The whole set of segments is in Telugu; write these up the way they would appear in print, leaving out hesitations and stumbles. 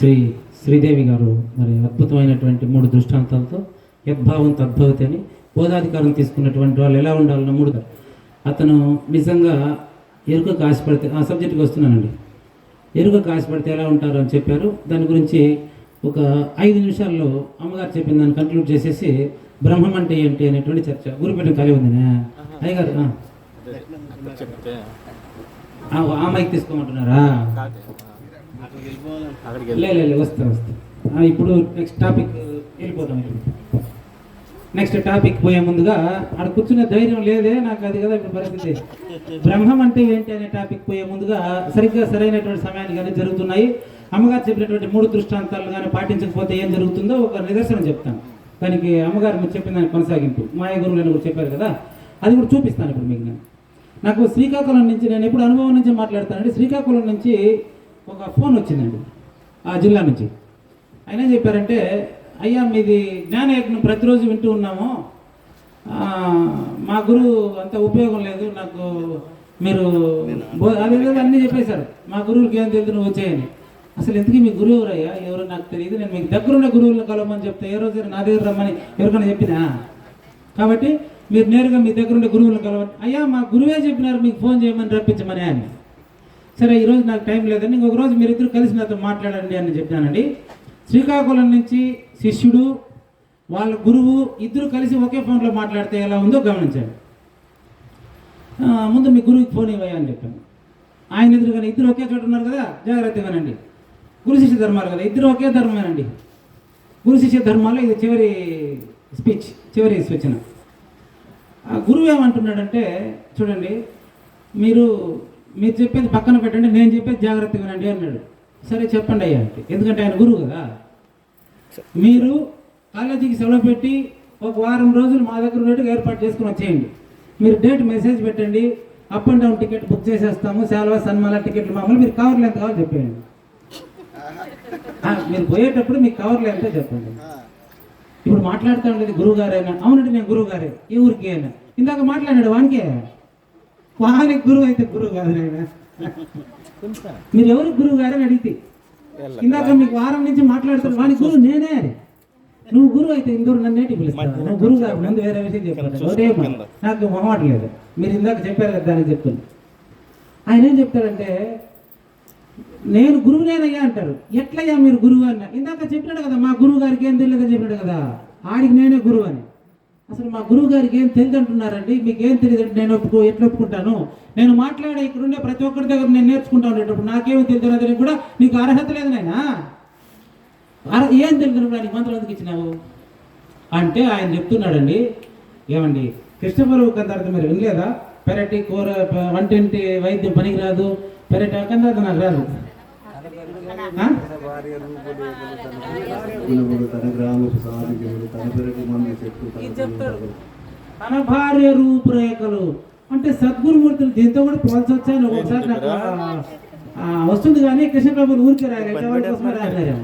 శ్రీ శ్రీదేవి గారు మరి అద్భుతమైనటువంటి 3 దృష్టాంతాలతో యద్భావం తద్భవతి అని బోధాధికారం తీసుకున్నటువంటి వాళ్ళు ఎలా ఉండాలన్న 3. అతను నిజంగా ఎరుకకు ఆశపడితే ఆ సబ్జెక్ట్కి వస్తున్నానండి. ఎరుకకు ఆశపడితే ఎలా ఉంటారు అని చెప్పారు. దాని గురించి ఒక 5 నిమిషాల్లో అమ్మగారు చెప్పిన దాన్ని కంక్లూడ్ చేసేసి బ్రహ్మం అంటే ఏంటి అనేటువంటి చర్చ గురుపీఠం కలిగి ఉంది. అయ్యగారు ఆ మైక్ తీసుకోమంటున్నారా? లే వస్తా. ఇప్పుడు నెక్స్ట్ టాపిక్ వెళ్ళిపోతాం. నెక్స్ట్ టాపిక్ పోయే ముందుగా అక్కడ కూర్చునే ధైర్యం లేదే నాకు, అది కదా ఇప్పుడు పరిస్థితి. బ్రహ్మం అంటే ఏంటి అనే టాపిక్ పోయే ముందుగా సరిగ్గా సరైనటువంటి సమయాన్ని కానీ జరుగుతున్నాయి. అమ్మగారు చెప్పినటువంటి 3 దృష్టాంతాలు కానీ పాటించకపోతే ఏం జరుగుతుందో ఒక నిదర్శనం చెప్తాను. దానికి అమ్మగారు మీరు చెప్పిన దానికి కొనసాగింపు మాయ గురువులని కూడా చెప్పారు కదా, అది కూడా చూపిస్తాను ఇప్పుడు మీకు. నాకు శ్రీకాకుళం నుంచి, నేను ఎప్పుడు అనుభవం నుంచి మాట్లాడతానండి. శ్రీకాకుళం నుంచి ఒక ఫోన్ వచ్చిందండి, ఆ జిల్లా నుంచి. ఆయన ఏం చెప్పారంటే, అయ్యా మీది జ్ఞానయజ్ఞం ప్రతిరోజు వింటూ ఉన్నాము, మా గురువు అంత ఉపయోగం లేదు నాకు, మీరు అదే అన్నీ చెప్పేశారు, మా గురువులకి ఏం తెలియదు నువ్వు వచ్చాయని. అసలు ఎందుకు మీ గురువు ఎవరయ్యా? ఎవరో నాకు తెలియదు, నేను మీకు దగ్గరున్న గురువులను కలవమని చెప్తే ఏ రోజు నా దగ్గర రమ్మని ఎవరికైనా చెప్పినా, కాబట్టి మీరు నేరుగా మీ దగ్గరుండే గురువులను కలవండి. అయ్యా మా గురువే చెప్పినారు మీకు ఫోన్ చేయమని రప్పించమని అని. సరే ఈరోజు నాకు టైం లేదండి, ఇంకొక రోజు మీరిద్దరు కలిసి నాతో మాట్లాడండి అని చెప్పానండి. శ్రీకాకుళం నుంచి శిష్యుడు వాళ్ళ గురువు ఇద్దరు కలిసి ఒకే ఫోన్లో మాట్లాడితే ఎలా ఉందో గమనించండి. ముందు మీ గురువుకి ఫోన్ ఇవ్వయా అని చెప్పాను. ఆయన ఎదురుగానే ఇద్దరు ఒకే చోట ఉన్నారు కదా, జాగ్రత్తగానండి. గురు శిష్య ధర్మాలు కదా, ఇద్దరు ఒకే ధర్మమేనండి. గురు శిష్య ధర్మాల్లో ఇది చివరి స్పీచ్, చివరి సూచన. గురువు ఏమంటున్నాడంటే, చూడండి మీరు చెప్పేది పక్కన పెట్టండి, నేను చెప్పేది జాగ్రత్తగా వినండి అన్నాడు. సరే చెప్పండి అయ్యా అంటే, ఎందుకంటే ఆయన గురువు కదా. మీరు కాలేజీకి సెలవు పెట్టి ఒక వారం రోజులు మా దగ్గర ఉన్నట్టుగా ఏర్పాటు చేసుకుని వచ్చేయండి. మీరు డేట్ మెసేజ్ పెట్టండి, up and down ticket book చేసేస్తాము, సెలవు సన్మాల టికెట్లు మామూలు, మీరు కవర్లు ఎంత కావాలో చెప్పేయండి. మీరు పోయేటప్పుడు మీకు కవర్లు ఎంతో చెప్పండి. ఇప్పుడు మాట్లాడుతూ ఉండేది గురువు గారైనా, అవునండి నేను గురువు గారే, ఈ ఊరికి అయినా ఇందాక మాట్లాడాడు వానికే, వానికి గురువు అయితే గురువు కాదు. ఆయన మీరు ఎవరు గురువు గారని అడిగితే, ఇందాక మీకు వారం నుంచి మాట్లాడుతారు వాని గురువు నేనే, నువ్వు గురువు అయితే ఇందూరు నన్నేటి పిలుస్తాను, నువ్వు గురువు గారు ముందు వేరే విషయం చెప్పాను, నాకు మొహమాటలేదు. మీరు ఇందాక చెప్పారు కదా దానికి చెప్తుంది. ఆయన ఏం చెప్తాడంటే, నేను గురువునేనయ్యా అంటారు. ఎట్లయ్యా మీరు గురువు అన్న? ఇందాక చెప్పినాడు కదా మా గురువు గారికి ఏం తెలియదని చెప్పినాడు కదా, ఆడికి నేనే గురువు అని. అసలు మా గురువు గారికి ఏం తెలియదు అంటున్నారండి, మీకు ఏం తెలియదు అంటే నేను ఎట్లా ఒప్పుకుంటాను? నేను మాట్లాడే ఇక్కడ ఉండే ప్రతి ఒక్కరి దగ్గర నేను నేర్చుకుంటా ఉండేటప్పుడు నాకేమీ తెలియదు అని కూడా నీకు అర్హత లేదు నాయనా, ఏం తెలియదు నీకు మంత్రం ఎందుకు ఇచ్చినావు అంటే ఆయన చెప్తున్నాడండి. ఏమండి కృష్ణపరువు కందార్థం మీరు వినలేదా? పెరటి కూర వంటింటి వైద్యం పనికి రాదు, పెరటి కందార్థం నాకు రాదు. తన భార్య రూపురేఖలు అంటే సద్గురుమూర్తులు దీంతో కూడా పోల్చొచ్చా అని ఒకసారి నాకు వస్తుంది. కానీ కృష్ణప్రభుని ఊరికే రాయలేరు,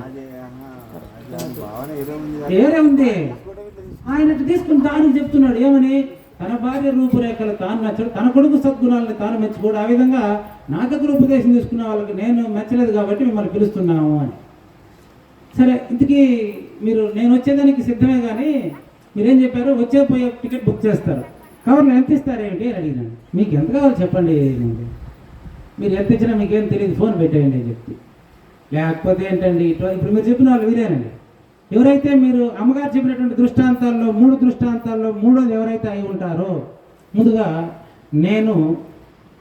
వేరే ఉంది. ఆయన తీసుకుని దానికి చెప్తున్నాడు ఏమని, తన భార్య రూపురేఖలు తాను నచ్చడు, తన కొడుకు సద్గుణాలను తాను మెచ్చుకోడు. ఆ విధంగా నా దగ్గర ఉపదేశం తీసుకున్న వాళ్ళకి నేను మెచ్చలేదు కాబట్టి మిమ్మల్ని పిలుస్తున్నాము అని. సరే ఇంతకీ మీరు నేను వచ్చేదానికి సిద్ధమే, కానీ మీరేం చెప్పారు, వచ్చే పోయే టికెట్ బుక్ చేస్తారు, కవర్లో ఎంత ఇస్తారేంటి అని అడిగినాను. మీకు ఎంత కావాలో చెప్పండి, మీరు ఎంత ఇచ్చినా మీకేం తెలియదు, ఫోన్ పెట్టేయండి అని చెప్పి. లేకపోతే ఏంటండి ఇప్పుడు మీరు చెప్పిన వాళ్ళు వీరేనండి. ఎవరైతే మీరు అమ్మగారు చెప్పినటువంటి దృష్టాంతాల్లో 3 దృష్టాంతాల్లో 3వది ఎవరైతే అయి ఉంటారో, ముందుగా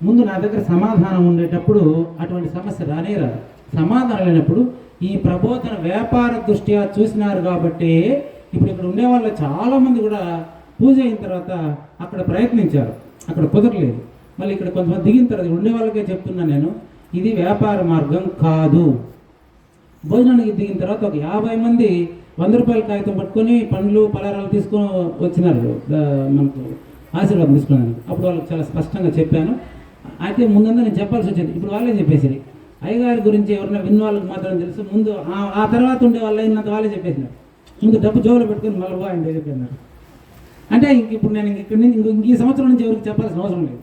ముందు నా దగ్గర సమాధానం ఉండేటప్పుడు అటువంటి సమస్య రానే రాదు. సమాధానం లేనప్పుడు ఈ ప్రబోధన వ్యాపార దృష్ట్యా చూసినారు కాబట్టి ఇప్పుడు ఇక్కడ ఉండేవాళ్ళు చాలామంది కూడా పూజ అయిన తర్వాత అక్కడ ప్రయత్నించారు, అక్కడ కుదరలేదు. మళ్ళీ ఇక్కడ కొంతమంది దిగిన తర్వాత ఉండే వాళ్ళకే చెప్తున్నా నేను, ఇది వ్యాపార మార్గం కాదు. భోజనానికి దిగిన తర్వాత ఒక 50 మంది 100 రూపాయల కాగితం పట్టుకొని పండ్లు పలహారాలు తీసుకొని వచ్చినారు మనకు ఆశీర్వాదం తీసుకున్నాను. అప్పుడు వాళ్ళకి చాలా స్పష్టంగా చెప్పాను. అయితే ముందంతా నేను చెప్పాల్సి వచ్చింది. ఇప్పుడు వాళ్ళే చెప్పేసి అయ్యగారి గురించి ఎవరైనా విన్న వాళ్ళకి మాత్రం తెలుసు, ముందు ఆ తర్వాత ఉండే వాళ్ళు అయినంత వాళ్ళే చెప్పేసినారు. ముందు డబ్బు జోబులో పెట్టుకొని మళ్ళీ ఆయన చెప్పినారు. అంటే ఇప్పుడు నేను ఇక్కడ నుంచి ఈ సంవత్సరం నుంచి ఎవరికి చెప్పాల్సిన అవసరం లేదు.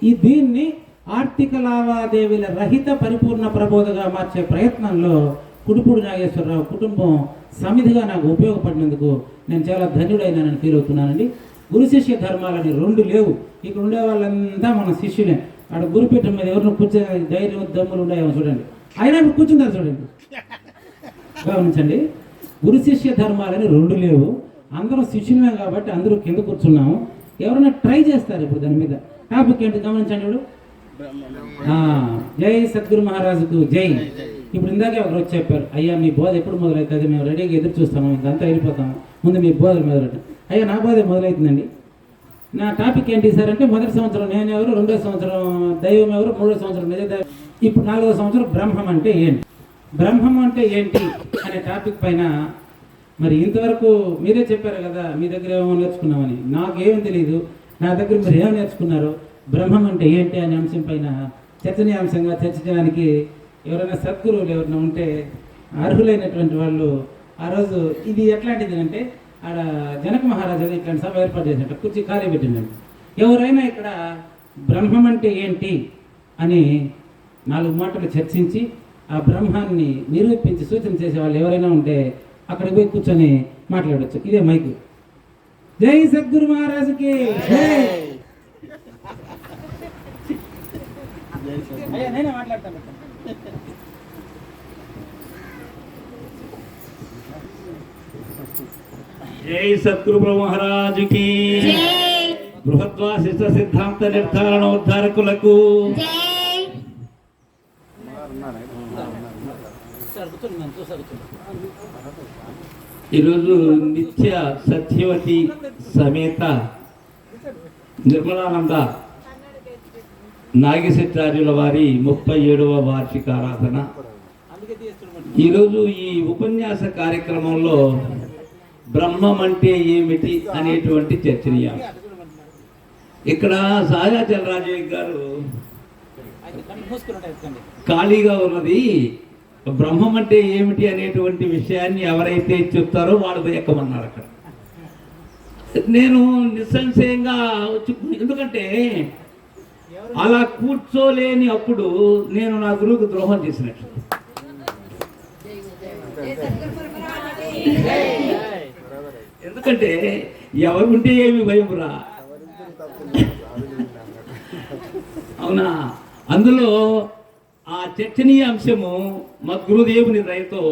ఈ దీన్ని ఆర్థిక లావాదేవీల రహిత పరిపూర్ణ ప్రబోధగా మార్చే ప్రయత్నంలో కుడుపూడి నాగేశ్వరరావు కుటుంబం సమిధిగా నాకు ఉపయోగపడినందుకు నేను చాలా ధన్యుడైనానని ఫీల్ అవుతున్నానండి. గురు శిష్య ధర్మాలని రెండు లేవు. ఇక్కడ ఉండే వాళ్ళంతా మన శిష్యులే. ఆడ గురుపీఠం మీద ఎవరిని కూర్చొని ధైర్యం దమ్ములు ఉన్నాయేమో చూడండి, అయినా ఇప్పుడు కూర్చుంటారు చూడండి. గమనించండి, గురు శిష్య ధర్మాలని రెండు లేవు. అందరం శిష్యులమే కాబట్టి అందరూ కింద కూర్చున్నాము. ఎవరైనా ట్రై చేస్తారు ఇప్పుడు దాని మీద. టాపిక్ ఏంటి గమనించండి. ఇప్పుడు జై సద్గురు మహారాజుకు జై. ఇప్పుడు ఇందాకే ఒకరు వచ్చి చెప్పారు, అయ్యా మీ బోధ ఎప్పుడు మొదలవుతుంది, మేము రెడీగా ఎదురు చూస్తాము, ఇంకంతా వెళ్ళిపోతాము, ముందు మీ బోధలు మొదలెట్టు. అయ్యా నా బోధ మొదలవుతుందండి. నా టాపిక్ ఏంటి సార్ అంటే, మొదటి సంవత్సరం నేను ఎవరు, రెండో సంవత్సరం దైవం ఎవరు, మూడో సంవత్సరం నిజ దైవం, ఇప్పుడు నాలుగో సంవత్సరం బ్రహ్మం అంటే ఏంటి, బ్రహ్మం అంటే ఏంటి అనే టాపిక్ పైన మరి ఇంతవరకు మీరే చెప్పారు కదా మీ దగ్గర ఏమో నేర్చుకున్నామని. నాకేమీ తెలియదు, నా దగ్గర మీరు ఏమో నేర్చుకున్నారు, బ్రహ్మం అంటే ఏంటి అనే అంశం పైన చర్చనీయాంశంగా చర్చించడానికి ఎవరైనా సద్గురువులు ఎవరైనా ఉంటే అర్హులైనటువంటి వాళ్ళు. ఆ రోజు ఇది ఎట్లాంటిది అంటే, ఆడ జనక మహారాజు ఇట్లాంటి సభ ఏర్పాటు చేసినట్టు కుర్చీ ఖాళీ పెట్టిందండి. ఎవరైనా ఇక్కడ బ్రహ్మం అంటే ఏంటి అని 4 మాటలు చర్చించి ఆ బ్రహ్మాన్ని నిరూపించి సూచన చేసే వాళ్ళు ఎవరైనా ఉంటే అక్కడికి పోయి కూర్చొని మాట్లాడవచ్చు. ఇదే మైకు. జై సద్గురు మహారాజుకి నేనే మాట్లాడతాను. జై సద్గురు మహారాజుకి, బృహద్వాసిష్ట సిద్ధాంత నిర్ధారణోద్ధారకులకు, ఈరోజు నిత్య సత్యవతి సమేత నిర్మలానంద నాగశెట్టార్యుల వారి 37వ వార్షిక ఆరాధన. ఈరోజు ఈ ఉపన్యాస కార్యక్రమంలో బ్రహ్మం అంటే ఏమిటి అనేటువంటి చర్చనీయాంశం. ఇక్కడ సాయాచలరాజు గారు ఖాళీగా ఉన్నది, బ్రహ్మం అంటే ఏమిటి అనేటువంటి విషయాన్ని ఎవరైతే చెప్తారో వాళ్ళు ఎక్కమన్నారు అక్కడ. నేను నిస్సంశయంగా వచ్చి, ఎందుకంటే అలా కూర్చోలేని అప్పుడు నేను నా గురువుకు ద్రోహం చేసినట్టు. ఎందుకంటే ఎవరుంటే ఏమి భయం రా, అవునా. అందులో ఆ చర్చనీయ అంశము మా గురుదేవుని దయతో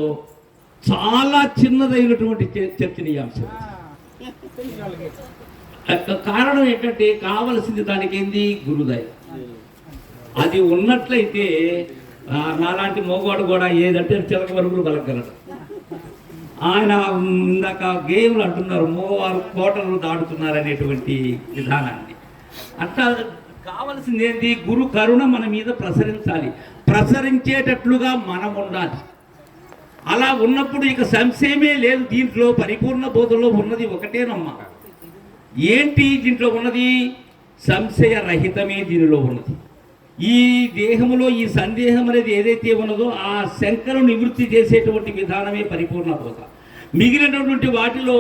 చాలా చిన్నదైనటువంటి చర్చనీయ అంశం. కారణం ఏంటంటే కావలసింది దానికి ఏంది, గురుదయ. అది ఉన్నట్లయితే నాలాంటి మోగవాడు కూడా ఏదంటే చిలక వరుగులు కలగలడు. ఆయన ఇందాక గేమ్లు అంటున్నారు, మోవారు కోటలు దాటుతున్నారు అనేటువంటి విధానాన్ని. అట్లా కావలసింది ఏంటి, గురు కరుణ మన మీద ప్రసరించాలి, ప్రసరించేటట్లుగా మనం ఉండాలి. అలా ఉన్నప్పుడు ఇక సంశయమే లేదు. దీంట్లో పరిపూర్ణ బోధలో ఉన్నది ఒకటేనమ్మా. ఏంటి దీంట్లో ఉన్నది, సంశయరహితమే దీనిలో ఉన్నది. ఈ దేహములో ఈ సందేహం అనేది ఏదైతే ఉన్నదో ఆ శంకను నివృత్తి చేసేటువంటి విధానమే పరిపూర్ణ బోధ. మిగిలినటువంటి వాటిలో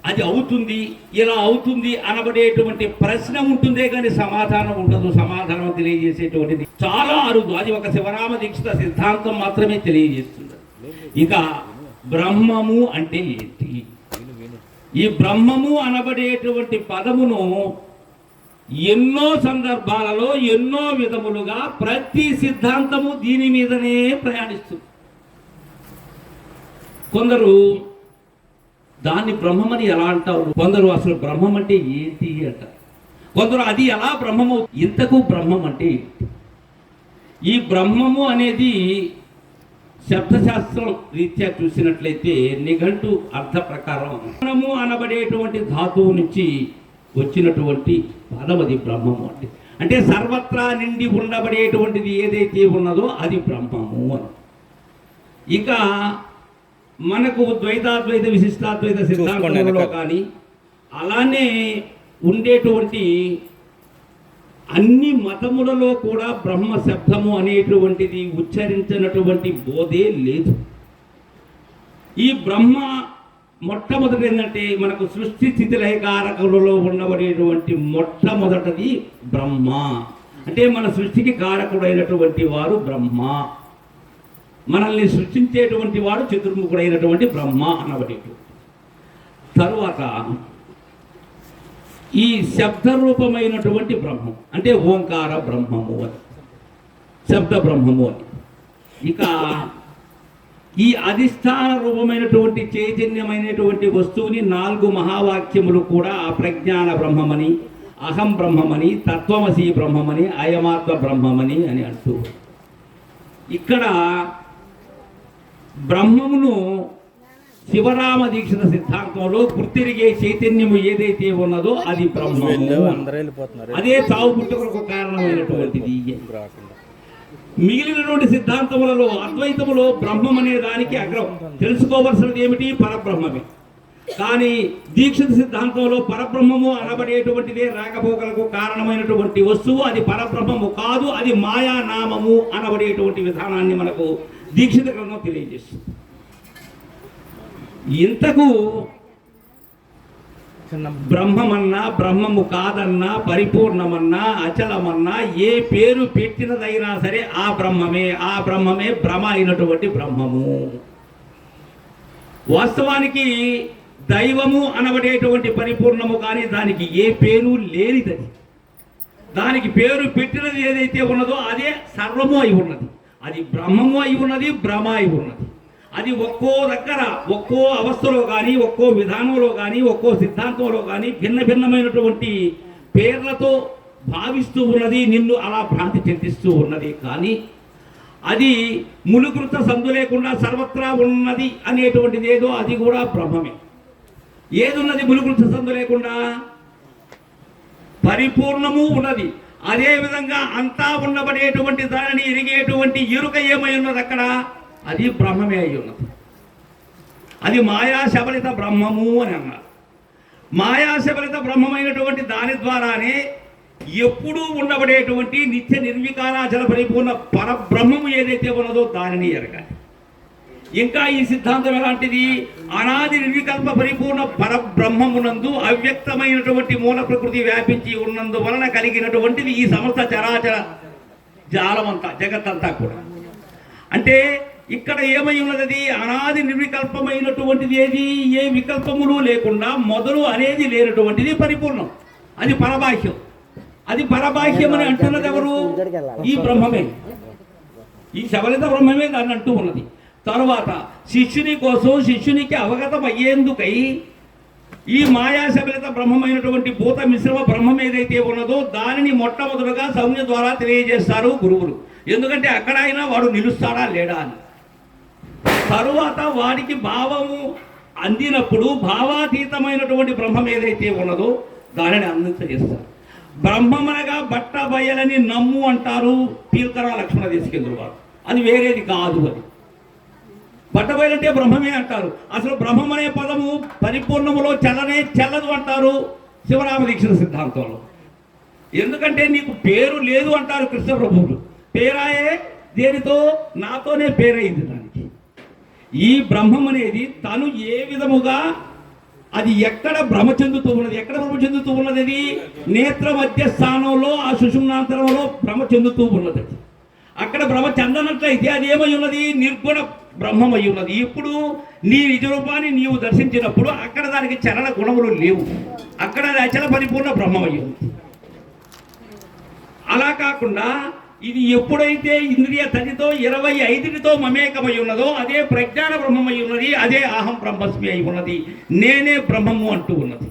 అది అవుతుంది, ఇలా అవుతుంది అనబడేటువంటి ప్రశ్న ఉంటుందే కానీ సమాధానం ఉండదు. సమాధానం తెలియజేసేటువంటిది చాలా అరుదు. అది ఒక శివరామ దీక్షిత సిద్ధాంతం మాత్రమే తెలియజేస్తుంది. ఇక బ్రహ్మము అంటే ఏంటి, ఈ బ్రహ్మము అనబడేటువంటి పదమును ఎన్నో సందర్భాలలో ఎన్నో విధములుగా ప్రతి సిద్ధాంతము దీని మీదనే ప్రయాణిస్తుంది. కొందరు దాన్ని బ్రహ్మమని ఎలా అంటారు, కొందరు అసలు బ్రహ్మం అంటే ఏంటి అంటారు, కొందరు అది ఎలా బ్రహ్మము, ఇంతకు బ్రహ్మం అంటే ఏంటి. ఈ బ్రహ్మము అనేది శబ్దశాస్త్రం రీత్యా చూసినట్లయితే నిఘంటు అర్థ ప్రకారం బ్రహ్మము అనబడేటువంటి ధాతువు నుంచి వచ్చినటువంటి పదం అది బ్రహ్మము. అంటే సర్వత్రా నిండి ఉండబడేటువంటిది ఏదైతే ఉన్నదో అది బ్రహ్మము అని. ఇక మనకు ద్వైతాద్వైత విశిష్టాద్వైత సిద్ధాంతంలో కానీ అలానే ఉండేటువంటి అన్ని మతములలో కూడా బ్రహ్మ శబ్దము అనేటువంటిది ఉచ్చరించినటువంటి బోధే లేదు. ఈ బ్రహ్మ మొట్టమొదటి ఏంటంటే మనకు సృష్టి స్థితి లయకారకులలో ఉండబడేటువంటి మొట్టమొదటిది బ్రహ్మ. అంటే మన సృష్టికి కారకుడైనటువంటి వారు బ్రహ్మ. మనల్ని సృష్టించేటువంటి వాడు చతుర్ముఖుడైనటువంటి బ్రహ్మ అనబడేటు. తరువాత ఈ శబ్దరూపమైనటువంటి బ్రహ్మం అంటే ఓంకార బ్రహ్మము అని, శబ్ద బ్రహ్మము అని. ఇక ఈ అధిష్టాన రూపమైనటువంటి చైతన్యమైనటువంటి వస్తువుని 4 మహావాక్యములు కూడా ప్రజ్ఞాన బ్రహ్మమని, అహం బ్రహ్మమని, తత్వమసి బ్రహ్మమని, అయమాత్మ బ్రహ్మమని అని అంటూ, ఇక్కడ బ్రహ్మమును శివరామ దీక్షిత సిద్ధాంతంలో గుర్తిరిగే చైతన్యము ఏదైతే ఉన్నదో అది బ్రహ్మము, అదే చావు పుట్టుకలకు కారణమైనటువంటిది. మిగిలినటువంటి సిద్ధాంతములలో అద్వైతములో బ్రహ్మం అనే దానికి అగ్రం. తెలుసుకోవలసినది ఏమిటి? పరబ్రహ్మమే. కానీ దీక్షిత సిద్ధాంతంలో పరబ్రహ్మము అనబడేటువంటిదే రాకపోకలకు కారణమైనటువంటి వస్తువు, అది పరబ్రహ్మము కాదు, అది మాయానామము అనబడేటువంటి విధానాన్ని మనకు దీక్షిత గ్రంథం తెలియజేస్తుంది. ఇంతకు బ్రహ్మమన్నా, బ్రహ్మము కాదన్నా, పరిపూర్ణమన్నా, అచలమన్నా, ఏ పేరు పెట్టినదైనా సరే ఆ బ్రహ్మమే భ్రమ అయినటువంటి బ్రహ్మము. వాస్తవానికి దైవము అనబడేటువంటి పరిపూర్ణము కానీ దానికి ఏ పేరు లేనిదని, దానికి పేరు పెట్టినది ఏదైతే ఉన్నదో అదే సర్వము అయి ఉన్నది. అది బ్రహ్మము అయి ఉన్నది, భ్రమ అయి ఉన్నది. అది ఒక్కో దగ్గర ఒక్కో అవస్థలో కానీ, ఒక్కో విధానంలో కానీ, ఒక్కో సిద్ధాంతంలో కానీ భిన్న భిన్నమైనటువంటి పేర్లతో భావిస్తూ ఉన్నది, నిన్ను అలా భ్రాంతి చెందిస్తూ ఉన్నది. కానీ అది ములుకృత సందు లేకుండా సర్వత్రా ఉన్నది అనేటువంటిది ఏదో అది కూడా బ్రహ్మమే. ఏదున్నది ములుకృత సందు లేకుండా? పరిపూర్ణము ఉన్నది. అదేవిధంగా అంతా ఉండబడేటువంటి దానిని ఎరిగేటువంటి ఎరుక ఏమై ఉన్నది అక్కడ? అది బ్రహ్మమే అయి ఉన్నది. అది మాయా శబలిత బ్రహ్మము అని అన్నారు. మాయా శబలిత బ్రహ్మమైనటువంటి దాని ద్వారానే ఎప్పుడూ ఉండబడేటువంటి నిత్య నిర్వికారాచల పరిపూర్ణ పరబ్రహ్మము ఏదైతే ఉన్నదో దానిని ఎరగాలి. ఇంకా ఈ సిద్ధాంతం ఎలాంటిది? అనాది నిర్వికల్ప పరిపూర్ణ పరబ్రహ్మమునందు అవ్యక్తమైనటువంటి మూల ప్రకృతి వ్యాపించి ఉన్నందువలన కలిగినటువంటిది ఈ సమస్త చరాచర జాలమంతా, జగత్తంతా కూడా. అంటే ఇక్కడ ఏమై ఉన్నది? అనాది నిర్వికల్పమైనటువంటిది ఏది? ఏ వికల్పములు లేకుండా మొదలు అనేది లేనటువంటిది పరిపూర్ణం. అది పరబాహ్యం. అది పరబాహ్యం అని అంటున్నది ఎవరు? ఈ బ్రహ్మమే, ఈ శబలిత బ్రహ్మమే దాన్ని అంటూ ఉన్నది. తరువాత శిష్యుని కోసం, శిష్యునికి అవగతం అయ్యేందుకై ఈ మాయా శబలిత బ్రహ్మమైనటువంటి భూత మిశ్రమ బ్రహ్మం ఏదైతే ఉన్నదో దానిని మొట్టమొదటిగా సంజ్ఞ ద్వారా తెలియజేస్తారు గురువులు. ఎందుకంటే అక్కడ అయినా వాడు నిలుస్తాడా లేడా అని. తరువాత వాడికి భావము అందినప్పుడు భావాతీతమైనటువంటి బ్రహ్మం ఏదైతే ఉన్నదో దానిని అందించేస్తారు. బ్రహ్మమనగా బట్ట బయలని నమ్ము అంటారు పీల్కరా లక్ష్మణ దేశికేంద్రుల వారు. అది వేరేది కాదు. అది బట్టబయలంటే బ్రహ్మమే అంటారు. అసలు బ్రహ్మం అనే పదము పరిపూర్ణములో చెల్లదు అంటారు శివరామ దీక్షిత సిద్ధాంతంలో. ఎందుకంటే నీకు పేరు లేదు అంటారు కృష్ణ ప్రభువులు. పేరాయే దేనితో? నాతోనే పేరైంది దానికి. ఈ బ్రహ్మం అనేది తను ఏ విధముగా అది ఎక్కడ భ్రమ చెందుతూ ఉన్నది? ఎక్కడ భ్రమ చెందుతూ ఉన్నది? అది నేత్ర మధ్య స్థానంలో, ఆ సుషుమ్నాంతరంలో భ్రమ చెందుతూ ఉన్నది. అక్కడ భ్రమ చెందనట్లయితే అది ఏమై ఉన్నది? నిర్గుణ బ్రహ్మమై ఉన్నది. ఇప్పుడు నీ నిజరూపాన్ని నీవు దర్శించినప్పుడు అక్కడ దానికి చలన గుణములు లేవు. అక్కడ అది అచల పరిపూర్ణ బ్రహ్మమై ఉంది. అలా కాకుండా ఇది ఎప్పుడైతే ఇంద్రియ తదితో 25తో మమేకమై ఉన్నదో అదే ప్రజ్ఞాన బ్రహ్మమై ఉన్నది. అదే అహం బ్రహ్మస్మి అయి ఉన్నది. నేనే బ్రహ్మము అంటూ ఉన్నది.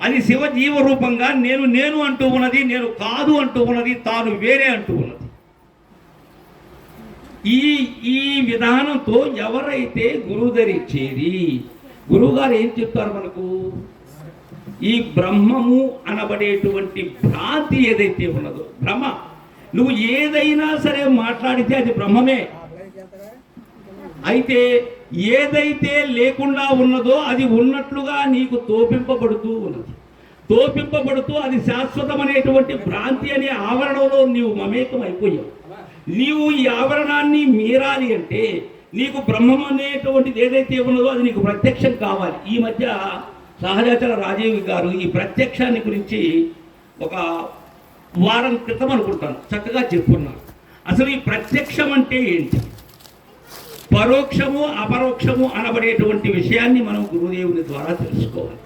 అది శివ జీవ రూపంగా నేను అంటూ ఉన్నది. నేను కాదు అంటూ ఉన్నది. తాను వేరే అంటూ ఉన్నది. ఈ విధానంతో ఎవరైతే గురువుదరి చేరి, గురువుగారు ఏం చెప్తారు మనకు? ఈ బ్రహ్మము అనబడేటువంటి భ్రాంతి ఏదైతే ఉన్నదో, భ్రమ, నువ్వు ఏదైనా సరే మాట్లాడితే అది బ్రహ్మమే. అయితే ఏదైతే లేకుండా ఉన్నదో అది ఉన్నట్లుగా నీకు తోపింపబడుతూ ఉన్నది. తోపింపబడుతూ అది శాశ్వతమనేటువంటి భ్రాంతి అనే ఆవరణలో నీవు మమేకం అయిపోయావు. నీవు ఈ ఆవరణాన్ని మీరాలి అంటే నీకు బ్రహ్మం అనేటువంటిది ఏదైతే ఉన్నదో అది నీకు ప్రత్యక్షం కావాలి. ఈ మధ్య సహజాచల రాజీవ్ గారు ఈ ప్రత్యక్షాన్ని గురించి ఒక వారం క్రితం అనుకుంటాను చక్కగా చెప్పుకున్నారు. అసలు ఈ ప్రత్యక్షం అంటే ఏంటి? పరోక్షము అపరోక్షము అనబడేటువంటి విషయాన్ని మనం గురుదేవుని ద్వారా తెలుసుకోవాలి.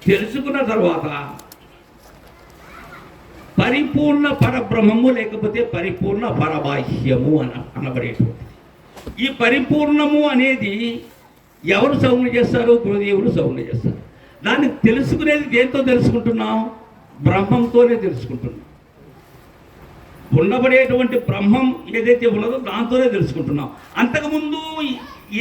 తెలుసుకున్న తర్వాత పరిపూర్ణ పరబ్రహ్మము లేకపోతే పరిపూర్ణ పరబాహ్యము అనబడేటువంటిది. ఈ పరిపూర్ణము అనేది ఎవరు సౌజ్ఞ చేస్తారు? గురుదేవుడు సౌజ్ఞ చేస్తారు. దాన్ని తెలుసుకునేది దేంతో తెలుసుకుంటున్నాం? బ్రహ్మంతోనే తెలుసుకుంటున్నాం. ఉండబడేటువంటి బ్రహ్మం ఏదైతే ఉన్నదో దాంతోనే తెలుసుకుంటున్నాం. అంతకుముందు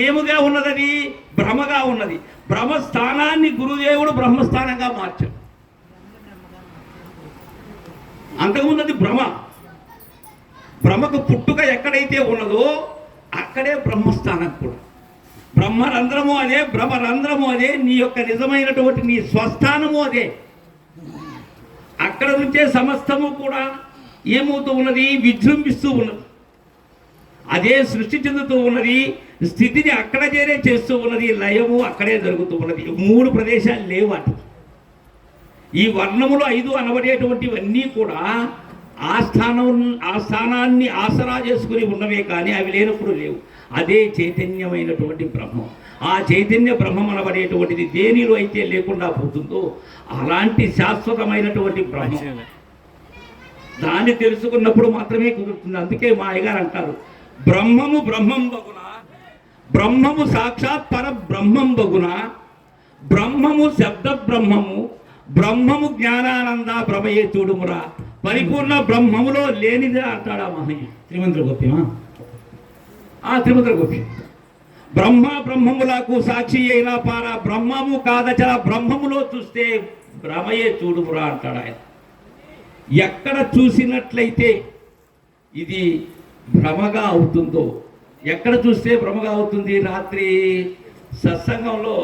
ఏముగా ఉన్నది? అది భ్రమగా ఉన్నది. బ్రహ్మస్థానాన్ని గురుదేవుడు బ్రహ్మస్థానంగా మార్చాడు. అంతకుముందు అది భ్రమ. భ్రమకు పుట్టుక ఎక్కడైతే ఉన్నదో అక్కడే బ్రహ్మస్థానం కూడా. బ్రహ్మరంధ్రము అదే, భ్రమరంధ్రము అదే, నీ యొక్క నిజమైనటువంటి నీ స్వస్థానము అదే. అక్కడ నుంచే సమస్తము కూడా ఏమవుతూ ఉన్నది? విజృంభిస్తూ ఉన్నది. అదే సృష్టి చెందుతూ ఉన్నది. స్థితిని అక్కడ చేరే చేస్తూ ఉన్నది. లయము అక్కడే జరుగుతూ ఉన్నది. 3 ప్రదేశాలు లేవు అటు. ఈ వర్ణములు 5 అనబడేటువంటివన్నీ కూడా ఆ స్థానాన్ని ఆసరా చేసుకుని ఉన్నవే కానీ అవి లేనప్పుడు లేవు. అదే చైతన్యమైనటువంటి బ్రహ్మం. ఆ చైతన్య బ్రహ్మం అనబడేటువంటిది దేనిలో అయితే లేకుండా పోతుందో అలాంటి శాశ్వతమైనటువంటి బ్రహ్మం. దాన్ని తెలుసుకున్నప్పుడు మాత్రమే కుదురుతుంది. అందుకే మా అయ్యగారు అంటారు, బ్రహ్మము బ్రహ్మం బగున, బ్రహ్మము సాక్షాత్ పర బ్రహ్మం బగున, బ్రహ్మము శబ్ద బ్రహ్మము, బ్రహ్మము జ్ఞానానంద భ్రమయే చూడుమురా, పరిపూర్ణ బ్రహ్మములో లేనిదే అంటాడు ఆ మహయ్య. శ్రీమంతుల గోప్యమా? త్రిమంత్ర గోపి. బ్రహ్మ బ్రహ్మములకు సాక్షి అయినా పార, బ్రహ్మము కాదచల బ్రహ్మములో చూస్తే భ్రమయే చూడుమురా అంటాడు ఆయన. ఎక్కడ చూసినట్లయితే ఇది భ్రమగా అవుతుందో, ఎక్కడ చూస్తే భ్రమగా అవుతుంది? రాత్రి సత్సంగంలో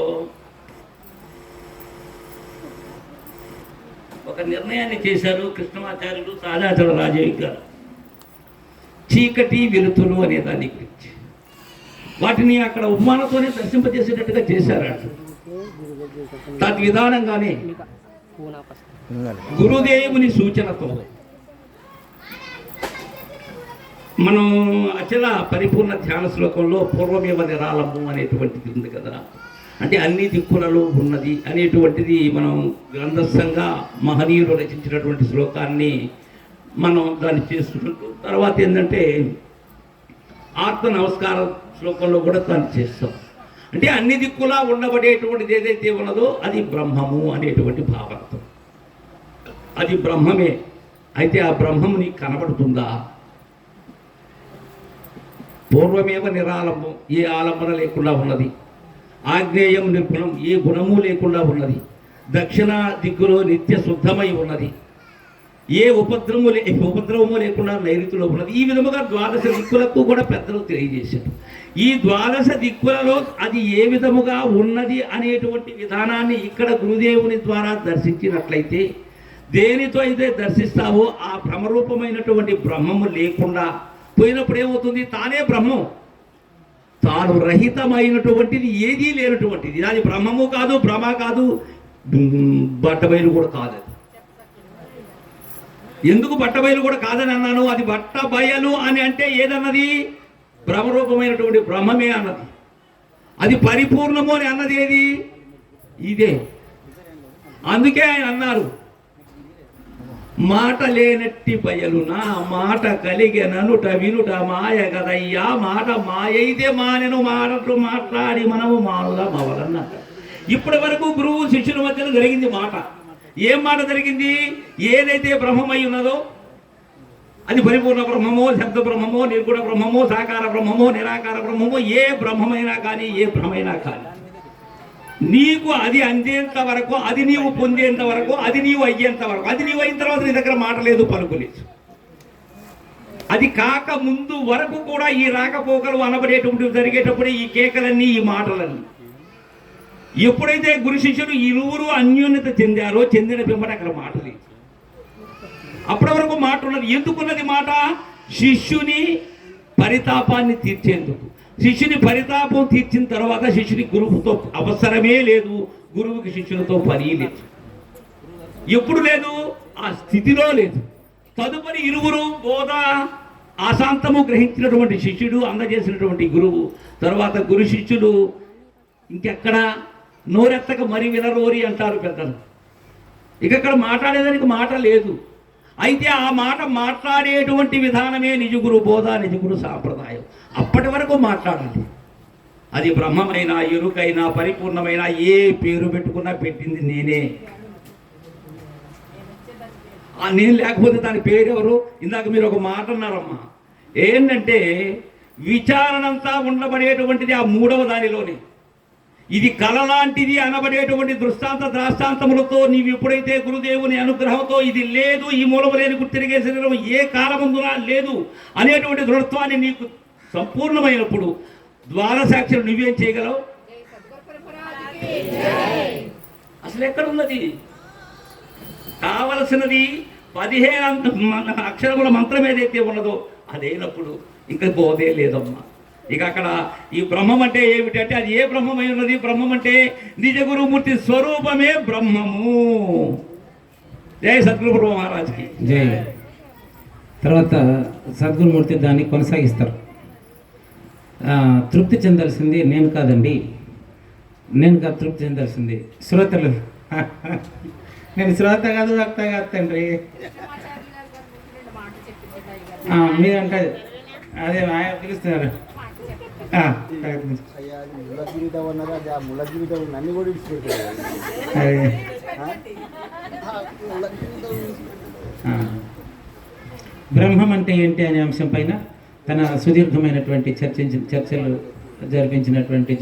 ఒక నిర్ణయాన్ని చేశారు కృష్ణమాచార్యులు, సాదాచల రాజయ్య గారు. చీకటి వెలుతురు అనే దాని గురించి వాటిని అక్కడ ఉపమానంతోనే దర్శింపజేసేటట్టుగా చేశారు. తద్విధానంగానే గురుదేవుని సూచనతో మనం అచల పరిపూర్ణ ధ్యాన శ్లోకంలో పూర్వమేవ నిరాళము అనేటువంటిది ఉంది కదా, అంటే అన్ని దిక్కులలో ఉన్నది అనేటువంటిది మనం గ్రంథస్థంగా మహనీయులు రచించినటువంటి శ్లోకాన్ని మనం దాన్ని చేసుకుంటూ తర్వాత ఏంటంటే ఆత్మ నమస్కార శ్లోకంలో కూడా దాన్ని చేస్తాం. అంటే అన్ని దిక్కులా ఉండబడేటువంటిది ఏదైతే ఉన్నదో అది బ్రహ్మము అనేటువంటి భావనతో అది బ్రహ్మమే. అయితే ఆ బ్రహ్మము నీకు కనబడుతుందా? పూర్వమేవ నిరాళము, ఏ ఆలంబన లేకుండా ఉన్నది. ఆగ్నేయం నిర్గుణం, ఏ గుణము లేకుండా ఉన్నది. దక్షిణ దిక్కులో నిత్య శుద్ధమై ఉన్నది. ఏ ఉపద్రవము లేకుండా నైరుతిలో ఉన్నది. ఈ విధముగా 12 దిక్కులకు కూడా పెద్దలు తెలియజేశారు. ఈ 12 దిక్కులలో అది ఏ విధముగా ఉన్నది అనేటువంటి విధానాన్ని ఇక్కడ గురుదేవుని ద్వారా దర్శించినట్లయితే, దేనితో అయితే దర్శిస్తావో ఆ భ్రమరూపమైనటువంటి బ్రహ్మము లేకుండా పోయినప్పుడు ఏమవుతుంది? తానే బ్రహ్మం, తాను రహితమైనటువంటిది ఏదీ లేనటువంటిది. అది బ్రహ్మము కాదు, భ్రమ కాదు, బట్టబయలు కూడా కాదు. ఎందుకు బట్టబయలు కూడా కాదని అన్నాను? అది బట్టబయలు అని అంటే ఏదన్నది? భ్రమరూపమైనటువంటి బ్రహ్మమే అన్నది. అది పరిపూర్ణము అని అన్నది ఏది? ఇదే. అందుకే ఆయన అన్నారు, మాట లేనట్టి బయలునా మాట కలిగెననుట వినుట మాయ కదయ్యా, మాట మాయైతే మానెను మాటలు మాట్లాడి మనము మానుదా మవలన్నారు. ఇప్పటి వరకు గురువు శిష్యుల మధ్యన జరిగింది మాట. ఏం మాట జరిగింది? ఏదైతే బ్రహ్మమై ఉన్నదో అది పరిపూర్ణ బ్రహ్మమో, శబ్ద బ్రహ్మమో, నిర్గుణ బ్రహ్మమో, సాకార బ్రహ్మమో, నిరాకార బ్రహ్మమో, ఏ బ్రహ్మమైనా కానీ ఏ భ్రమైనా కానీ నీకు అది అందేంత వరకు, అది నీవు పొందేంత వరకు, అది నీవు అయ్యేంత వరకు, అది నీవు అయిన తర్వాత నీ దగ్గర మాట లేదు, పలుకులేదు. అది కాక ముందు వరకు కూడా ఈ రాకపోకలు అనబడేటువంటివి జరిగేటప్పుడే ఈ కేకలన్నీ, ఈ మాటలన్నీ. ఎప్పుడైతే గురు శిష్యులు ఇరువురు అన్యోన్యత చెందారో, చెందిన పిమ్మట అక్కడ మాట లేదు. అప్పటి వరకు మాట ఉన్నది. ఎందుకున్నది మాట? శిష్యుని పరితాపాన్ని తీర్చేందుకు. శిష్యుని పరితాపం తీర్చిన తర్వాత శిష్యుని గురువుతో అవసరమే లేదు, గురువుకి శిష్యులతో పని లేదు. ఎప్పుడు లేదు? ఆ స్థితిలో లేదు. తదుపరి ఇరువురు బోధ ఆశాంతము గ్రహించినటువంటి శిష్యుడు అందజేసినటువంటి గురువు, తర్వాత గురు శిష్యులు ఇంకెక్కడ నోరెత్తక మరి వినరోరి అంటారు పెద్దలు. ఇక అక్కడ మాట్లాడేదానికి మాట లేదు. అయితే ఆ మాట మాట్లాడేటువంటి విధానమే నిజ గురు బోధ, నిజ గురు సాంప్రదాయం. అప్పటి వరకు మాట్లాడాలి. అది బ్రహ్మమైనా ఎరుకైనా పరిపూర్ణమైన ఏ పేరు పెట్టుకున్నా పెట్టింది నేనే. నేను లేకపోతే దాని పేరు ఎవరు? ఇందాక మీరు ఒక మాట అన్నారమ్మా, ఏంటంటే విచారణంతా ఉండబడేటువంటిది ఆ మూడవ దానిలోనే. ఇది కళ లాంటిది అనబడేటువంటి దృష్టాంత ద్రాష్టాంతములతో నీవు ఎప్పుడైతే గురుదేవుని అనుగ్రహంతో ఇది లేదు, ఈ మూలము లేని గుర్తిరిగే శరీరం ఏ కాలమందున లేదు అనేటువంటి దృఢత్వాన్ని నీకు సంపూర్ణమైనప్పుడు ద్వారసాక్షులు నువ్వేం చేయగలవు? అసలు ఎక్కడున్నది? కావలసినది 15 అక్షరముల మంత్రం ఏదైతే ఉన్నదో అదైనప్పుడు ఇంకా బోధే లేదమ్మా. ఇక అక్కడ ఈ బ్రహ్మం అంటే ఏమిటంటే అది ఏ బ్రహ్మమై ఉన్నది? బ్రహ్మం అంటే నిజ గురుమూర్తి స్వరూపమే బ్రహ్మము. జై సద్గురు బ్రహ్మ మహారాజ్కి జై. తర్వాత సద్గురుమూర్తి దాన్ని కొనసాగిస్తారు. తృప్తి చెందాల్సింది నేను కాదండి, నేను కాదు తృప్తి చెందాల్సింది శ్రోతలు. నేను శ్రోత కాదు, వక్త కాదు తండ్రి. మీరంటే అదే ఆయన పిలుస్తున్నారు. బ్రహ్మం అంటే ఏంటి అనే అంశం పైన తన సుదీర్ఘమైనటువంటి చర్చలు జరిగినటువంటి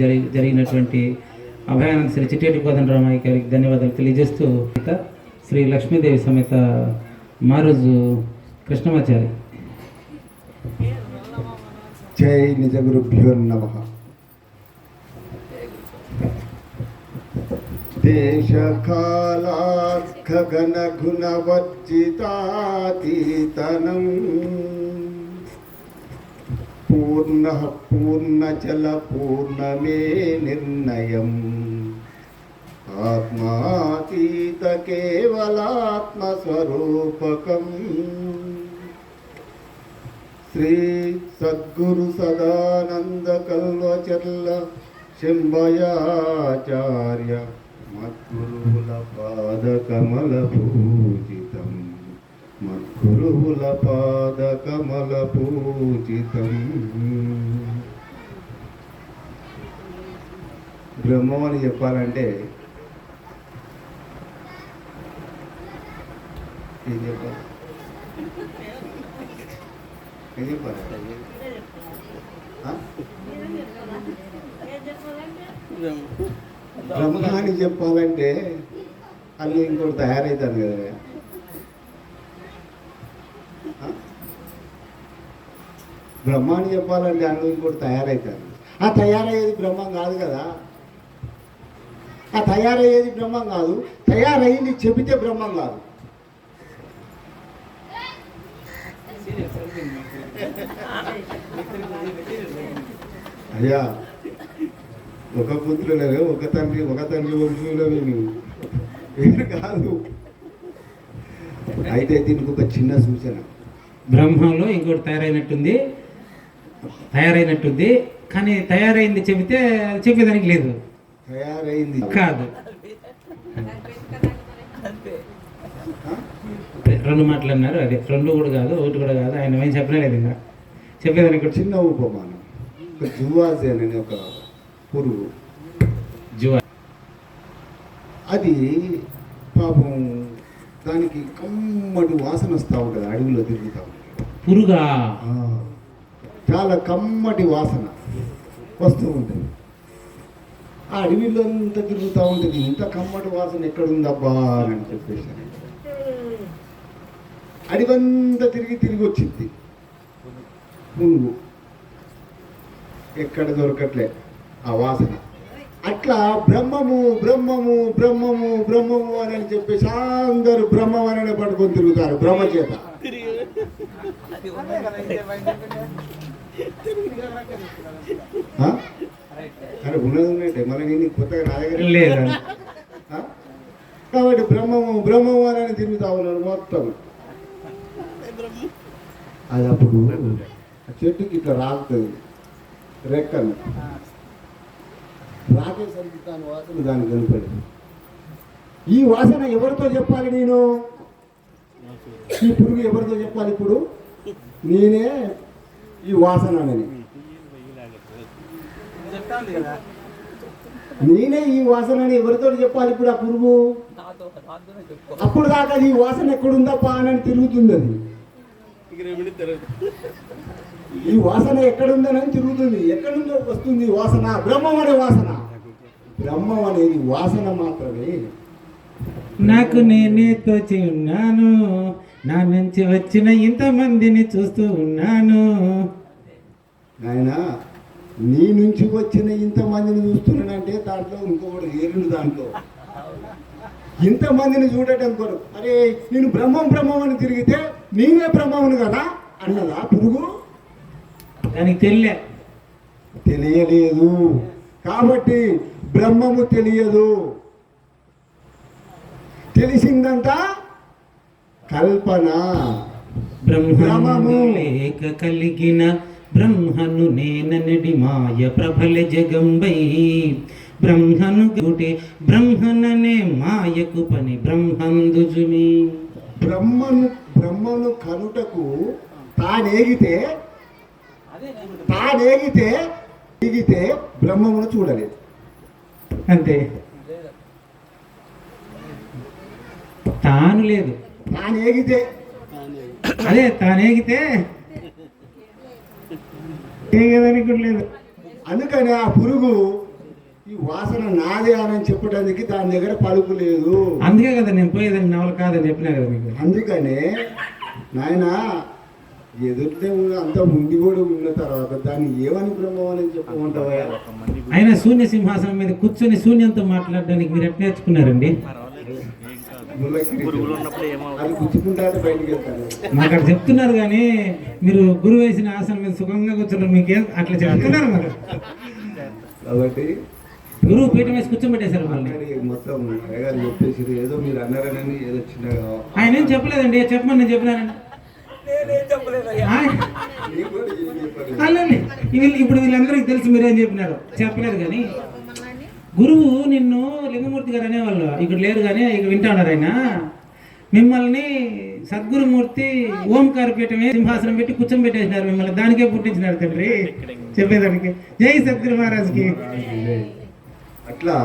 అభయానంద శ్రీ చిట్టేటి కోదండరామయ్య గారికి ధన్యవాదాలు తెలియజేస్తూ శ్రీ లక్ష్మీదేవి సమేత మారోజు కృష్ణమాచారి. జై నిజ గురుభ్యో నమః. దేశకాలాఖ్యగణ గుణవర్జితాతీతనం పూర్ణ పూర్ణచల పూర్ణమే నిర్ణయం ఆత్మాతీత కేవలాత్మస్వరూపకం శ్రీ సద్గురు సదానంద కల్వచర్ల శంభయాచార్య మద్గురువుల పాదకమల పూజితం, మద్గురువుల పాదకమల పూజితం. బ్రహ్మం అని చెప్పాలంటే ఏం చెప్పాలి? ఏం చెప్పాలి? బ్రహ్మ అని చెప్పాలంటే అన్నీ ఇంకోటి తయారవుతాను కదా. బ్రహ్మ అని చెప్పాలంటే అన్నీ ఇంకోటి తయారవుతాను. ఆ తయారయ్యేది బ్రహ్మం కాదు కదా. ఆ తయారయ్యేది బ్రహ్మం కాదు, తయారయ్యింది చెబితే బ్రహ్మం కాదు. అయ్యా, ఒక పుత్రులవే, ఒక తండ్రి వంశంలోవే నువ్వు, వేరు కాదు. అయితే దీనికి ఒక చిన్న సూచన. బ్రహ్మంలో ఇంకోటి తయారైనట్టుంది, కానీ తయారైంది చెబితే చెప్పేదానికి లేదు. తయారైంది కాదు. 2 మాటలు అన్నారు. అదే 2 కూడా కాదు, 1 కూడా కాదు. ఆయన ఏం చెప్పలేదు. ఇంకా చెప్పేదానికి చిన్న ఉపమానం. ఒక జువాజీ అనే ఒక పురుగు, అది పాపం దానికి కమ్మటి వాసన వస్తూ ఉంటుంది. అడవిలో తిరుగుతూ ఉంటుంది. పురుగా చాలా కమ్మటి వాసన వస్తూ ఉంటుంది. ఆ అడవిలో అంతా తిరుగుతూ ఉంటుంది. ఇంత కమ్మటి వాసన ఎక్కడుందబ్బా అని చెప్పేసి అడవంతా తిరిగి వచ్చింది. పురుగు ఎక్కడ దొరకట్లే ఆ వాసన. అట్లా బ్రహ్మము బ్రహ్మము బ్రహ్మము బ్రహ్మము అని చెప్పేసి అందరూ బ్రహ్మం అనే పట్టుకొని తిరుగుతారు బ్రహ్మ చేత. అరే ఉన్నది ఉన్నట్టే, మళ్ళీ నేను కొత్తగా నా దగ్గర లేదు. కాబట్టి బ్రహ్మము బ్రహ్మము అని తిరుగుతా ఉన్నారు మొత్తం. అది అప్పుడు ఆ చెట్టుకి ఇట్లా రాకుతుంది రెక్కలు రాకేసరికి దాని వాసన దానికి కనపడింది. ఈ వాసన ఎవరితో చెప్పాలి నేను? ఈ పురుగు ఎవరితో చెప్పాలి ఇప్పుడు? నేనే ఈ వాసన అని, నేనే ఈ వాసన అని ఎవరితో చెప్పాలి ఇప్పుడు? ఆ పురుగు అప్పుడు దాకా ఈ వాసన ఎక్కడుందప్పా అని తిరుగుతుంది. అది ఈ వాసన ఎక్కడుందని తిరుగుతుంది. ఎక్కడుందో వస్తుంది వాసన. బ్రహ్మం అనే వాసన. బ్రహ్మం అనేది వాసన మాత్రమే. నాకు నేనే తోచి ఉన్నాను, నా నుంచి వచ్చిన ఇంతమందిని చూస్తూ ఉన్నాను. ఆయన నీ నుంచి వచ్చిన ఇంతమందిని చూస్తున్నానంటే దాంట్లో ఇంకొకటి ఏరుడు. దాంట్లో ఇంతమందిని చూడటం కొరకు అరే నేను బ్రహ్మం బ్రహ్మం అని తిరిగితే నేనే బ్రహ్మమును కదా అన్నదా పురుగు? దానికి తెలియలేదు. కాబట్టి బ్రహ్మము తెలియదు. తెలిసిందంతా కల్పన. బ్రహ్మము లేక కలిగిన బ్రహ్మను నేననడి మాయ ప్రబల జగంబై బ్రహ్మను గుటే బ్రహ్మననే మాయకు పని బ్రహ్మందుజుమి. బ్రహ్మను కనుటకు తానేగితే బ్రహ్మమును చూడలేదు. అంతే. తాను లేదు, తానేగితే అదే తానేగితే ఏగదని కూడా లేదు. అందుకని ఆ పురుగు ఈ వాసన నాదే అని చెప్పడానికి దాని దగ్గర పలుకు లేదు. అందుకే కదా నేను పోయేదని నవల కాదని చెప్పినా కదా మీకు. అందుకనే నాయన ఎదురుతే అంత ముందు కూడా ఉన్న తర్వాత దాన్ని ఏమని బ్రహ్మం అని చెప్పమంటావా? ఆయన శూన్య సింహాసనం మీద కూర్చొని శూన్యంతో మాట్లాడడానికి మీరు ఎట్లా నేర్చుకున్నారండి? అది గుచ్చుకుంటారు బయటికి వెళ్తారు. మాకు అక్కడ చెప్తున్నారు కానీ మీరు గురువు వేసిన ఆసనం మీద సుఖంగా కూర్చున్నారు. మీకేం అట్లా చెప్తున్నారు మరి. కాబట్టి గురువు పీఠం వేసి కూర్చోబెట్టేశారు వాళ్ళని. మొత్తం చెప్పేసి ఏదో మీరు అన్నారని ఏదో చిన్నగా ఆయన ఏం చెప్పలేదండి. చెప్పమని నేను చెప్పినానండి. ఇప్పుడు వీళ్ళందరికీ తెలుసు మీరేం చెప్పినారు. చెప్పలేదు కానీ గురువు నిన్ను లింగమూర్తి గారు అనేవాళ్ళు ఇక్కడ లేరు కానీ ఇక్కడ వింటా ఉన్నారు. ఆయన మిమ్మల్ని సద్గురుమూర్తి ఓంకార పీఠమే సింహాసనం పెట్టి కూర్చోబెట్టేసినారు. మిమ్మల్ని దానికే పుట్టించినారు తండ్రి చెప్పేదానికి. జై సద్గురు మహారాజ్కి. అట్లా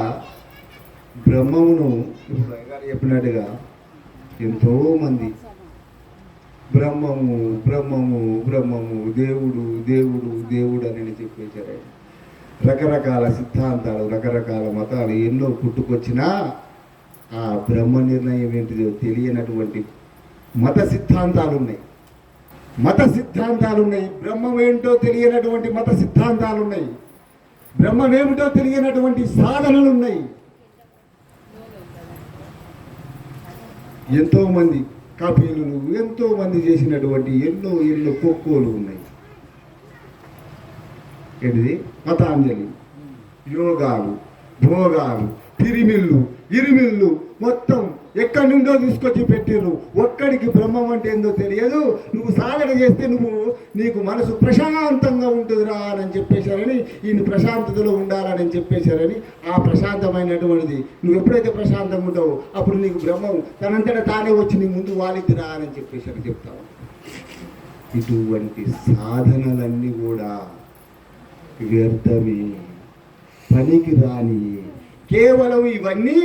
బ్రహ్మమును ఇప్పుడు అయ్యగారు చెప్పినట్టుగా ఎంతో మంది బ్రహ్మము బ్రహ్మము బ్రహ్మము దేవుడు దేవుడు దేవుడు అని చెప్పేశారు. రకరకాల సిద్ధాంతాలు రకరకాల మతాలు ఎన్నో పుట్టుకొచ్చినా ఆ బ్రహ్మ నిర్ణయం ఏంటిదో తెలియనటువంటి మత సిద్ధాంతాలు ఉన్నాయి. బ్రహ్మం ఏంటో తెలియనటువంటి మత సిద్ధాంతాలు ఉన్నాయి. బ్రహ్మమేమిటో తెలియనటువంటి సాధనలు ఉన్నాయి. ఎంతో మంది కపిలులు ఎంతో మంది చేసినటువంటి ఎన్నో ఎన్నో కొక్కోలు ఉన్నాయి. ఏంటిది పతాంజలి, యోగాలు, భోగాలు, తిరిమిళ్ళు, ఇరిమిళ్ళు మొత్తం ఎక్కడి నుండో తీసుకొచ్చి పెట్టిర్రు. ఒక్కడికి బ్రహ్మం అంటే ఏందో తెలియదు. నువ్వు సాధన చేస్తే నీకు మనసు ప్రశాంతంగా ఉంటుందిరా అని చెప్పేశారని, ఈయన ప్రశాంతతలో ఉండాలని చెప్పేశారని, ఆ ప్రశాంతమైనటువంటిది నువ్వు ఎప్పుడైతే ప్రశాంతంగా ఉంటావో అప్పుడు నీకు బ్రహ్మం తనంతటా తానే వచ్చి నీ ముందు వాలిద్దిరా అని చెప్పేశారు చెప్తావు. ఇటువంటి సాధనలన్నీ కూడా వ్యర్థమే, పనికి రాని. కేవలం ఇవన్నీ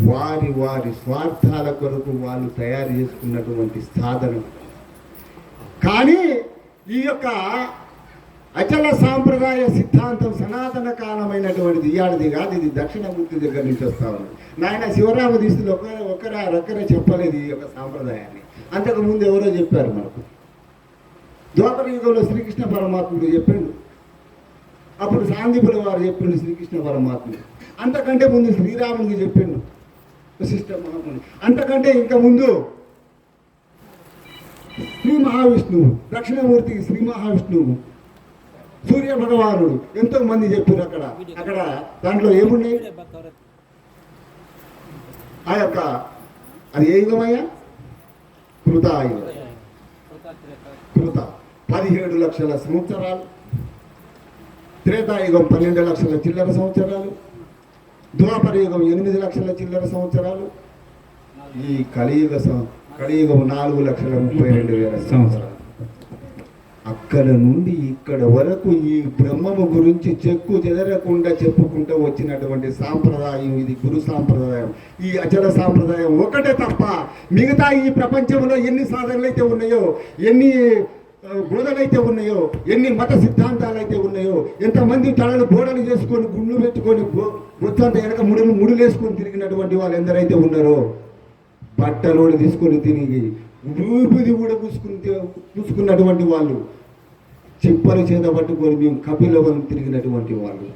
వారి వారి స్వార్థాల కొరకు వాళ్ళు తయారు చేసుకున్నటువంటి సాధన. కానీ ఈ యొక్క అచల సాంప్రదాయ సిద్ధాంతం సనాతన కాలమైనటువంటిది ఇయాడిది కాదు. ఇది దక్షిణమూర్తి దగ్గర నుంచి వస్తా ఉంది. నాయన శివరామ దీస్తులు ఒక్కరే చెప్పలేదు ఈ యొక్క సాంప్రదాయాన్ని. అంతకుముందు ఎవరో చెప్పారు మనకు. ద్వాపర యుగంలో శ్రీకృష్ణ పరమాత్ముడు చెప్పిండు. అప్పుడు సాందీపుల వారు చెప్పిండు శ్రీకృష్ణ పరమాత్ముడు. అంతకంటే ముందు శ్రీరాముడికి చెప్పిండు వశిష్ఠ మహాముని. అంతకంటే ఇంకా ముందు శ్రీ మహావిష్ణువు, దక్షిణమూర్తికి శ్రీ మహావిష్ణువు, సూర్య భగవానుడు ఎంతో మంది చెప్పారు. అక్కడ దాంట్లో ఏమున్నాయి? ఆ యొక్క అది ఏ యుగమయ్యా? కృతాయుగం. కృత 17 లక్షల సంవత్సరాలు, త్రేతాయుగం 12 లక్షల చిల్లర సంవత్సరాలు, ద్వాపర యుగం 8 లక్షల చిల్లర సంవత్సరాలు, ఈ కలియుగం 4,32,000 సంవత్సరాలు. అక్కడ నుండి ఇక్కడ వరకు ఈ బ్రహ్మము గురించి చెక్కు చెదరకుండా చెప్పుకుంటూ వచ్చినటువంటి సాంప్రదాయం ఇది, గురు సాంప్రదాయం. ఈ అచల సాంప్రదాయం ఒకటే తప్ప మిగతా ఈ ప్రపంచంలో ఎన్ని సాధనలు అయితే ఉన్నాయో, ఎన్ని బోధనైతే ఉన్నాయో, ఎన్ని మత సిద్ధాంతాలు అయితే ఉన్నాయో, ఎంతమంది తలలు బోడలు చేసుకొని గుండ్లు పెట్టుకొని బొత్తంత వెనక ముడులు వేసుకొని తిరిగినటువంటి వాళ్ళు ఎందరైతే ఉన్నారో, బట్టలోడు తీసుకొని తిరిగి ఊపిది కూడా పూసుకున్నటువంటి వాళ్ళు, చిప్పలు చేత పట్టుకొని మేము కపిలవనం తిరిగినటువంటి వాళ్ళు,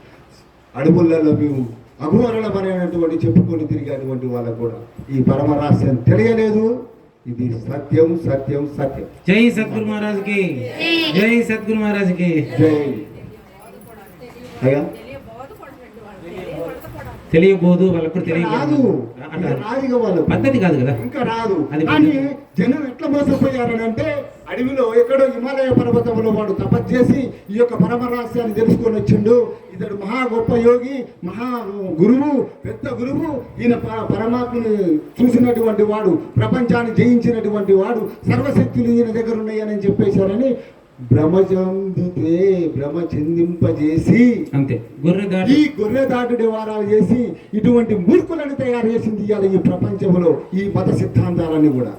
అడవులలో మేము అఘోరలమైనటువంటి చెప్పుకొని తిరిగినటువంటి వాళ్ళకు కూడా ఈ పరమ రహస్యం తెలియలేదు. ఇది సత్యం సత్యం సత్యం. జై సద్గురు మహారాజ్కి, జై సద్గురు మహారాజ్కి జై. అయ్యా తెలియబోదు, వాళ్ళకు రాదు, తెలియదు, రాదు వాళ్ళు పద్ధతి కాదు కదా, ఇంకా రాదు. అది కానీ జనం ఎట్లా మోసపోయారని అంటే, అడవిలో ఎక్కడో హిమాలయ పర్వతంలో వాడు తపస్సు చేసి ఈ యొక్క పరమ రహస్యాన్ని తెలుసుకొని వచ్చిండు. ఇతడు మహా గొప్ప యోగి, మహా గురువు, పెద్ద గురువు. ఈయన పరమాత్మని చూసినటువంటి వాడు, ప్రపంచాన్ని జయించినటువంటి వాడు, సర్వశక్తులు ఈయన దగ్గర ఉన్నాయని చెప్పేశారని భ్రమ చెందింపజేసి అంతే ఈ గొర్రె దాటుడి వారాలు చేసి ఇటువంటి మూర్ఖులను తయారు చేసింది ఇవాళ ఈ ప్రపంచంలో ఈ మత సిద్ధాంతాలన్నీ కూడా.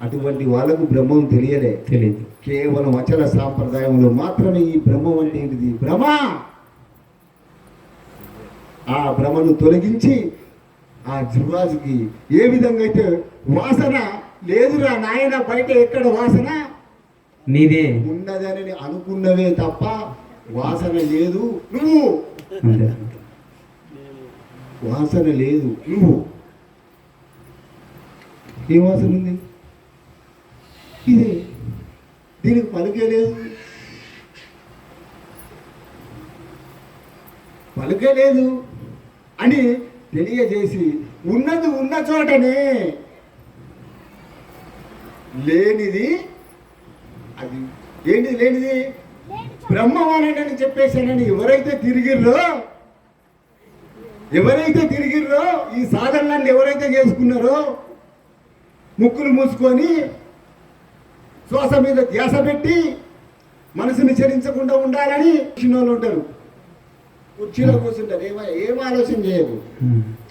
అటువంటి వాళ్ళకు బ్రహ్మం తెలియదు. కేవలం అచల సాంప్రదాయంలో మాత్రమే ఈ బ్రహ్మం అంటే ఏంటిది, భ్రమ. ఆ భ్రమను తొలగించి ఆ ధ్రువాజుకి ఏ విధంగా అయితే వాసన లేదురా నాయన, బయట ఎక్కడ వాసన నీదే ఉన్నదని అనుకున్నవే తప్ప వాసన లేదు నువ్వు, వాసన లేదు నువ్వు. ఏ వాసన ఉంది? ఇదే, దీనికి పలుకే లేదు, పలుకే లేదు అని తెలియజేసి ఉన్నది ఉన్న చోటనే, లేనిది అది ఏంటిది, లేనిది బ్రహ్మవాణని చెప్పేశానని ఎవరైతే తిరిగిర్రో ఈ సాధనలన్నీ ఎవరైతే చేసుకున్నారో, ముక్కులు మూసుకొని శ్వాస మీద ధ్యాస పెట్టి మనసుని చరించకుండా ఉండాలని చిన్నోళ్ళు ఉంటారు, కుర్చీలో కూర్చుంటారు. ఏం ఆలోచన చేయకు,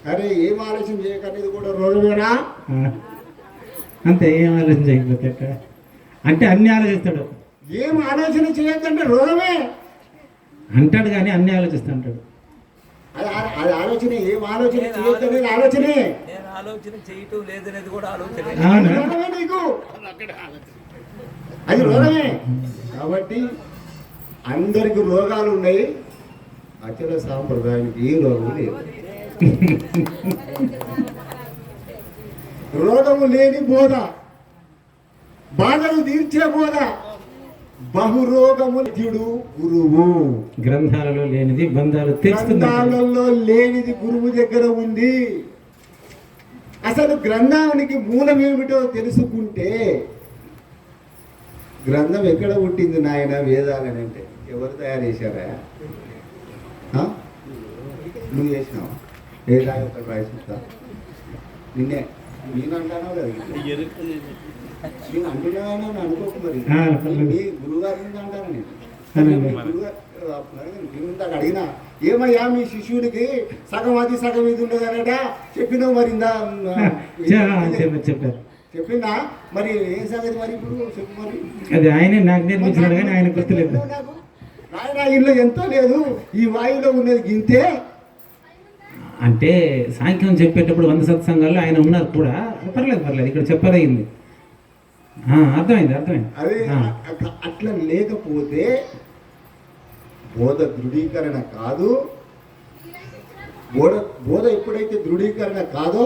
అరే ఏం ఆలోచన చేయక అనేది కూడా రోగమేనా? అంతే, ఏం ఆలోచన చేయకపోతే అంటే అన్ని ఆలోచిస్తాడు. ఏం ఆలోచన చేయొద్దంటే రోగమే అంటాడు, కానీ అన్ని ఆలోచిస్తా అంటాడు. అది ఆలోచన, ఏం ఆలోచన చేయొద్దు అనేది ఆలోచనే. ఆలోచన చేయటం లేదనేది కూడా ఆలోచన. రోగమే నీకు, అది రోగమే. కాబట్టి అందరికి రోగాలు ఉన్నాయి, అచల సాంప్రదాయానికి ఏ రోగం లేదు. రోగము లేని బోధ, బాధలు తీర్చే బోధ, బహురోగముడు గురువు. గ్రంథాలలో లేనిది బంధాలు గ్రంథాలలో లేనిది గురువు దగ్గర ఉంది. అసలు గ్రంథానికి మూలం ఏమిటో తెలుసుకుంటే, గ్రంథం ఎక్కడ పుట్టింది నాయన వేదాలని అంటే ఎవరు తయారు చేశారా? నువ్వు చేసినావా? ఏదా ఒక ప్రయత్నిస్తా నిన్నే నేను అంటానో కదా, నేను అంటున్నాను అనుకోకు. మరి మీ గురువుగారిని అంటాను నేను. గురువుగారు అడిగినా, ఏమయ్యా మీ శిష్యుడికి సగం అది సగం ఇది ఉండదనట చెప్పినావు, మరి చెప్పారు, చెప్పిందా? మరి ఏం సంగతి మరి ఇప్పుడు చెప్పు. మరి అది ఆయనే నాకు నేర్పించినాడు, కానీ ఆయన గుర్తులేదు. నాయన ఇల్లు ఎంతో లేదు, ఈ వాయువులో ఉన్నది గింతే. అంటే సాంఖ్యం చెప్పేటప్పుడు 100 సత్సంగాల్లో ఆయన ఉన్నారు కూడా. పర్లేదు, ఇక్కడ చెప్పదయింది. అర్థమైంది. అదే అట్లా లేకపోతే బోధ దృఢీకరణ కాదు. బోధ ఎప్పుడైతే దృఢీకరణ కాదో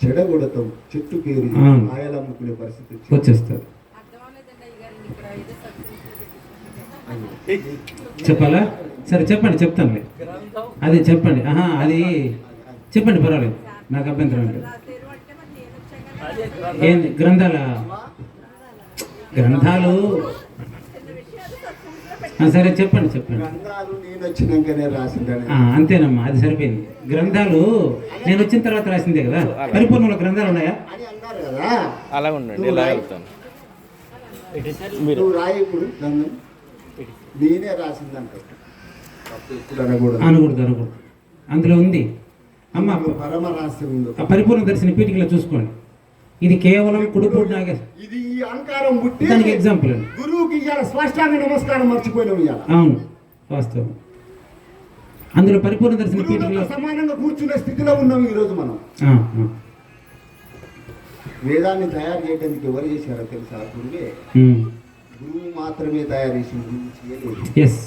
చెడగొడతాం, చెట్టు పేరు ఆయలమ్ముకునే పరిస్థితి వచ్చేస్తారు. చెప్పాలా? సరే చెప్పండి, చెప్తానులే. అది చెప్పండి. అది చెప్పండి, పర్వాలేదు, నాకు అభ్యంతరం అంటే. ఏంది గ్రంథాల గ్రంథాలు సరే చెప్పండి చెప్పండి. గ్రంథాలు నేను వచ్చినాకనే రాసిందని అంతేనమ్మా, అది సరిపోయింది. గ్రంథాలు నేను వచ్చిన తర్వాత రాసిందే కదా. పరిపూర్ణంలో గ్రంథాలు ఉన్నాయా అని అన్నారు కదా. అలా ఉండండి, ఇలా వెళ్తాను. నువ్వు రాయి ఇప్పుడు గ్రంథం నేనే రాసిందంట. ఇప్పుడు అనకూడదు. అనకూడదు. అందులో ఉంది అమ్మ. పరమ రహస్యం ఉంది. ఆ పరిపూర్ణ దర్శన పీఠికలో చూసుకోండి. ఇది కేవలం కుడుపుడు నాగేశ్. ఇది ఈ అహంకారం పుట్టి దానికి ఎగ్జాంపుల్ అండి. గురువుకి ఇవాళ స్పష్టాంగ నమస్కారం మర్చిపోయినాం ఇవాళ. అవును, వాస్తవం. అందులో పరిపూర్ణ దర్శన గురువులతో పీఠికలో సమానంగా కూర్చునే స్థితిలో ఉన్నాం ఈ రోజు మనం. వేదాన్ని తయారు చేయడానికి ఎవరు చేశారో తెలుసా? గురువే. గురువు మాత్రమే తయారు చేసిన, గురువు చేయలేదు. ఎస్,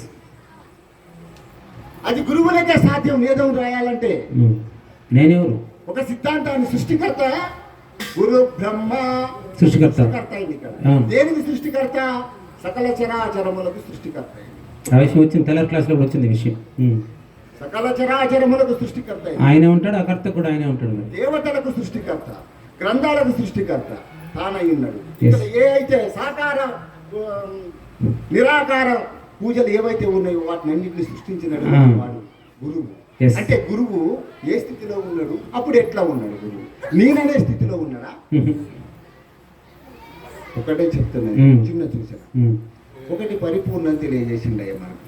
అది గురువులకే సాధ్యం వేదం రాయాలంటే. నేనెవరు? ఒక సిద్ధాంతాన్ని సృష్టికర్త గురు బ్రహ్మ సృష్టికర్త. అయింది ఇక్కడ. అవును. దేనికి సృష్టికర్త? సకల చరాచరములకు సృష్టికర్త అయింది. ఆ విషయం వచ్చింది, తెల్లర్ క్లాస్లో కూడా వచ్చింది విషయం. సకల చరాచరములకు సృష్టికర్త అయింది. ఆయనే ఉంటాడు, ఆ కర్త కూడా ఆయనే ఉంటాడు. మరి దేవతలకు సృష్టికర్త, గ్రంథాలకు సృష్టికర్త తానై ఉన్నాడు. Yes. ఇక్కడ ఏ అయితే సాకార నిరాకార పూజలు ఏవైతే ఉన్నాయో వాటిని అన్నింటినీ సృష్టించినాడు వాడు గురువు. Yes. అంటే గురువు ఏ స్థితిలో ఉన్నాడు, అప్పుడు ఎట్లా ఉన్నాడు గురువు? నేననే స్థితిలో ఉన్నాడా? ఒకటే చెప్తున్నాను, చిన్న చూసాను. ఒకటి పరిపూర్ణం తెలియజేసిండయ్య మనకు,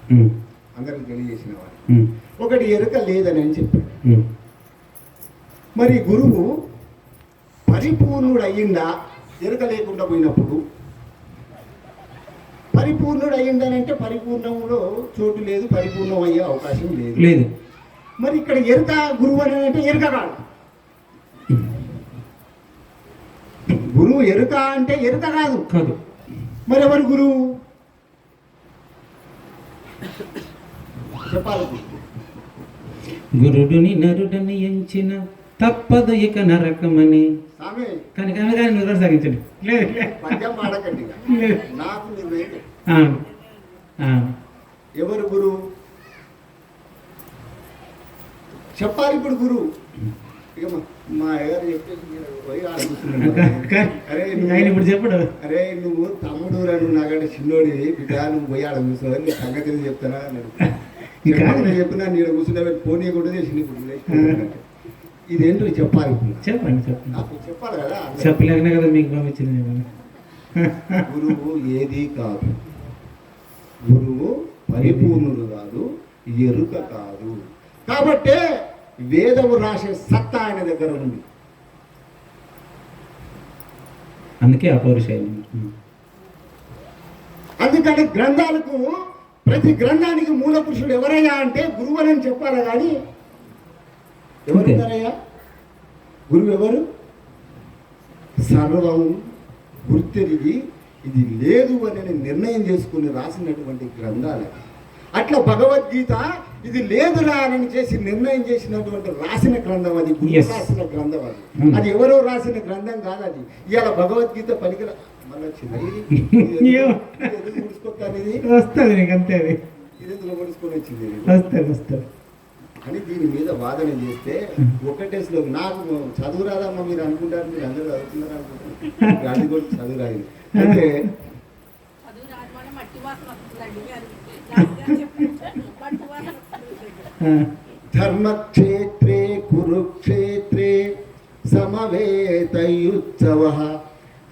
అందరికి తెలియజేసిన వాడు. ఒకటి ఎరుక లేదని అని చెప్పాడు. మరి గురువు పరిపూర్ణుడు అయ్యిందా ఎరుక లేకుండా పోయినప్పుడు? పరిపూర్ణుడు అయ్యిందనంటే పరిపూర్ణంలో చోటు లేదు, పరిపూర్ణం అయ్యే అవకాశం లేదు. మరి ఇక్కడ ఎరుక గురువు అని అంటే ఎరుక కాదు. గురువు ఎరుక అంటే ఎరుక కాదు. మరి ఎవరు గురువు చెప్పాలి? గురుడుని నరుడని ఎంచిన తప్పదు ఇక నరకమని. స్వామి కానీ నువ్వు సాగించండి. పద్యం పాడకండి. నాకు నిర్ణయం. ఎవరు గురువు చెప్పాలి ఇప్పుడు? గురువు ఇక మా అయ్యారు చెప్పేసి పోయి అరే ఇప్పుడు చెప్పడు. అరే నువ్వు తమ్ముడు నువ్వు నాకంటే చిన్నోడి బిడ్డ, నువ్వు పోయి ఆడ కూర్చో, నీ సంగతి చెప్తానా? నేను చెప్పినా నేను కూర్చున్నా పోనీ కూడా చేసింది. ఇప్పుడు ఇదేంటో చెప్పాలి. చెప్పండి. నాకు చెప్పాలి కదా. చెప్పలేకనే కదా మీకు పంపించింది. గురువు ఏది కాదు. గురువు పరిపూర్ణుడు కాదు, ఎరుక కాదు. కాబట్టే వేదము రాసే సత్తా ఆయన దగ్గర ఉంది. అందుకే అపౌరుషయం. అందుకని గ్రంథాలకు, ప్రతి గ్రంథానికి మూల పురుషుడు ఎవరయ్యా అంటే గురువు అని చెప్పాలా. కానీ ఎవరున్నారయ్యా గురువు? ఎవరు? సర్వం గుర్తెరిగి ఇది లేదు అని నిర్ణయం చేసుకుని రాసినటువంటి గ్రంథాలు. అట్లా భగవద్గీత ఇది లేదురా అని చేసి నిర్ణయం చేసినటువంటి రాసిన గ్రంథం అది. గురువు రాసిన గ్రంథం అది. అది ఎవరో రాసిన గ్రంథం కాదు. అది ఇవాళ భగవద్గీత పనికిర మళ్ళీ వచ్చింది. వస్తుంది నీకు అంతే. అది ఇది ఎందులో ముడుచుకొని వచ్చింది వస్తుంది అని దీని మీద వాదన చేస్తే ఒకటే శ్లోకం. నాకు చదువు రాదమ్మా మీరు అనుకుంటారు, మీరు అందరూ చదువుతున్నారు అనుకుంటారు. అది కూడా చదువు రాయింది. అయితే ధర్మక్షేత్రే కురుక్షేత్రే సమవేతయుత్సవః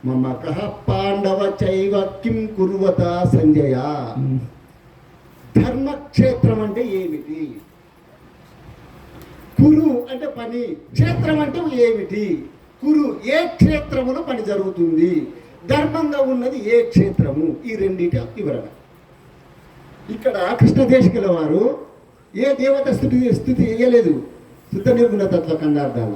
మమ కః పాండవ చైవ కిం కుర్వత సంజయ. ధర్మక్షేత్రం అంటే ఏమిటి? కురు అంటే పని, క్షేత్రం అంటే ఏమిటి? కురు ఏ క్షేత్రములో పని జరుగుతుంది, ధర్మంగా ఉన్నది ఏ క్షేత్రము, ఈ రెండింటి వివరణ. ఇక్కడ కృష్ణదేశికుల వారు ఏ దేవత స్థుతి చేయలేదు. శుద్ధ నిర్గుణ తత్వ ఖండార్థాల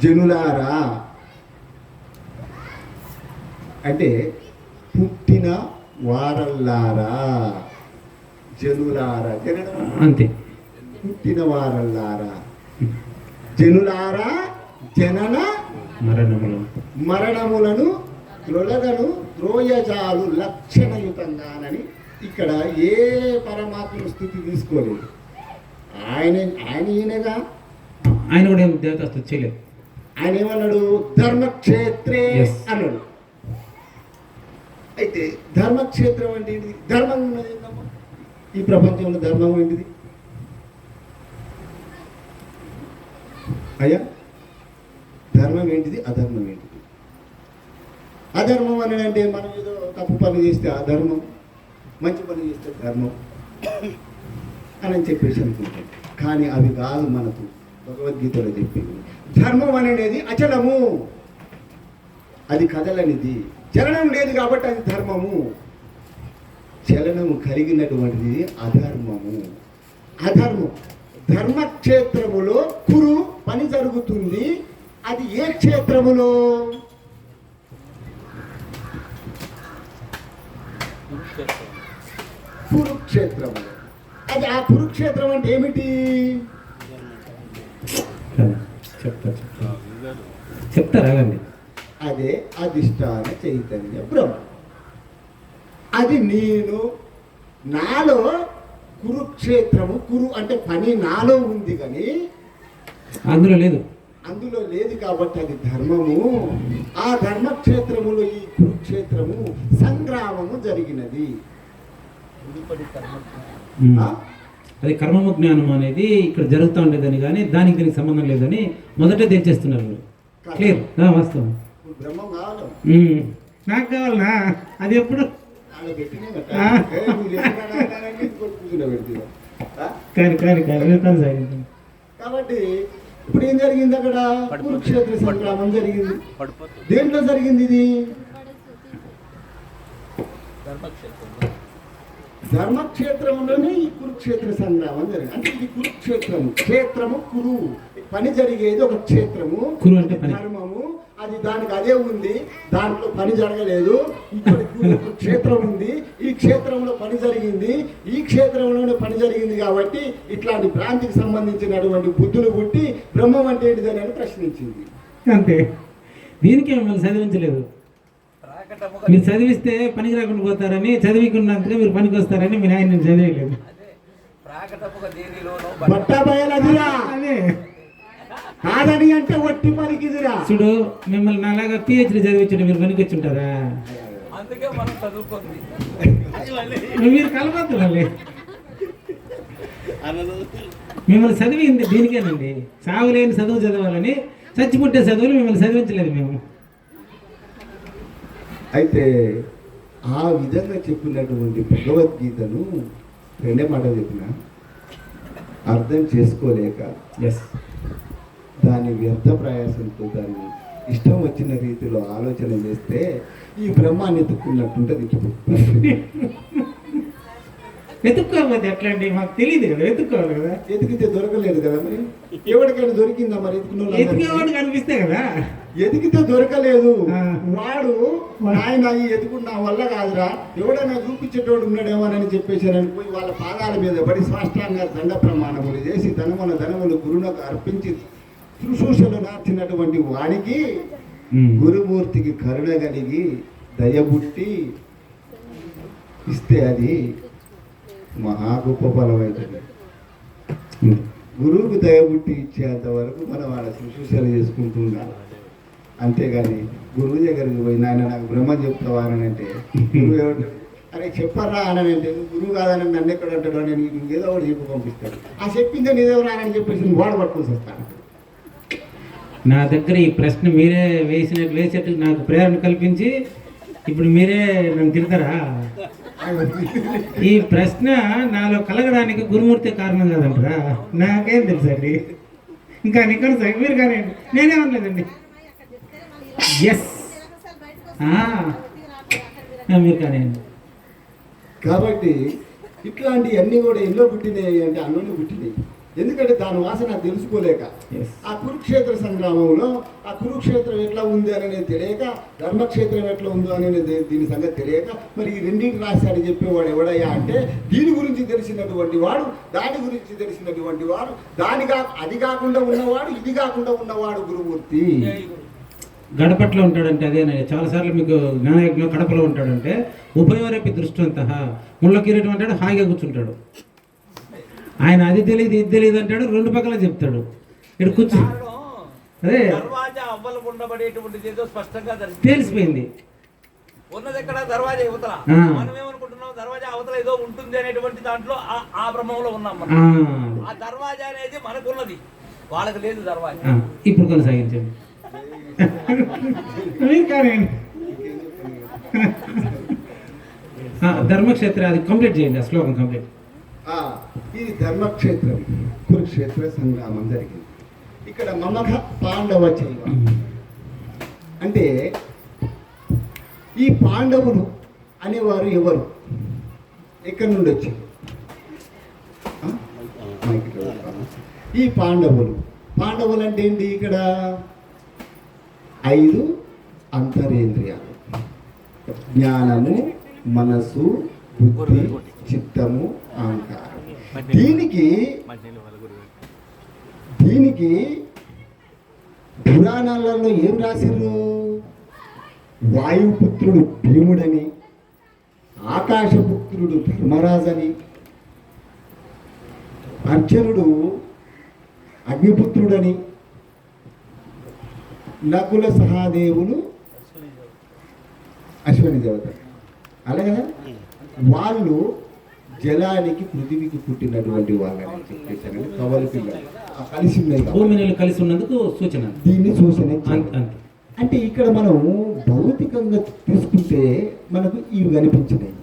జనులారా అంటే పుట్టిన వారల్లారా. జనులారా అంతే, పుట్టిన వారల్లారా. జనులారా జనన మరణములను త్రొలగను త్రోయజాలు లక్షణయుతంగానని ఇక్కడ ఏ పరమాత్మ స్థితి తీసుకోలేదు. ఆయన ఈయనగా ఆయన కూడా ఏం దేవతా స్థుతి చేయలేదు. ఆయన ఏమన్నాడు? ధర్మక్షేత్రే Yes. అన్నాడు. అయితే ధర్మక్షేత్రం అంటే ఏంటిది? ధర్మం ఉన్నది ఏంటమ్మా? ఈ ప్రపంచంలో ధర్మం ఏంటిది అయ్యా? ధర్మం ఏంటిది, అధర్మం ఏంటిది? అధర్మం అని అంటే మనం ఏదో తప్పు పని చేస్తే అధర్మం, మంచి పని చేస్తే ధర్మం అని చెప్పేసి అనుకుంటాం. కానీ అవి కాదు మనకు భగవద్గీతలో చెప్పింది. ధర్మం అనేది అచలము, అది కదలనిది, చలనం లేదు కాబట్టి అది ధర్మము. చలనము కలిగినటువంటిది అధర్మము. అధర్మం ధర్మక్షేత్రములో కురు పని జరుగుతుంది. అది ఏ క్షేత్రములో? కురుక్షేత్రములో. అది ఆ కురుక్షేత్రం అంటే ఏమిటి? చెప్తారాగండి. అదే అధిష్టాన చైతన్య బ్రహ్మ. అది నేను, నాలో కురుక్షేత్రము. కురు అంటే పని నాలో ఉంది కానీ అందులో లేదు. అందులో లేదు కాబట్టి అది ధర్మము. ఆ ధర్మక్షేత్రములో ఈ కురుక్షేత్రము సంగ్రామము జరిగినది. ఆ? అది కర్మము జ్ఞానం అనేది ఇక్కడ జరుగుతూ ఉండేదని కానీ దానికి దీనికి సంబంధం లేదని మొదటే తెచ్చేస్తున్నారు మీరు. క్లియర్? వాస్తవం. ఇప్పుడు బ్రహ్మం కావాలి. నాకు కావాలనా? అది ఎప్పుడు ఆడ పెట్టినే ఆ. కానీ కానీ కానీ కొనసాగింది. కాబట్టి ఇప్పుడు ఏం జరిగింది అక్కడ? కురుక్షేత్ర సంగ్రామం జరిగింది. దేంట్లో జరిగింది ఇది? ధర్మక్షేత్రంలోనే ఈ కురుక్షేత్ర సంగ్రామం జరిగింది. అంటే ఇది కురుక్షేత్రము. క్షేత్రము కురు, పని జరిగేది ఒక క్షేత్రము. కురు అంటే పని. ధర్మము అది దానికి అదే ఉంది, దాంట్లో పని జరగలేదు. ఇక్కడ ఒక క్షేత్రం ఉంది, ఈ క్షేత్రంలో పని జరిగింది, ఈ క్షేత్రంలోనే పని జరిగింది. కాబట్టి ఇట్లాంటి భ్రాంతికి సంబంధించినటువంటి బుద్ధులు పుట్టి బ్రహ్మం అంటే ఏంటిదని అని ప్రశ్నించింది. అంతే. దీనికే మిమ్మల్ని చదివించలేదు. మీరు చదివిస్తే పనికి రాకుండా పోతారని, చదివికున్నంతగా మీరు పనికి వస్తారని మీ నాయన నేను చదివలేదు. బట్టాబయలదిరా అదే కాదని అంటే ఒట్టి పనికిదిరా. చూడు, మిమ్మల్ని నాలాగా పిహెచ్డి చదివించుంటే మీరు పనికి వచ్చి ఉంటారా? అందుకే మనం చదువుకుంది. మీరు కలపద్దులే. మిమ్మల్ని చదివింది దీనికేనండి. సాగులేని చదువు చదవాలని, చచ్చిపుట్టే చదువులు మిమ్మల్ని చదివించలేదు మేము. అయితే ఆ విధంగా చెప్పినటువంటి భగవద్గీతను రెండే మాట చెప్పిన అర్థం చేసుకోలేక ఎస్, దాని వ్యర్థ ప్రయాసంతో దాన్ని ఇష్టం వచ్చిన రీతిలో ఆలోచన చేస్తే ఈ బ్రహ్మాన్ని ఎత్తుకున్నట్టుంటది. వెతుక్కోకపోతే ఎట్లా అండి? మాకు తెలియదు కదా, వెతుక్కోవాలి కదా. ఎదిగితే దొరకలేదు కదా. మరి ఎవరికైనా దొరికిందా? మరి ఎతికేవాడు కనిపిస్తే కదా. ఎదిగితే దొరకలేదు. ఆ. వాడు ఆయన ఈ ఎదుగుడు నా వల్ల కాదురా, ఎవడైనా చూపించేటోడు ఉన్నాడేమోనని చెప్పేశారని పోయి వాళ్ళ పాదాల మీద పడి సాష్టాంగ దండ ప్రమాణములు చేసి ధనముల ధనములు గురువునకు అర్పించి శుశ్రూషలు నార్చినటువంటి వానికి గురుమూర్తికి కరుణ కలిగి దయబుట్టి ఇస్తే అది మహా గొప్ప ఫలం అవుతుంది. గురువుకు దయబుట్టి ఇచ్చేంత వరకు మనం వాళ్ళ శుశ్రూషలు చేసుకుంటున్నాం. అంతేగాని గురువు దగ్గరికి పోయి నాయన నాకు బ్రహ్మ చెప్తావా అని అంటే గురువు ఏమంటాడు? అరే చెప్పరా అని అంటే నువ్వు గురువు కాదని నన్ను ఎక్కడ అంటాడు అని ఏదో ఒకటి చెప్పి పంపిస్తాడు. ఆ చెప్పిందే నీదేమో రానని చెప్పేసి నువ్వు వాడు పట్టుకొని వస్తాను. నా దగ్గర ఈ ప్రశ్న మీరే వేసేట్టు నాకు ప్రేరణ కల్పించి ఇప్పుడు మీరే నన్ను తిడతారా? ఈ ప్రశ్న నాలో కలగడానికి గురుమూర్తి కారణం కాదంటారా? నాకేం తెలుసండి. ఇంకా ఇక్కడ మీరు కానీ నేనేమనలేదండి. ఎస్, మీరు కానీ. కాబట్టి ఇట్లాంటివన్నీ కూడా ఎన్నో పుట్టినాయి అంటే అన్నోనే పుట్టినాయి. ఎందుకంటే దాని వాసన తెలుసుకోలేక ఆ కురుక్షేత్ర సంగ్రామంలో ఆ కురుక్షేత్రం ఎట్లా ఉంది అనేది తెలియక, ధర్మక్షేత్రం ఎట్లా ఉందో అనేది దీని సంగతి తెలియక, మరి ఈ రెండింటి రాశాడని చెప్పేవాడు ఎవడయ్యా అంటే దీని గురించి తెలిసినటువంటి వాడు, దాని గురించి తెలిసినటువంటి వాడు, అది కాకుండా ఉన్నవాడు, ఇది కాకుండా ఉన్నవాడు గురుమూర్తి. గడపట్లో ఉంటాడంటే అదేనండి. చాలాసార్లు మీకు జ్ఞానయజ్ఞం కడపలో ఉంటాడంటే ఉభయోరేపి దృష్టివంత ముళ్ళ కిరీటం అంటాడు, హాయిగా కూర్చుంటాడు. ఆయన అది తెలియదు ఇది తెలియదు అంటాడు, రెండు పక్కల చెప్తాడు. ఇక్కడ కూర్చో అదే దర్వాజా అవ్వలు ఉండబడేటువంటిది ఏదో స్పష్టంగా తెలిసిపోయింది. ఉన్నది ఎక్కడ దర్వాజా యువతల. ఆ. మనం ఏమనుకుంటున్నాం, దర్వాజా అవతల ఏదో ఉంటుంది అనేటువంటి దాంట్లో ఆ భ్రమంలో ఉన్నాం మనం. ఆ, ఆ దర్వాజా అనేది మనకున్నది, వాళ్ళకి లేదు దర్వాజా. ఆ, ఇప్పుడు కొనసాగించండి. మీరు కానీ ధర్మక్షేత్ర అది కంప్లీట్ చేయండి, ఆ శ్లోకం కంప్లీట్. ఈ ధర్మక్షేత్రం కురుక్షేత్ర సంగ్రామం జరిగింది. ఇక్కడ మమక పాండవ చైవ అంటే ఈ పాండవులు అనేవారు ఎవరు, ఎక్కడి నుండి వచ్చారు? ఈ పాండవులు అంటే ఏంటి? ఇక్కడ 5 అంతరేంద్రియాలు, జ్ఞానము, మనసు, బుద్ధి, చిత్తము, అహంకారం. దీనికి పురాణాలలో ఏం రాసిర్రు? వాయుపుత్రుడు భీముడని, ఆకాశపుత్రుడు ధర్మరాజని, అర్జునుడు అగ్నిపుత్రుడని, నకుల సహాదేవులు అశ్వని దేవత. అలాగే వాళ్ళు జలానికి పృథివీకి పుట్టినటువంటి వాళ్ళని చెప్పేసాను. కవలి పిల్లలు కలిసి ఉన్నాయి, భూమి నీళ్ళు కలిసి ఉన్నందుకు సూచన, దీన్ని సూచన. అంతే. అంటే ఇక్కడ మనం భౌతికంగా తీసుకుంటే మనకు ఇవి కనిపించినాయి.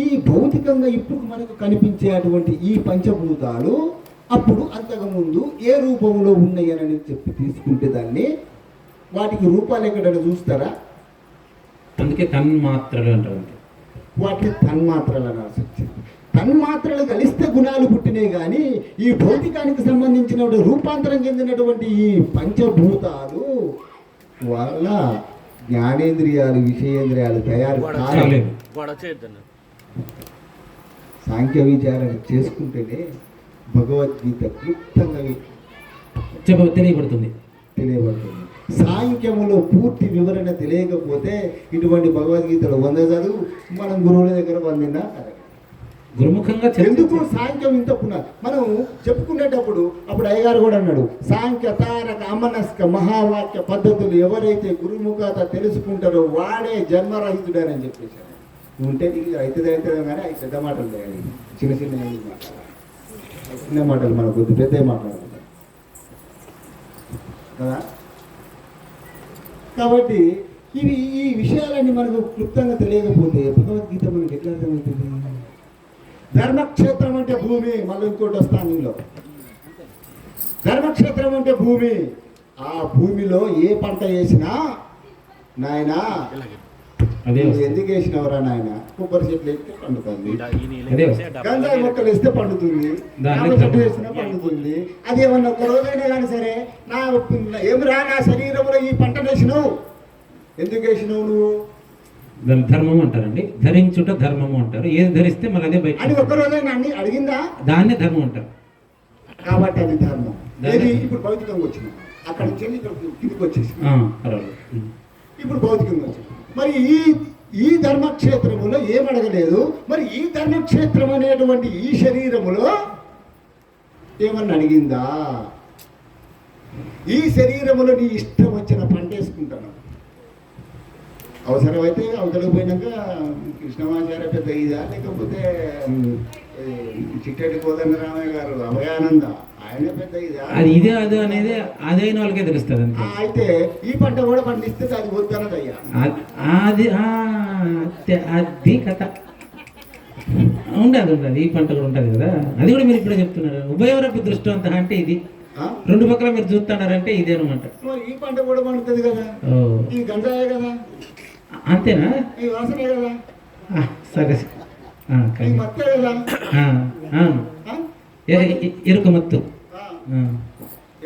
ఈ భౌతికంగా ఇప్పుడు మనకు కనిపించేటువంటి ఈ పంచభూతాలు అప్పుడు అంతకుముందు ఏ రూపంలో ఉన్నాయి అని చెప్పి తీసుకుంటే దాన్ని వాటికి రూపాలు ఎక్కడైనా చూస్తారా? అందుకే తన్మాత్రలు అంటారు. వాటిని తన్మాత్రలు అనాల్సి వచ్చింది. తన్మాత్రలు కలిస్తే గుణాలు పుట్టినాయి, కానీ ఈ భౌతికానికి సంబంధించిన రూపాంతరం చెందినటువంటి ఈ పంచభూతాలు వల్ల జ్ఞానేంద్రియాలు, విషయేంద్రియాలు తయారు కాలేదు. సాంఖ్య విచారణ చేసుకుంటేనే భగవద్గీత క్లుప్తంగా తెలియబడుతుంది. సాంఖ్యములో పూర్తి వివరణ తెలియకపోతే ఇటువంటి భగవద్గీతలో 100 చదువు మనం గురువుల దగ్గర 100 గురుముఖంగా ఎందుకు సాంఖ్యం ఇంత మనం చెప్పుకునేటప్పుడు అప్పుడు అయ్యగారు కూడా అన్నాడు, సాంఖ్య తారక అమనస్క మహావాక్య పద్ధతులు ఎవరైతే గురుముఖత తెలుసుకుంటారో వాడే జన్మరహితుడని చెప్పేశారు. ఉంటే అవుతుంది కానీ అవి పెద్ద మాటలు చేయాలి, చిన్న చిన్న మాట్లాడాలి. చిన్న మాటలు మనకు కొద్ది పెద్ద మాట్లాడుకుంటాం కదా. కాబట్టి ఈ విషయాలన్నీ మనకు క్లుప్తంగా తెలియకపోతే భగవద్గీత మనకి ఎట్లా అర్థమవుతుంది? ధర్మక్షేత్రం అంటే భూమి, మళ్ళీ ఇంకోటి వస్తాను. ధర్మక్షేత్రం అంటే భూమి. ఆ భూమిలో ఏ పంట వేసినా నాయన ఎందుకు వేసినవరా నాయన? కొబ్బరి చెట్లు వేస్తే పండుతుంది, గంజాయి మొక్కలు వేస్తే పండుతుంది, చెట్టు వేసినా పండుతుంది. అదేమన్నా ఒక రోజైనా కానీ సరే ఏమిరా నా శరీరంలో ఈ పంట వేసినావు, ఎందుకు వేసినావు నువ్వు? దాన్ని ధర్మం అంటారండి. ధరించుట ధర్మము అంటారు. ఏది ధరిస్తే మళ్ళీ అదే బయట అని ఒక్క రోజైనా అన్ని అడిగిందా? దాన్నే ధర్మం అంటారు. కాబట్టి అది ధర్మం. ఇప్పుడు భౌతికంగా వచ్చిన అక్కడ నుంచి కిందికి వచ్చేసి ఇప్పుడు భౌతికంగా వచ్చింది. మరి ఈ ధర్మక్షేత్రములో ఏమడగలేదు. మరి ఈ ధర్మక్షేత్రం అనేటువంటి ఈ శరీరములో ఏమన్నా అడిగిందా? ఈ శరీరములో నీ ఇష్టం వచ్చిన పంట వేసుకుంటాను, అవసరమైతే అవతలకు పోయినాక కృష్ణమాచార్య పెద్ద ఇదా, లేకపోతే చిట్టెటి కోదండరామయ్య గారు అభయానంద ఆయన పెద్ద ఇదా, అది ఇదే అదే అనేది అదైన వాళ్ళకే తెలుస్తుంది. అయితే ఈ పంట కూడా పండిస్తే అది వద్దనదయ్యా. అది అది కథ ఉండదు. ఈ పంట కూడా ఉంటుంది కదా, అది కూడా మీరు ఇప్పుడే చెప్తున్నారు. ఉభయవరపు దృష్టాంతం అంటే ఇది, రెండు పక్కల మీరు చూస్తున్నారంటే ఇదేనమాట. ఈ పంట కూడా పండుతుంది కదా, ఈ గంజాయే కదా, అంతేనా? ఈ వాసనే కదా, సరే మత్తే కదా, ఎరుక మత్తు.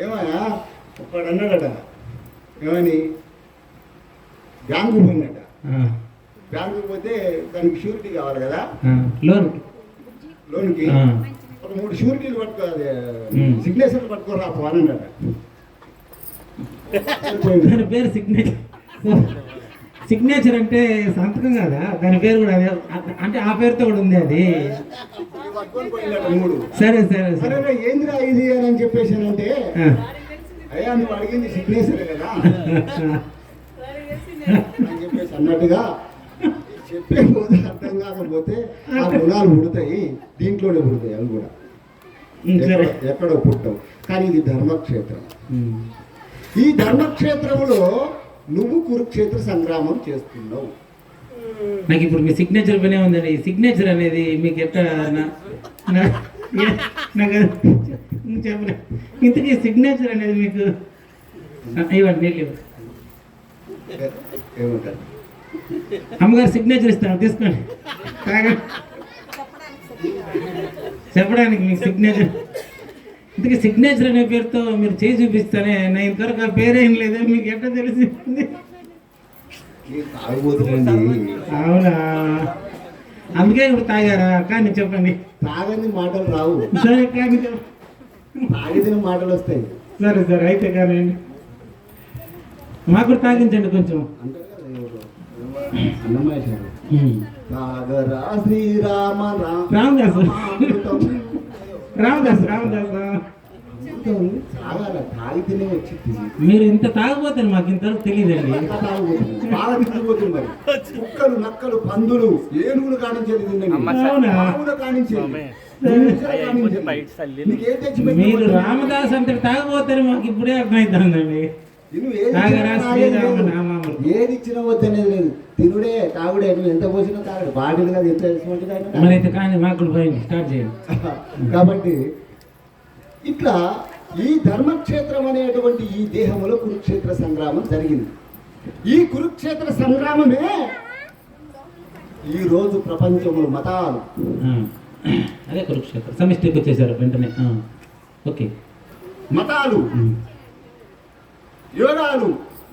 ఏమయ్యా ఒకడు అన్నాడట, ఏమని బ్యాంకు పోయినట. బ్యాంకు పోతే దానికి షూరిటీ కావాలి కదా, లోన్కి ఒక 3 షూరిటీలు పట్టుకోవాలి, సిగ్నేచర్లు పట్టుకోరా పోనట. దాని పేరు సిగ్నేచర్ అంటే సంతకం కదా, దాని పేరు కూడా అదే, అంటే ఆ పేరుతో కూడా ఉంది అది. సరే సరే సరే ఏందిరా ఇది అని చెప్పేసానంటే అయ్యా నువ్వు అడిగింది సిగ్నేచర్ కదా అని చెప్పేసి అన్నట్టుగా చెప్పే పోతే అర్థం కాకపోతే ఆ గుణాలు పుడతాయి, దీంట్లోనే పుడతాయి అవి కూడా. ఎక్కడో పుట్టవు. కానీ ఇది ధర్మక్షేత్రం. ఈ ధర్మక్షేత్రంలో నువ్వు కురుక్షేత్ర సంగ్రామం చేస్తున్నావు. నాకు ఇప్పుడు మీ సిగ్నేచర్ పనే ఉందండి. ఈ సిగ్నేచర్ అనేది మీకు ఎట్లా నాకు చెప్పలే. ఇంతకీ సిగ్నేచర్ అనేది మీకు ఇవ్వండి, నీళ్ళు ఇవ్వండి. ఏమంటారు? అమ్మగారు సిగ్నేచర్ ఇస్తాను, తీసుకోండి. చెప్పడానికి మీకు సిగ్నేచర్, ఇంతకీ సిగ్నేచర్ అనే పేరుతో మీరు చేయి చూపిస్తానే, నేను ఇంతవరకు ఆ పేరేం లేదా, మీకు ఎట్లా తెలిసింది? అవునా, అందుకే ఇప్పుడు తాగారా? కానీ చెప్పండి. తాగని మాటలు రావు, సరే కానీ తాగిన మాటలు వస్తాయి. సరే సరే అయితే కానీ మాకు కూడా తాగించండి కొంచెం. అన్నమయ్య సాగరా శ్రీరామ రామదాస్ రామదాస్ రామదాస్ తాగాల, తాగితేనే వచ్చింది. మీరు ఇంత తాగబోతారు మాకు ఇంతవరకు తెలియదండి. బాగా తిరిగిపోతుంది మరి. కుక్కలు, నక్కలు, పందులు, ఏనుగులు కానించేది మీరు రామదాస్ అంత తాగబోతారు మాకు ఇప్పుడే అర్థమవుతుందండి. ఏది ఇచ్చినా వద్దనేది లేదు, తినుడే తాగుడే. నువ్వు ఎంత పోసినా తాగుడు, బాడీలు కదా ఎంత వేసుకుంటుంది. మరైతే కానీ మాకు పోయింది స్టార్ట్ చేయండి. కాబట్టి ఇట్లా ఈ ధర్మక్షేత్రం అనేటువంటి ఈ దేహంలో కురుక్షేత్ర సంగ్రామం జరిగింది. ఈ కురుక్షేత్ర సంగ్రామమే ఈ రోజు ప్రపంచంలో మతాలు, అదే కురుక్షేత్ర సమిష్టికి వచ్చేసారు వెంటనే. ఓకే, మతాలు, యోగాలు,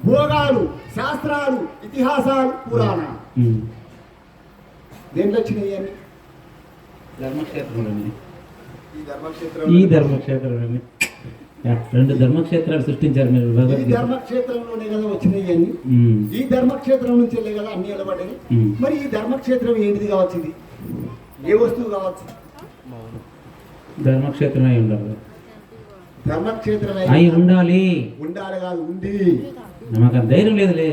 భోగాలు, శాస్త్రాలు, ఇతిహాసాలు, పురాణాలు దేంట్లో వచ్చినాయి అన్ని ధర్మక్షేత్రంలోనే. ఈ ఈ ధర్మక్షేత్రంలోనే 2 ధర్మక్షేత్రాలు సృష్టించారు మీరు. ఈ ధర్మక్షేత్రంలోనే కదా వచ్చినాయి అన్ని. ఈ ధర్మక్షేత్రం నుంచి వెళ్ళే కదా అన్ని నిలబడ్డాయి. మరి ఈ ధర్మక్షేత్రం ఏంటిది కావచ్చు? ఇది ఏ వస్తువు కావచ్చు? ధర్మక్షేత్రం అయి ఉండాలి. ధర్మక్షేత్రం అయి ఉండాలి. ఉండాలి కాదు, ఉంది. మాకు అంత ధైర్యం లేదులే.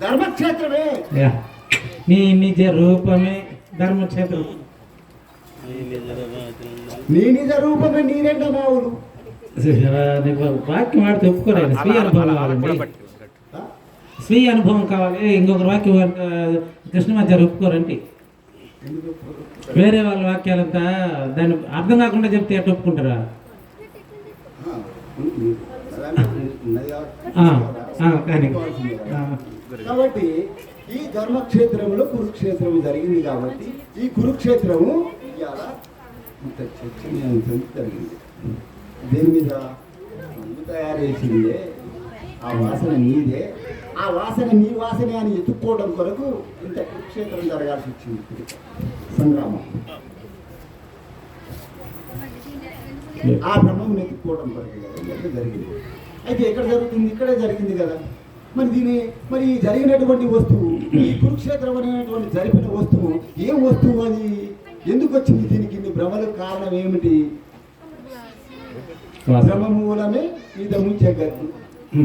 ధర్మక్షేత్రమే నీ నిజ రూపమే ధర్మక్షేత్రం. నీ నిజ రూపమే నీ రెండ మావులు. వాక్యం వాడితే ఒప్పుకోలేదు. స్వీయ అనుభవం కావాలండి, స్వీయ అనుభవం కావాలి. ఇంకొకరు వాక్యం కృష్ణమాచార్య ఒప్పుకోరండి. వేరే వాళ్ళ వాక్యాలంతా దాన్ని అర్థం కాకుండా చెప్తే ఎట్లా ఒప్పుకుంటారా? కానీ కాబట్టి ఈ ధర్మక్షేత్రంలో కురుక్షేత్రం జరిగింది. కాబట్టి ఈ కురుక్షేత్రము ఇవాళ ఇంత చర్చనీయాంశం జరిగింది. దేని మీద? మందు తయారు చేసిందే, ఆ వాసన నీదే, ఆ వాసన నీ వాసనే అని ఎత్తుక్కోవడం కొరకు ఇంత కురుక్షేత్రం జరగాల్సి వచ్చింది. సంగ్రామం ఆ బ్రహ్మం ఎత్తుక్కోవడం కొరకు కదా జరిగింది. అయితే ఎక్కడ జరుగుతుంది? ఇక్కడే జరిగింది కదా. మరి ఈ జరిగినటువంటి వస్తువు, ఈ కురుక్షేత్రం అనేటువంటి జరిపిన వస్తువు ఏం వస్తువు? అది ఎందుకు వచ్చింది? దీనికి ఇన్ని భ్రమలకు కారణం ఏమిటి? బ్రహ్మమూలమే ఇదము జగత్తు,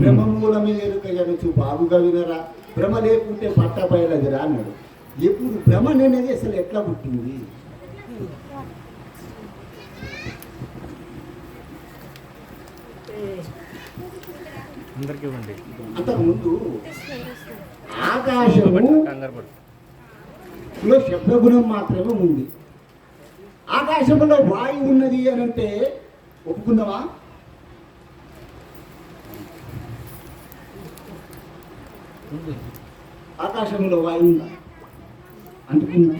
బ్రహ్మమూలమే ఎరుక ఎనుచు బాగుగా వినరా, భ్రమ లేకుంటే పట్ట బయలదిరా అన్నాడు. ఎప్పుడు భ్రమ అనేది అసలు ఎట్లా పుట్టింది? అంతకుముందు ఆకాశములో శబ్దగుణం మాత్రమే ఉంది. ఆకాశంలో వాయువు ఉన్నది అని అంటే ఒప్పుకుందామా? ఆకాశంలో వాయువు ఉందా? అంటుకుందా?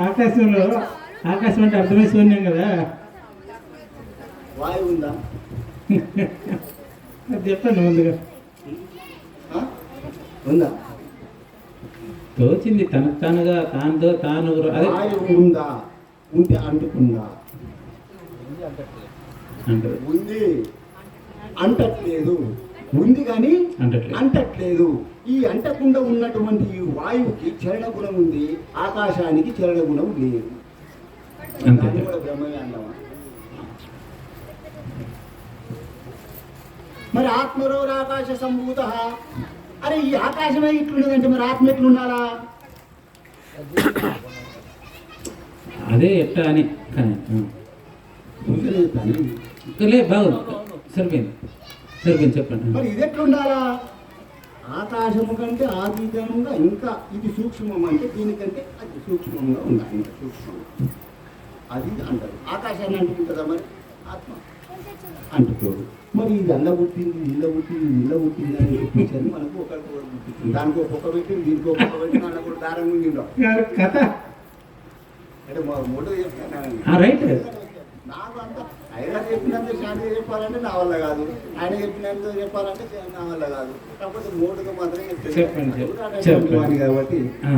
ఆకాశంలో, ఆకాశం అంటే అర్థమే శూన్యం కదా. వాయువు ఉందా? చెప్పండి ముందుగా. ఉందా? తోచింది తనకు తానుగా, తానుతో తాను. వాయువు ఉందా? ఉంటే అంటుకుందా? అంటారు. ఉంది, అంటట్లేదు. ఉంది కానీ అంటట్లేదు. ఈ అంటకుండా ఉన్నటువంటి ఈ వాయువుకి చలన గుణం ఉంది, ఆకాశానికి చలన గుణం లేదు. అంతే. దాన్ని కూడా బ్రహ్మమే అంటామా? మరి ఆత్మరోర ఆకాశ సంభూత. అరే ఈ ఆకాశమే ఇట్లున్నదంటే మరి ఆత్మ ఎట్లుండాలా? అదే ఎట్టా అని కానీ లే బాగుంది, సరిపోయింది సరిపోయింది, చెప్పండి. మరి ఇది ఎట్లుండాలా? ఆకాశము కంటే ఆతీతంగా ఇంకా ఇది సూక్ష్మం అంటే దీనికంటే అది సూక్ష్మంగా ఉండాలి. ఇంకా సూక్ష్మంగా అది అంటారు. ఆకాశాన్ని అంటుకుంటుందా మరి ఆత్మ? అంటుకోడు. మరి ఇది అల్ల పుట్టింది, ఇళ్ళ పుట్టింది, ఇళ్ళ పుట్టింది అని చెప్పించారు. మనకు ఒకరికి పుట్టింది, దానికి ఒక పొక్క పెట్టింది, దీనికి ఒక పొక్క పెట్టి అన్న కూడా దారం ఉండిండో కథ అంటే మూడో చెప్తాను. రైట్. నాకు అంత ఆయన చెప్పినంత శాంతిగా చెప్పాలంటే నా వల్ల కాదు, ఆయన చెప్పినంత చెప్పాలంటే నా వల్ల కాదు. కాకపోతే మూడుగా మాత్రమే చెప్పండి. చెప్తాను కాబట్టి ఆ.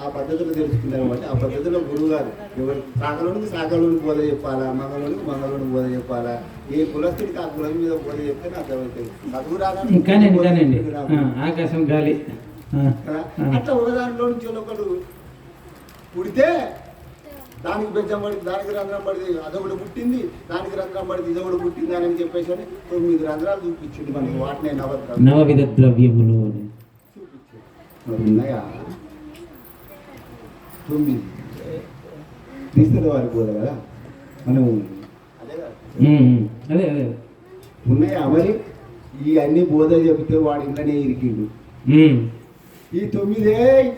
ఆ పద్ధతిలో తెలుసుకున్నారు. కాబట్టి ఆ పద్ధతిలో గురువు గారు ఎవరు సాకలోనికి సాకలోనికి బోధ చెప్పాలా, మంగళోనికి మంగళోనికి బోధ చెప్పాలా, ఏ కులస్తుడికి ఆ కులం మీద బోధ చెప్తే నాకు అవుతుంది. చదువు కానండి కానండి రాదు. ఆకాశం గాలి కదా? అట్లా ఒకదానిలో నుంచి ఒకడు పుడితే దానికి బెజ్జం పడింది, దానికి రంధ్రం పడింది, అదొకటి పుట్టింది, దానికి రంధ్రం పడింది, ఇదొకటి పుట్టింది అని చెప్పేసి 9 రంధ్రాలు చూపించింది మనకి. వాటినే నవవిధ ద్రవ్యములు అని చూపించింది. మరి ఉన్నాయా? 9 తీస్తే వారికి పోదు కదా మనం. అదే కదా అదే అదే ఉన్నాయా? మరి ఈ అన్ని బోధ చెబితే వాడి ఇంట్లోనే ఇరికిండు. ఈ 9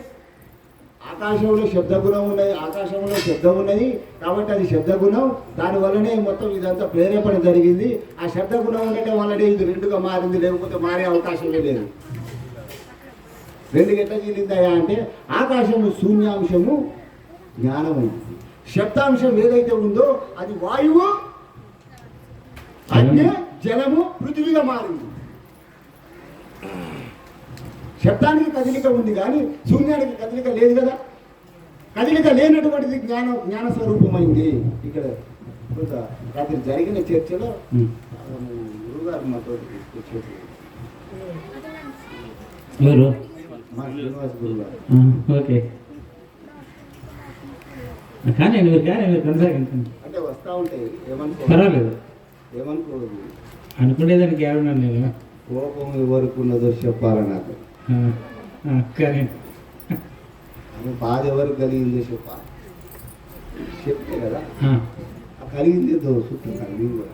ఆకాశంలో శబ్దగుణం ఉన్నది, ఆకాశంలో శబ్దం ఉన్నది కాబట్టి అది శబ్దగుణం. దానివల్లనే మొత్తం ఇదంతా ప్రేరేపణ జరిగింది. ఆ శబ్దగుణం ఉండటం వల్లనే ఇది 2గా మారింది, లేకపోతే మారే అవకాశమే లేదు. 2 ఎట్లా చీలిందయా అంటే ఆకాశము శూన్యాంశము జ్ఞానమైంది, శబ్దాంశం ఏదైతే ఉందో అది వాయువు, అగ్ని, జలము, పృథివీగా మారింది. శబ్దానికి కదలిక ఉంది కానీ శూన్యానికి కదలిక లేదు కదా. కదలిక లేనటువంటిది జ్ఞాన స్వరూపమైంది. ఇక్కడ కొంత రాత్రి జరిగిన చర్చలో గురుగారు మాతో తీసుకొచ్చేది ఎవరు? మా శ్రీనివాస్ గురుగారు. ఓకే కానీ మీరు కొనసాగించండి. అంటే వస్తూ ఉంటాయి, పర్వాలేదు, ఏమనుకోవద్దు. అనుకునేదానికి ఏమన్నాను నేను. కోపం ఎవరికి ఉన్నదో చెప్పాలి నాకు. కానీ బాధ ఎవరికి కలిగిందో చెప్పాలి. చెప్తే కదా ఆ కలిగింది ఏదో చూస్తున్నాను నేను కూడా.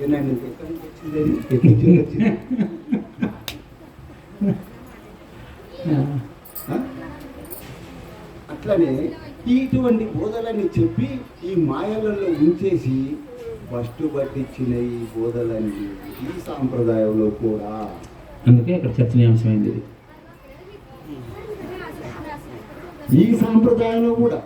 ఏనండి ఎక్కడి నుంచి వచ్చింది, ఎక్కడి నుంచి వచ్చింది. అట్లనే ఇటువంటి బోధలని చెప్పి ఈ మాయలలో ఉంచేసి ఫస్ట్ పట్టించిన ఈ బోధలన్నీ ఈ సాంప్రదాయంలో కూడా. అందుకే ఇక్కడ చర్చనీయాంశమైంది ఈ సాంప్రదాయంలో కూడా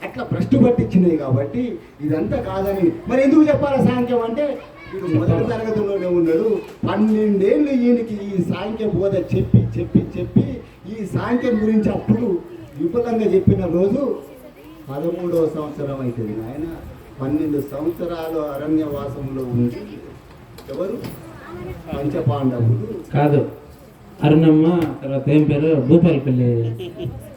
అట్లా భ్రష్టు పట్టించినాయి. కాబట్టి ఇదంతా కాదని మరి ఎందుకు చెప్పాలి సాంఖ్యం అంటే వీడు మొదటి తరగతిలోనే ఉన్నాడు. 12 ఏళ్ళు ఈయనకి ఈ సాంఖ్య బోధ చెప్పి చెప్పి చెప్పి ఈ సాంఖ్యం గురించి అప్పుడు విపులంగా చెప్పిన రోజు 13వ సంవత్సరం అవుతుంది. ఆయన 12 సంవత్సరాలు అరణ్యవాసంలో ఉంది. ఎవరు? పంచపాండవులు కాదు, అరుణమ్మ, తర్వాత ఏం పేరు, భూపాలపల్లి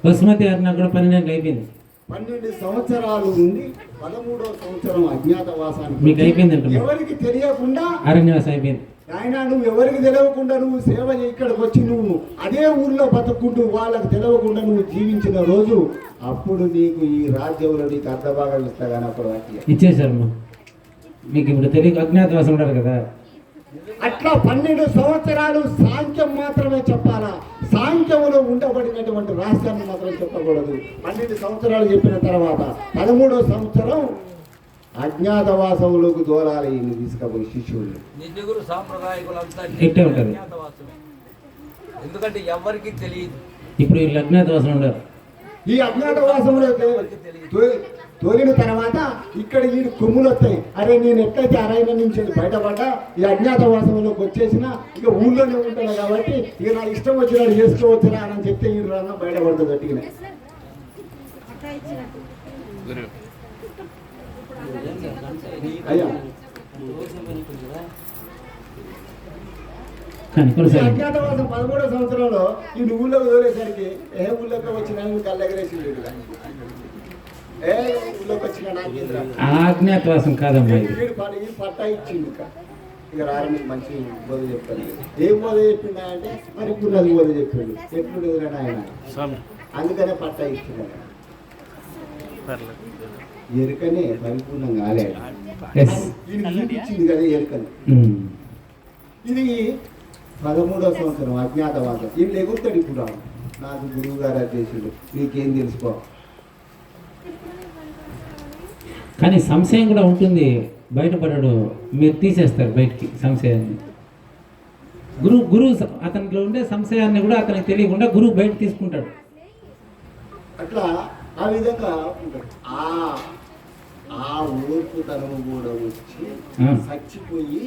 బసుమతి అరుణ కూడా 12 అయిపోయింది. 12 సంవత్సరాలు ఉండి 13వ సంవత్సరం అజ్ఞాతవాసానికి మీకు అయిపోయిందంట. ఎవరికి తెలియకుండా అరణ్యవాసం అయిపోయింది. ఆయన నువ్వు ఎవరికి తెలియకుండా నువ్వు సేవ ఇక్కడికి వచ్చి నువ్వు అదే ఊర్లో బతుక్కుంటూ వాళ్ళకి తెలియకుండా నువ్వు జీవించిన రోజు అప్పుడు నీకు ఈ రాజ్యంలో నీకు అర్ధభాగం ఇస్తా కానీ అప్పుడు ఇచ్చేసారు. మీకు ఇప్పుడు తెలియక అజ్ఞాతవాసం ఉంటారు కదా. అట్లా 12 సంవత్సరాలు సాంఖ్యం మాత్రమే చెప్పాలా, సాంఖ్యములో ఉండబడినటువంటి రహస్యాన్ని మాత్రం చెప్పకూడదు. 12 సంవత్సరాలు చెప్పిన తర్వాత 13వ సంవత్సరం అజ్ఞాతవాసంలోకి దూరాలి ఈయన తీసుకపోయి శిష్యులు. నిజగురు సాంప్రదాయకులంతా ఇట్టే ఉంటారు. అజ్ఞాతవాసమే. ఎందుకంటే ఎవరికి తెలియదు. ఇప్పుడు వీళ్ళు అజ్ఞాతవాసం ఉండరు. ఈ అజ్ఞాతవాసంలో తోలిన తర్వాత ఇక్కడ ఈ కొమ్ములు వస్తాయి. అరే నేను ఎట్లయితే అరణ్యం నుంచి బయటపడ్డా ఈ అజ్ఞాతవాసంలోకి వచ్చేసిన ఇక ఊళ్ళోనే ఉంటాను కాబట్టి ఇక నా ఇష్టం వచ్చినట్టు చేసుకోవచ్చురా అని చెప్తే ఈ రంగం బయటపడుతుంది. అట్టిగా అయ్యా అజ్ఞాతవాసం 13వ సంవత్సరంలో ఈ ఊళ్ళోకి దూరేసరికి ఏ ఊళ్ళోకి వచ్చిన కళ్ళెగరేసి ఏ ఊళ్ళోకి వచ్చిన నాకేంద్రా అజ్ఞాతవాసం కాదమ్మా ఇది. ఈ పట్టా ఇచ్చింది ఇక రారు మీకు మంచి బోధ చెప్తాను. ఏం బోధ చెప్పిండా అంటే మరి ఇప్పుడు అది బోధ చెప్పిండు ఎప్పుడు ఆయన అందుకనే పట్టా ఇచ్చిండు. ఎరుకనే పరిపూర్ణం కాలేదు. Yes. ఇచ్చింది కదా ఎరుకని. ఇది 13వ సంవత్సరం అజ్ఞాతవాసం. వీళ్ళు ఎగురుతాడు ఇప్పుడు నాకు గురువు గారు అది చేసిండు నీకేం తెలుసుకో. కానీ సంశయం కూడా ఉంటుంది, బయటపడడు, మీరు తీసేస్తారు బయటికి సంశయాన్ని. గురువు అతనిలో ఉండే సంశయాన్ని కూడా అతనికి తెలియకుండా గురువు బయట తీసుకుంటాడు. అట్లా ఆ విధంగా ఉంటాడు. ఆ ఓర్పుతనము కూడా వచ్చి చచ్చిపోయి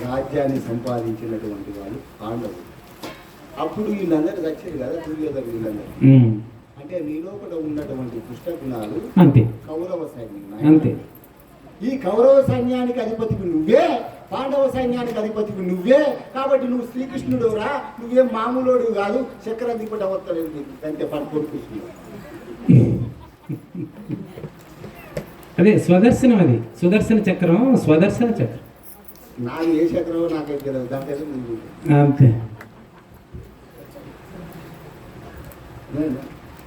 రాజ్యాన్ని సంపాదించినటువంటి వాళ్ళు పాండవులు. అప్పుడు వీళ్ళందరూ చచ్చారు కదా దుర్యోధన వీళ్ళందరూ. అంటే నీలో కూడా ఉన్నటువంటి పుస్తకునాలు అంతే, కౌరవ సైన్యం అంతే. ఈ కౌరవ సైన్యానికి అధిపతికి నువ్వే, పాండవ సైన్యానికి అధిపతికి నువ్వే. కాబట్టి నువ్వు శ్రీకృష్ణుడు రా, నువ్వేం మామూలుడు కాదు, చక్రాధిపతి అవతలేదు నీకు అంతే పడుకోడుకుంటున్నావు. అదే స్వదర్శనం, అది సుదర్శన చక్రం, స్వదర్శన చక్రం. నాకు ఏ చక్రమో నాకైతే తెలియదు, దానికైతే నువ్వు అంతే.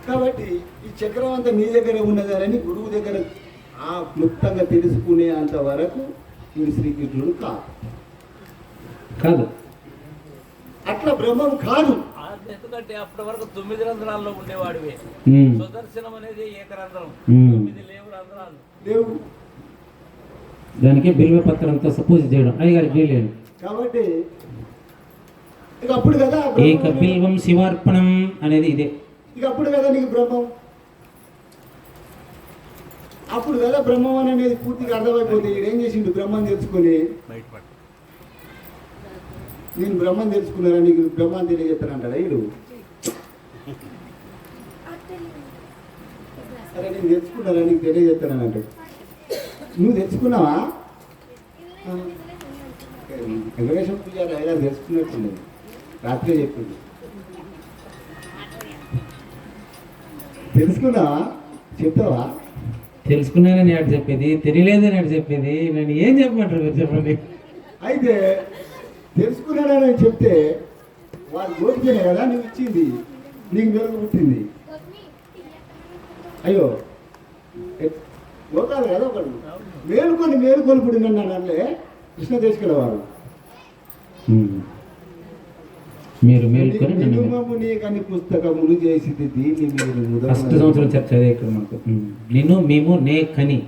కాబట్టి ఈ చక్రం అంతా నీ దగ్గరే ఉన్నదని గురువు దగ్గర ఆ క్లుప్తంగా తెలుసుకునే అంత వరకు ఈ శ్రీకృష్ణుడు కాదు. అట్లా బ్రహ్మం కాదు. ఎందుకంటే అప్పటి వరకు 9 రంధ్రాల్లో ఉండేవాడివే. సుదర్శనం అనేది ఏకరంధ్రం, 9 లేవు రంధ్రాలు లేవు. దానికి బిల్వ పత్రంతో పూజ చేయడం అయ్యగారికి వీలేదు. కాబట్టి ఇక అప్పుడు కదా ఏక బిల్వం శివార్పణం అనేది ఇదే. ఇక అప్పుడు కదా నీకు బ్రహ్మం, అప్పుడు కదా బ్రహ్మం అనేది పూర్తిగా అర్థమైపోతే ఈడు ఏం చేసిండు, బ్రహ్మం తెలుసుకొని నేను బ్రహ్మం తెలుసుకున్నారా నీకు బ్రహ్మం తెలియజెప్తానంటాడా ఈడు. సరే నేను తెలుసుకున్నారా నీకు తెలియజెప్తానని అంటాడు. నువ్వు తెలుసుకున్నావా? వెంకటేశ్వర పూజారి అయినా తెలుసుకున్నట్టుంది, రాత్రే చెప్పింది. తెలుసుకున్నావా? చెప్తావా? తెలుసుకున్నానని ఆడు చెప్పేది, తెలియలేదని ఆడు చెప్పేది, నేను ఏం చెప్పమంటారు మీరు చెప్పండి. అయితే తెలుసుకున్నాడని చెప్తే వాళ్ళు గోపికనే కదా నువ్వు ఇచ్చింది, నీకు మెరుగు పుట్టింది. అయ్యో గోపాలు కదా ఒకడు మేలుకొని పుడినన్నాడే కృష్ణ తీసుకెళ్ళవాడు. మీరు మేలుకొని నీకని పుస్తకములు చేసింది దీన్ని మీరు ఫస్ట్ సంవత్సరం చర్చ అదే ఇక్కడ మనకు. నిన్ను మేము నే కని,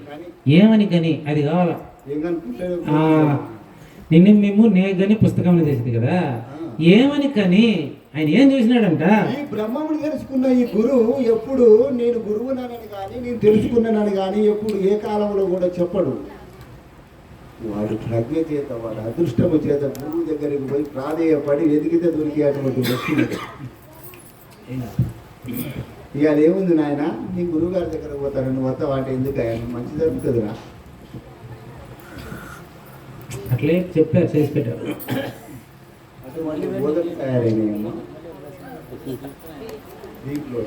ఏమని కని అది కావాలా. నిన్ను మేము నే గని పుస్తకం చేసింది కదా, ఏమని కని ఆయన ఏం చూసినాడంట. ఈ బ్రహ్మముడు తెలుసుకున్న ఈ గురువు ఎప్పుడు నేను గురువునని కానీ నేను తెలుసుకున్నానని కానీ ఎప్పుడు ఏ కాలంలో కూడా చెప్పడు. వాడు ప్రజ్ఞ చేత, వాడు అదృష్టము చేత గురువు దగ్గరికి పోయి ప్రాధేయపడి వెతికితే దొరికేటువంటి వ్యక్తులు. ఇవాళ ఏముంది నాయన, నీ గురువు గారి దగ్గర పోతారు, నువ్వు వస్తా వాటి ఎందుకు ఆయన మంచి జరుగుతుందిరా. అట్లే చెప్పారు, చేసి పెట్టారు. అటువంటి బోధలు తయారైనాయమ్మా దీంట్లో.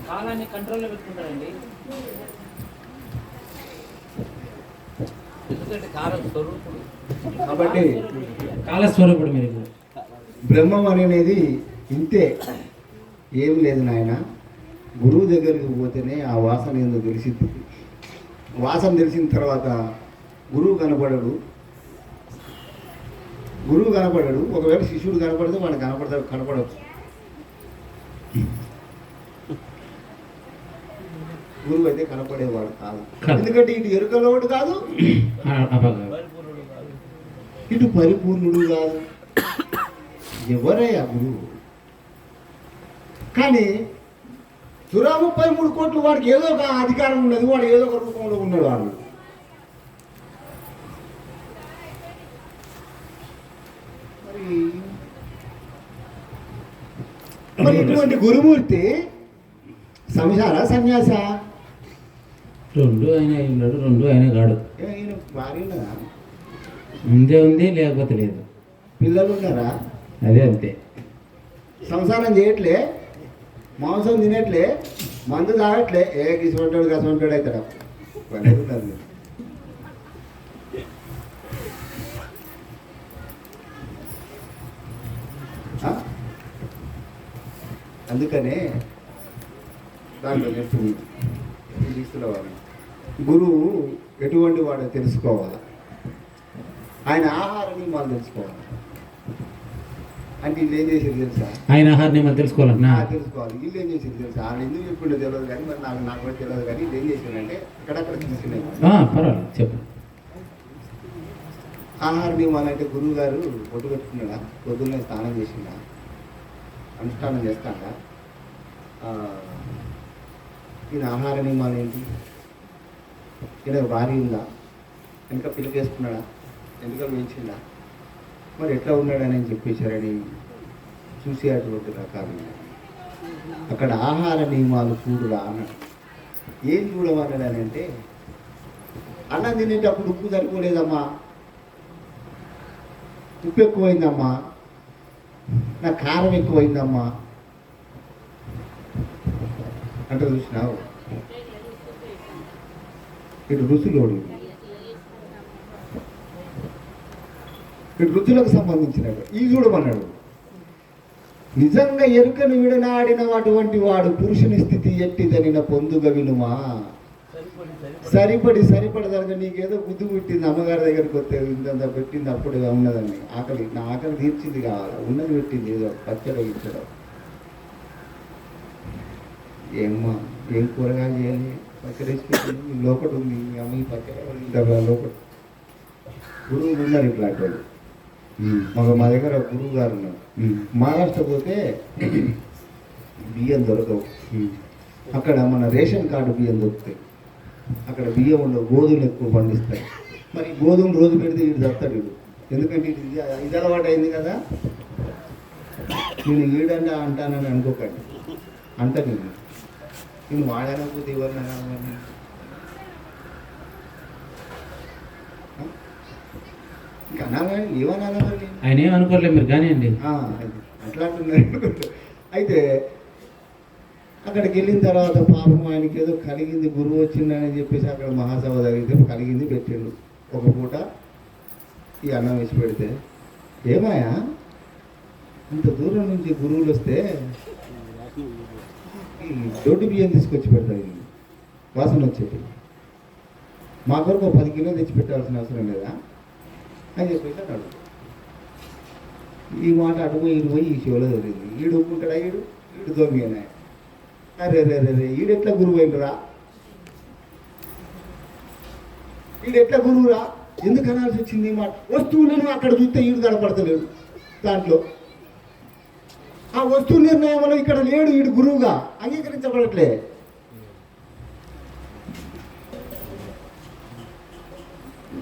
కాలాన్ని కంట్రోల్లో పెట్టుకుంటారండి. కాబట్టి కాలస్వరూపుడు మీరు. బ్రహ్మం అనేది ఇంతే, ఏం లేదు నాయన. గురువు దగ్గరికి పోతేనే ఆ వాసన ఏందో తెలిసింది. వాసన తెలిసిన తర్వాత గురువు కనపడడు. ఒకవేళ శిష్యుడు కనపడితే వాడు కనపడవచ్చు. గురువు అయితే కనపడేవాడు కాదు. ఎందుకంటే ఇటు ఎరుకలోడు కాదు, ఇటు పరిపూర్ణుడు కాదు. ఎవరయ్యా గురువు? కానీ 133 కోట్లు వాడికి ఏదో ఒక అధికారం ఉన్నది, వాడు ఏదో ఒక రూపంలో ఉన్నాడు. వాడు మరి ఇటువంటి గురుమూర్తి సంసార సన్యాస రెండు ఆయన ఉన్నాడు, రెండు ఆయన కాడు. భార్య ఉన్నదా? ఉందే ఉంది, లేకపోతే లేదు. పిల్లలు ఉన్నారా? అదే అంతే. సంసారం చేయట్లే, మాంసం తినట్లే, మందు తాగట్లే, గిసుకుంటాడు కసుకుంటాడు అవుతాడు. ఉన్నారు. అందుకనే దాంట్లో చెప్తుంది తీసుకురావాలి. గురువు ఎటువంటి వాడో తెలుసుకోవాలి, ఆయన ఆహార నియమాలు తెలుసుకోవాలి. అంటే వీళ్ళు ఏం చేసేది తెలుసా? ఆయన ఆహార నియమాలు తెలుసుకోవాలన్నా తెలుసుకోవాలి. వీళ్ళు ఏం చేసేది తెలుసా? వాళ్ళు ఎందుకు చెప్పిండో తెలియదు కానీ, మరి నాకు కూడా తెలియదు కానీ వీళ్ళు ఏం చేశారంటే అక్కడక్కడ తీసుకునే పర్వాలేదు చెప్పు. ఆహార నియమాలు అంటే గురువు గారు పొట్టు పెట్టుకున్నాడా, పొద్దున్నే స్నానం చేసిండా, అనుష్ఠానం చేస్తాడా, ఈయన ఆహార నియమాలు ఏంటి, ఈయన భార్య ఉందా, వెనక పిల్లకేసుకున్నాడా, వెనుక పెంచిందా, మరి ఎట్లా ఉన్నాడని చెప్పేశారని చూసే అటువంటి రకాలు. అక్కడ ఆహార నియమాలు చూడురా అన్నాడు. ఏం చూడమన్నాడని అంటే, అన్నం తినేటప్పుడు ఉప్పు సరిపోలేదమ్మా, ఉప్పు ఎక్కువైందమ్మా, నా కారం ఎక్కువైందమ్మా అంటే చూసినావు. ఇటు రుచులోడు, ఇటు రుచులకు సంబంధించినట్టు ఈ చూడమన్నాడు. నిజంగా ఎరుకను విడనాడిన అటువంటి వాడు పురుషుని స్థితి ఎట్టిదనిన పొందుగ వినుమా. సరిపడదనగా నీకేదో బుద్ధి పుట్టింది, అమ్మగారి దగ్గరికి వస్తే ఇంత పెట్టింది అప్పుడు ఉన్నదండి, ఆకలి నా ఆకలి తీర్చింది కావాలి, ఉన్నది పెట్టింది ఏదో పచ్చడి ఇచ్చడం. ఏమ్మా ఏం కూరగాయలు చేయాలి, పచ్చడి వేసి పెట్టింది లోపల ఉంది, అమ్మ ఈ పచ్చడి లోపల. గురువులు ఉన్నారు ఇట్లాంటి వాళ్ళు. మా దగ్గర గురువు గారు ఉన్నారు. మహారాష్ట్ర పోతే బియ్యం దొరకవు, అక్కడ మన రేషన్ కార్డు బియ్యం దొరుకుతాయి. అక్కడ బియ్యం ఉండవు, గోధుమలు ఎక్కువ పండిస్తాయి. మరి గోధుమ రోజు పెడితే వీడు దత్తాడు వీడు, ఎందుకంటే ఇది అలవాటు అయింది కదా. నేను ఈడన్నా అంటానని అనుకోకండి, అంట నేను వాడకపోతే ఎవరినైనా ఇంకా అనాలి, ఏమనాలి మరి ఆయన ఏమనుకోలేదు మీరు కానివ్వండి. అట్లా అంటున్నారు. అయితే అక్కడికి వెళ్ళిన తర్వాత పాపం ఆయనకి ఏదో కలిగింది, గురువు వచ్చిందని చెప్పేసి అక్కడ మహాసభ జరిగితే కలిగింది, పెట్టిండు ఒక పూట ఈ అన్నం వేసి పెడితే, ఏమాయా ఇంత దూరం నుంచి గురువులు వస్తే ఈ దొడ్డు బియ్యం తీసుకొచ్చి పెడతాయి, వాసన వచ్చేది, మా కొరకు 10 కిలోలు తెచ్చి పెట్టాల్సిన అవసరం లేదా అని చెప్పేసి అన్నాడు. ఈ మాట అటుపోయి ఇటుపోయి ఈ షోలో జరిగింది. ఈడు ఒప్పుకుంటాడా, ఈడు దొంగేనా, అరే రే రే ఈడెట్లా గురువు అయినరా, ఈడెట్లా గురువురా, ఎందుకు అనాల్సి వచ్చింది మాట. వస్తువులను అక్కడ చూస్తే ఈడు కనపడతలేడు, దాంట్లో ఆ వస్తువు నిర్ణయంలో ఇక్కడ లేడు, ఈడు గురువుగా అంగీకరించబడట్లే.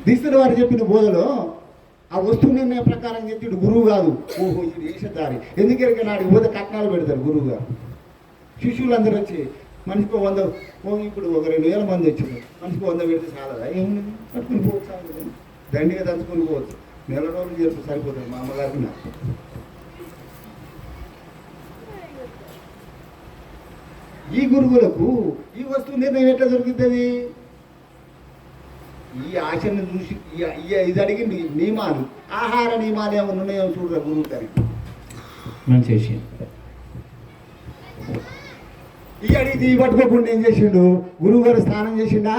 దీస్తుల వారు చెప్పిన బోధలో ఆ వస్తువు నిర్ణయం ప్రకారం చెప్పి ఇటు గురువు కాదు, ఓహో ఈడు వేషధారి. ఎందుకంటే నాడు పోతే కట్నాలు పెడతారు గురువు గారు. శిష్యులందరూ వచ్చి మనిషికి 100, ఇప్పుడు ఒక 2000 మంది వచ్చారు, మనిషికి 100 పెడితే చాలదా, ఏముంది పట్టుకుని పోవచ్చు, దండిగా దంచుకొని పోవచ్చు, నెల రోజులు చేస్తూ సరిపోతుంది. మా అమ్మగారికి నాకు ఈ గురువులకు ఈ వస్తువు నిర్ణయం ఎట్లా దొరుకుతుంది? ఈ ఆశను చూసి ఇది అడిగి నియమాలు, ఆహార నియమాలు ఏమైనా ఉన్నాయో చూడరా గురువు గారికి. మంచి విషయం. ఈ అడిగి పట్టుకోకుండా ఏం చేసిండు గురువు గారు? స్నానం చేసిండా,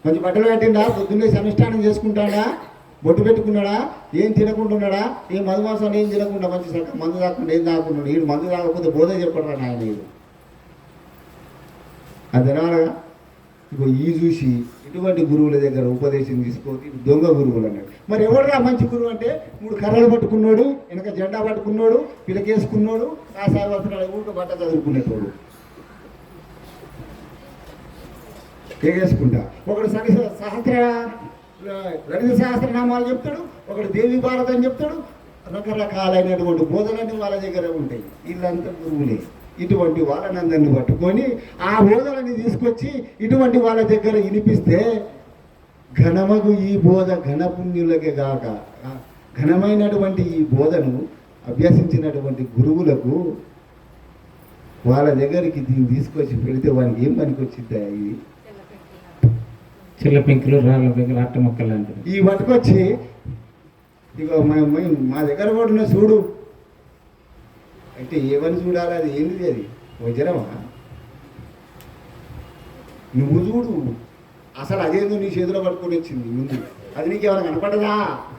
మంచి బట్టలు పెట్టిండా, పొద్దున్నే అనుష్ఠానం చేసుకుంటాడా, బొట్టు పెట్టుకున్నాడా, ఏం తినకుంటున్నాడా, ఏం మధుమాసాలు ఏం తినకుండా మంచి మందు తాకుండా ఏం తాగుతున్నాడు. వీడు మందు తాగకపోతే బోధ చెప్పడరా నాయన వీడు. అది తినాలగా. ఇగో ఈ చూసి ఇటువంటి గురువుల దగ్గర ఉపదేశం తీసుకోవచ్చు, దొంగ గురువులు అన్నాడు. మరి ఎవడరా మంచి గురువు అంటే 3 కర్రలు పట్టుకున్నాడు, వెనక జెండా పట్టుకున్నాడు, పిలకేసుకున్నాడు, కాసాయ వస్త్రాలు ఊరిక బట్ట చదువుకునేటోడు వేసుకుంటా. ఒకడు సహస్ర లలిత సహస్రనామాలు చెప్తాడు, ఒకడు దేవి భారత అని చెప్తాడు. రకరకాలైనటువంటి బోధలన్నీ వాళ్ళ దగ్గర ఉంటాయి. వీళ్ళంతా గురువులే. ఇటువంటి వాళ్ళనందరినీ పట్టుకొని ఆ బోధలని తీసుకొచ్చి ఇటువంటి వాళ్ళ దగ్గర వినిపిస్తే ఘనమగు ఈ బోధ ఘనపుణ్యులకే గాక ఘనమైనటువంటి ఈ బోధను అభ్యసించినటువంటి గురువులకు వాళ్ళ దగ్గరికి దీన్ని తీసుకొచ్చి పెడితే వానికి ఏం పనికి వచ్చిద్దా ఇది చిల్ల పెంకులు రాళ్ళ పెంకులు అట్ట మొక్కలు లాంటివి. ఈ పట్టుకొచ్చి ఇక మా దగ్గర కూడా ఉన్న చూడు అంటే ఏమని చూడాలి, అది ఏంటిది, అది వజ్రమా? నువ్వు చూడు అసలు అదేందో నీ చేతిలో పట్టుకొని వచ్చింది ముందు, అది నీకు ఏమైనా కనపడదా?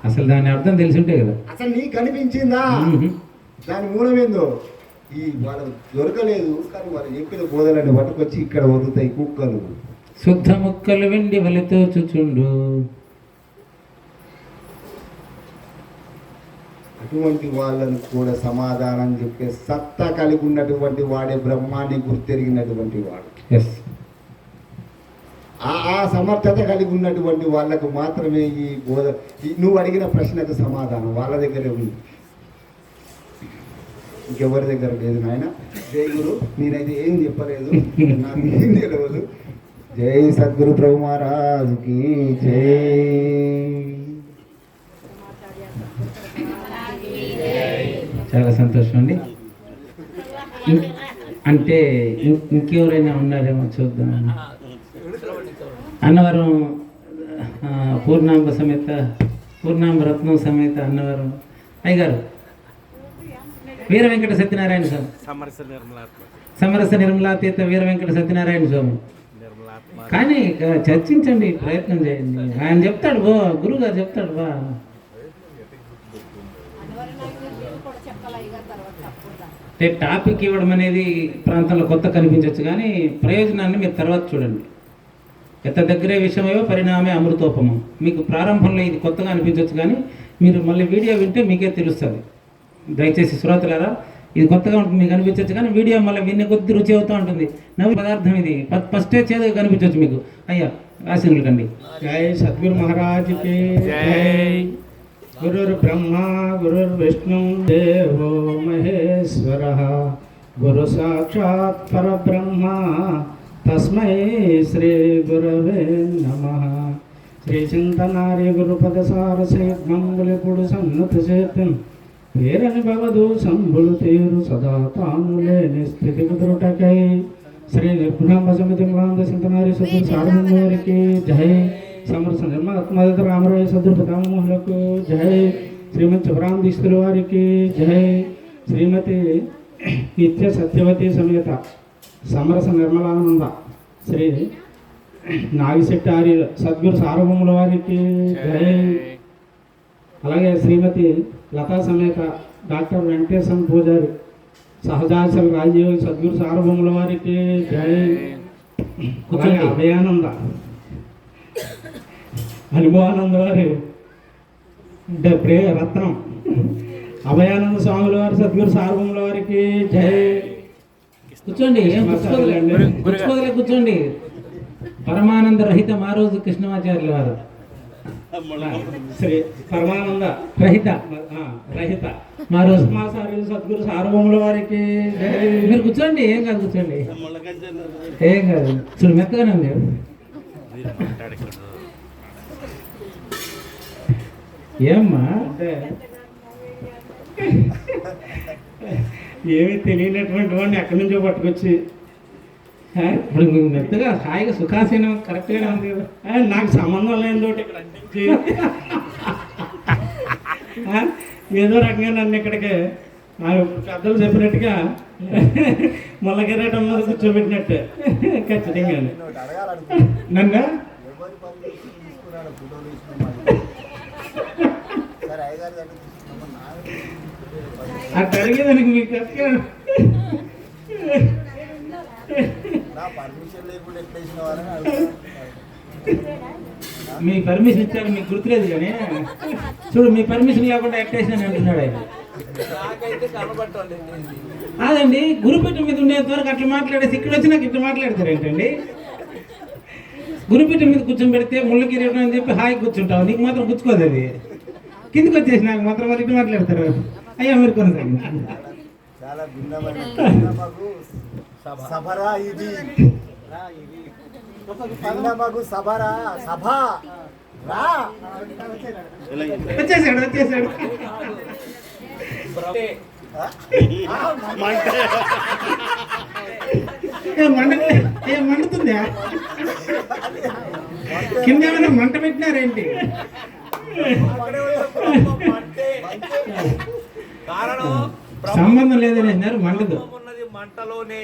అసలు దాని అర్థం తెలిసి ఉంటే కదా. అసలు నీకు కనిపించిందా దాని మూలం ఏందో? ఈ వాళ్ళకు దొరకలేదు కానీ వాళ్ళు చెప్పిన బోధలను పట్టుకొచ్చి ఇక్కడ వదులుతాయి కుక్కలు. శుద్ధ ముక్కలు వెండి వలెతో చూచుండు. అటువంటి వాళ్ళను కూడా సమాధానం చెప్పే సత్తా కలిగి ఉన్నటువంటి వాడే బ్రహ్మాన్ని గుర్తెరిగినటువంటి వాడు. ఎస్, ఆ సమర్థత కలిగి ఉన్నటువంటి వాళ్ళకు మాత్రమే ఈ బోధ, నువ్వు అడిగిన ప్రశ్నకు సమాధానం వాళ్ళ దగ్గరే ఉంది, ఇంకెవరి దగ్గర లేదు నాయన. జై గురు, నేనైతే ఏం చెప్పలేదు, నాకు ఏం తెలియదు. జై సద్గురు ప్రభు మహారాజుకి జై. చాలా సంతోషం అండి. అంటే ఇంకెవరైనా ఉన్నారేమో చూద్దాం. అన్నవరం పూర్ణాంబ సమేత పూర్ణాంబ రత్నం సమేత అన్నవరం అయ్యగారు వీర వెంకట సత్యనారాయణ స్వామి, సమరస నిర్మలాతీత వీర వెంకట సత్యనారాయణ స్వామి. కానీ చర్చించండి, ప్రయత్నం చేయండి. ఆయన చెప్తాడు బా, గురుగారు చెప్తాడు బా. అంటే టాపిక్ ఇవ్వడం అనేది ప్రాంతంలో కొత్త కనిపించవచ్చు, కానీ ప్రయోజనాన్ని మీరు తర్వాత చూడండి. ఎంత దగ్గరే విషయమేవో పరిణామే అమృతోపమం. మీకు ప్రారంభంలో ఇది కొత్తగా అనిపించవచ్చు, కానీ మీరు మళ్ళీ వీడియో వింటే మీకే తెలుస్తుంది. దయచేసి శ్రోతలారా, ఇది కొత్తగా ఉంటుంది మీకు అనిపించవచ్చు, కానీ వీడియో మళ్ళీ వినే కొద్ది రుచి అవుతూ ఉంటుంది. నవ్వు పదార్థం ఇది ఫస్టే చేదుగా కనిపించవచ్చు మీకు. అయ్యా ఆశీనులు కండి. జై సద్గురు మహారాజుకి జై. గురుర్ బ్రహ్మ గురుర్ విష్ణు దేవో మహేశ్వర గురు సాక్షాత్ పరబ్రహ్మ తస్మై శ్రీ గురవే నమః. శ్రీ చింతనారి గురుపద సారసేద్మంగులిపుడు సన్నతి సేతం పేరని భవదు సంబులు తీరు సదా తానులేని స్థితి కుదురుటకై శ్రీ నిర్గుణాంబ సమితి మహాంద చింతనారి సద్గురు సారథి జై. సమరస నిర్మాత్మద రామరాయ సద్గురు పితామహులకు జై. శ్రీమతి శివరామదీక్షితుల వారికి జై. శ్రీమతి నిత్య సత్యవతి సమేత సమరస నిర్మలానంద శ్రీ నాగిశెట్టి ఆర్యుల సద్గురు సార్వభౌముల వారికి జై. అలాగే శ్రీమతి లతా సమేత డాక్టర్ వెంకటేశం పూజారి సహజాచల రాజయోగి సద్గురు సార్వభౌముల వారికి జై. అలాగే అభయానంద అనుభవానంద వారి అంటే ప్రియ రత్నం అభయానంద స్వాముల వారి సద్గురు సార్వభౌముల వారికి జై. కూర్చోండి, ఏం కూర్చోలే, కూర్చోండి. పరమానంద రహిత మారోజు కృష్ణమాచార్యుల వారు శ్రీ పరమానంద రహిత రహిత మారోజు మాసార్యులు సద్గురు సార్వభౌముల వారికి జై. మీరు కూర్చోండి, ఏం కాదు, కూర్చోండి, ఏం కాదు. చూడు మెత్తగానే ఉంది. ఏమ్మా అంటే ఏమీ తెలియనటువంటి వాడిని ఎక్కడి నుంచో పట్టుకొచ్చి ఇప్పుడు మీకు మెత్తగా హాయిగా సుఖాసీనం కరెక్ట్గానే ఉంది కదా. నాకు సంబంధం లేని తోటి ఇక్కడ అంటించి ఏదో రకంగా నన్ను ఇక్కడికి పెద్దలు చెప్పినట్టుగా మొల్లగిరేటం మీద కూర్చోబెట్టినట్టే ఖచ్చితంగా నన్ను అట్లా అడిగేదానికి మీకు ఖచ్చితంగా మీ పర్మిషన్ ఇచ్చారు, మీకు గుర్తులేదు. కానీ చూడు, మీ పర్మిషన్ లేకుండా ఎక్టేషన్ అంటున్నాడు ఆయన. నాకైతే కనబట్టండి. కాదండి, గురుపీఠం మీద ఉండేంత వరకు అట్లా మాట్లాడేసి ఇక్కడ వచ్చి నాకు ఇట్లా మాట్లాడతారు ఏంటండి? గురుపీఠం మీద కూర్చొని పెడితే ముళ్ళకి అని చెప్పి హాయి కూర్చుంటావు, నీకు మాత్రం గుచ్చుకోదు. అది కిందికి వచ్చేసి నాకు మాత్రం మరి ఇట్లా మాట్లాడతారు. అయ్యా మీరు కొనసాగి. చాలా భిన్నమైన సభరా ఇది, భిన్నమగు సభరా సభ వచ్చేసాడు ఏం మండుతుందా? కింద ఏమైనా మంట పెట్టినారేంటి? కారణం సంబంధం లేదని అన్నారు, మండదు. ఉన్నది మంటలోనే.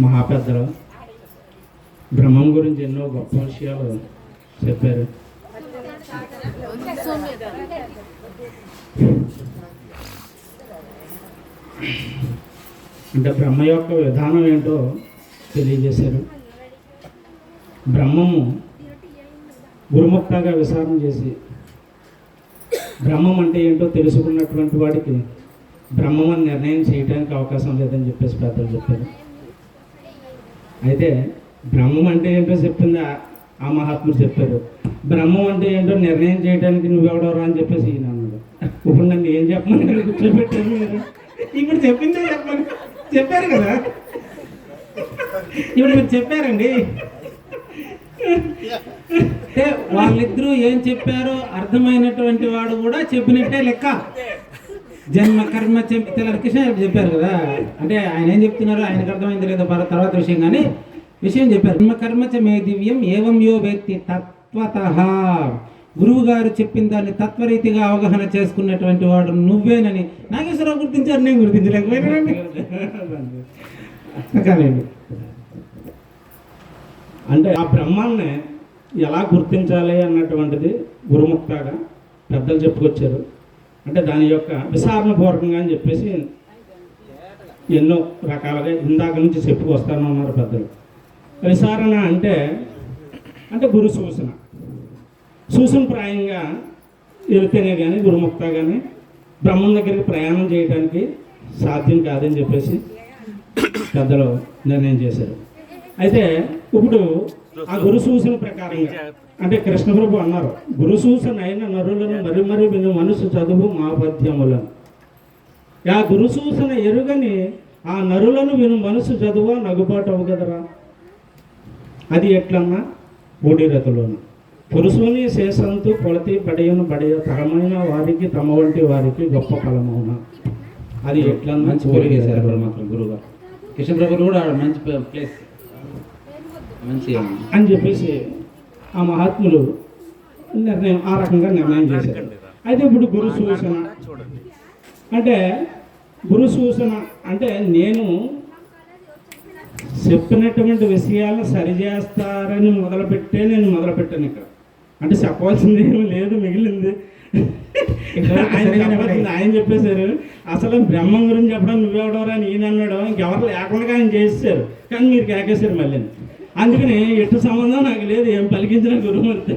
మహాపెద్దలు బ్రహ్మం గురించి ఎన్నో గొప్ప విషయాలు చెప్పారు. అంటే బ్రహ్మ యొక్క విధానం ఏంటో తెలియజేశారు. బ్రహ్మము గురుముక్తగా విచారణ చేసి బ్రహ్మం అంటే ఏంటో తెలుసుకున్నటువంటి వాడికి బ్రహ్మం అని నిర్ణయం చేయడానికి అవకాశం లేదని చెప్పేసి పెద్దలు చెప్పారు. అయితే బ్రహ్మం అంటే ఏంటో చెప్పింది ఆ మహాత్ముడు చెప్పారు. బ్రహ్మం అంటే ఏంటో నిర్ణయం చేయడానికి నువ్వెవడవరా అని చెప్పేసి ఈయన అన్నాడు. ఇప్పుడు నన్ను ఏం చెప్పమని కూర్చోబెట్టారు మీరు? ఇప్పుడు చెప్పిందే చెప్పండి. చెప్పారు కదా, ఇప్పుడు మీరు చెప్పారండి. అంటే వాళ్ళిద్దరూ ఏం చెప్పారో అర్థమైనటువంటి వాడు కూడా చెప్పినట్టే లెక్క. జన్మ కర్మ కృష్ణ చెప్పారు కదా, అంటే ఆయన ఏం చెప్తున్నారో ఆయనకు అర్థమైంది లేదో తర్వాత విషయం, కానీ విషయం చెప్పారు. జన్మ కర్మ చ మే దివ్యం ఏవం యో వ్యక్తి తత్వతః. గురువు గారు చెప్పిన దాన్ని తత్వరీతిగా అవగాహన చేసుకున్నటువంటి వాడు నువ్వేనని నాగేశ్వరరావు గుర్తించారు, నేను గుర్తించలేకపోయినానండి. కానండి, అంటే ఆ బ్రహ్మాన్ని ఎలా గుర్తించాలి అన్నటువంటిది గురుముక్తగా పెద్దలు చెప్పుకొచ్చారు. అంటే దాని యొక్క విచారణ పూర్వకంగా అని చెప్పేసి ఎన్నో రకాలుగా ఇందాక నుంచి చెప్పుకొస్తాను అన్నారు పెద్దలు. విచారణ అంటే గురు సూచన ప్రాయంగా వెళితేనే కానీ గురుముక్త కానీ బ్రహ్మం దగ్గరికి ప్రయాణం చేయడానికి సాధ్యం కాదని చెప్పేసి పెద్దలు నిర్ణయం చేశారు. అయితే ఇప్పుడు ఆ గురు సూచన ప్రకారంగా అంటే కృష్ణప్రభు అన్నారు, గురు సూచన అయిన నరులను మరి విను మనసు చదువు మా పద్యములను. ఆ గురు సూచన ఎరుగని ఆ నరులను విను మనసు చదువు నగుబాటు అవుగదరా. అది ఎట్లన్నా ఊడిరతులోను పురుషుని శేషంతు పొలతి బడయను బడయ తరమైన వారికి తమ వంటి వారికి గొప్ప ఫలమవునా. అది ఎట్లన్నా మంచి పోలిక చేశారు మాత్రం గురువుగారు. కృష్ణప్రభు కూడా మంచి ప్లేస్ మంచి అని చెప్పేసి ఆ మహాత్ములు ఆ రకంగా నిర్ణయం చేశారు. అయితే ఇప్పుడు గురు సూచన అంటే నేను చెప్పినటువంటి విషయాలను సరిచేస్తారని నేను మొదలుపెట్టాను. ఇక్కడ అంటే చెప్పవలసింది ఏమీ లేదు, మిగిలింది ఆయన చెప్పేశారు. అసలు బ్రహ్మం గురించి చెప్పడం నువ్వెవడవరా అని ఈయన అన్నాడు. ఇంకెవరు లేకుండా ఆయన చేసేసారు, కానీ మీరు కేకేశారు మళ్ళీ. అందుకని ఎటు సంబంధం నాకు లేదు, ఏం పలికించిన గురుమూర్తి.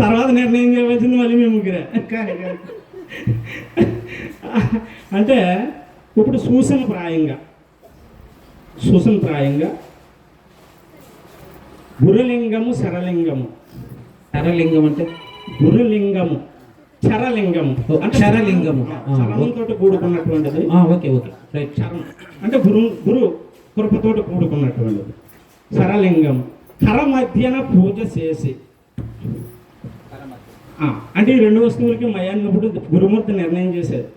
తర్వాత నిర్ణయం చేయవలసింది మళ్ళీ మేము ముగ్గురే. అంటే ఇప్పుడు సూచన ప్రాయంగా గురులింగము శరలింగము. శరలింగం అంటే గురులింగము చరలింగము అంటే శరలింగము చరంతో కూడుకున్నటువంటిది. Okay right. చరం అంటే గురు కృపతోటి కూడుకున్నటువంటిది శరలింగం. కర మధ్యన పూజ చేసి అంటే ఈ రెండు వస్తువులకి మయాన్నప్పుడు గురుమూర్తి నిర్ణయం చేశారు.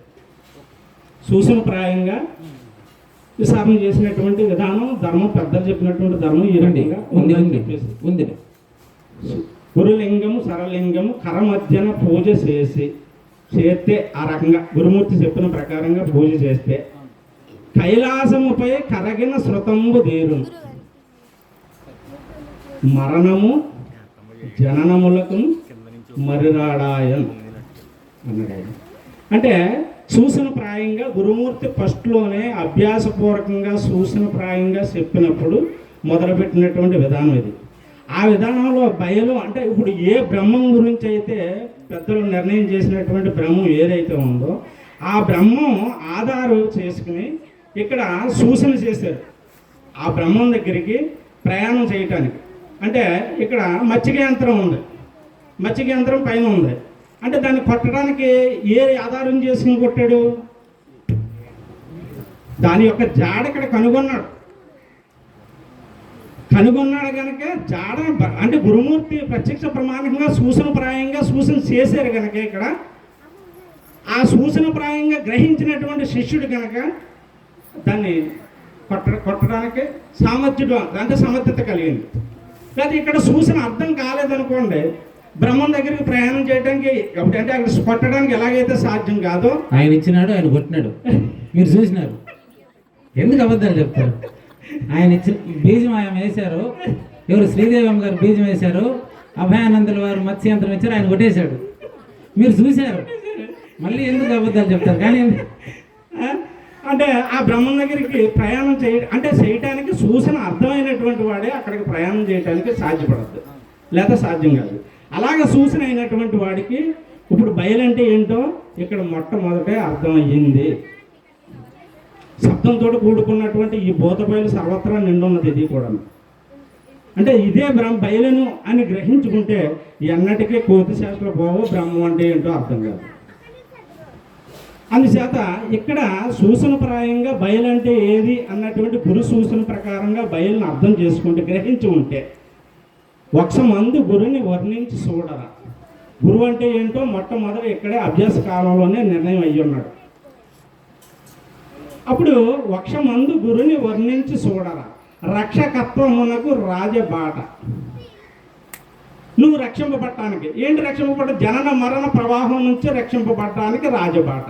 సూచన ప్రాయంగా విచారణ చేసినటువంటి విధానం ధర్మం, పెద్దలు చెప్పినటువంటి ధర్మం ఈ రకంగా ఉంది. గురులింగము శరలింగము కర మధ్యన పూజ చేస్తే ఆ రకంగా గురుమూర్తి చెప్పిన ప్రకారంగా పూజ చేస్తే కైలాసముపై కరగిన శృతంబు తీరును మరణము జననములకు మరిరాడాయన్ అన్నాడు. అంటే సూచన ప్రాయంగా గురుమూర్తి ఫస్ట్లోనే అభ్యాసపూర్వకంగా సూచన ప్రాయంగా చెప్పినప్పుడు మొదలుపెట్టినటువంటి విధానం ఇది. ఆ విధానంలో బయలు అంటే ఇప్పుడు ఏ బ్రహ్మం గురించి అయితే పెద్దలు నిర్ణయం చేసినటువంటి బ్రహ్మం ఏదైతే ఉందో ఆ బ్రహ్మం ఆధారు చేసుకుని ఇక్కడ సూచన చేశారు. ఆ బ్రహ్మం దగ్గరికి ప్రయాణం చేయటానికి అంటే ఇక్కడ మచ్చిక యంత్రం ఉంది. మత్స్య కేంద్రం పైన ఉంది. అంటే దాన్ని కొట్టడానికి ఏ ఆధారం చేసుకుని కొట్టాడు? దాని యొక్క జాడ ఇక్కడ కనుగొన్నాడు కనుక జాడ అంటే గురుమూర్తి ప్రత్యక్ష ప్రమాణంగా సూచనప్రాయంగా సూచన చేశారు కనుక ఇక్కడ ఆ సూచనప్రాయంగా గ్రహించినటువంటి శిష్యుడు కనుక దాన్ని కొట్టడానికి సమర్థత కలిగింది. లేదా ఇక్కడ సూచన అర్థం కాలేదనుకోండి, బ్రహ్మం దగ్గరికి ప్రయాణం చేయడానికి అంటే అక్కడ కొట్టడానికి ఎలాగైతే సాధ్యం కాదో ఆయన ఇచ్చినాడు, ఆయన కొట్టినాడు, మీరు చూసినారు. ఎందుకు అబద్ధాలు చెప్తారు? ఆయన ఇచ్చిన బీజం ఆయన వేశారు, ఎవరు శ్రీదేవమ్మ గారు బీజం వేశారు, అభయానందుల వారు మత్స్యంత్రం ఇచ్చారు, ఆయన కొట్టేశాడు, మీరు చూశారు. మళ్ళీ ఎందుకు అబద్ధాలు చెప్తారు? కానీ అంటే ఆ బ్రహ్మం దగ్గరికి ప్రయాణం చేయటానికి సూచన అర్థమైనటువంటి వాడే అక్కడికి ప్రయాణం చేయడానికి సాధ్యపడద్దు, లేదా సాధ్యం కాదు. అలాగ సూచన అయినటువంటి వాడికి ఇప్పుడు బయలంటే ఏంటో ఇక్కడ మొట్టమొదటే అర్థమయ్యింది. శబ్దంతో కూడుకున్నటువంటి ఈ భూత బయలు సర్వత్రా నిండున్నది. ఇది కూడా అంటే ఇదే బయలును అని గ్రహించుకుంటే ఎన్నటికీ కోతి శాస్త్ర పోవు, బ్రహ్మం అంటే ఏంటో అర్థం కాదు. అందుచేత ఇక్కడ సూచనప్రాయంగా బయలంటే ఏది అన్నటువంటి గురు సూచన ప్రకారంగా బయలును అర్థం చేసుకుంటే గ్రహించి ఉంటే వక్షమందు గురుని వర్ణించి చూడరా. గురువు అంటే ఏంటో మొట్టమొదటి ఇక్కడే అభ్యాస కాలంలోనే నిర్ణయం అయ్యి ఉన్నాడు. అప్పుడు వక్షమందు గురుని వర్ణించి చూడరా. రక్షకత్వమునకు రాజబాట. నువ్వు రక్షింపబడటానికి ఏంటి? రక్షింపబడ్డ జనన మరణ ప్రవాహం నుంచి రక్షింపబడటానికి రాజబాట.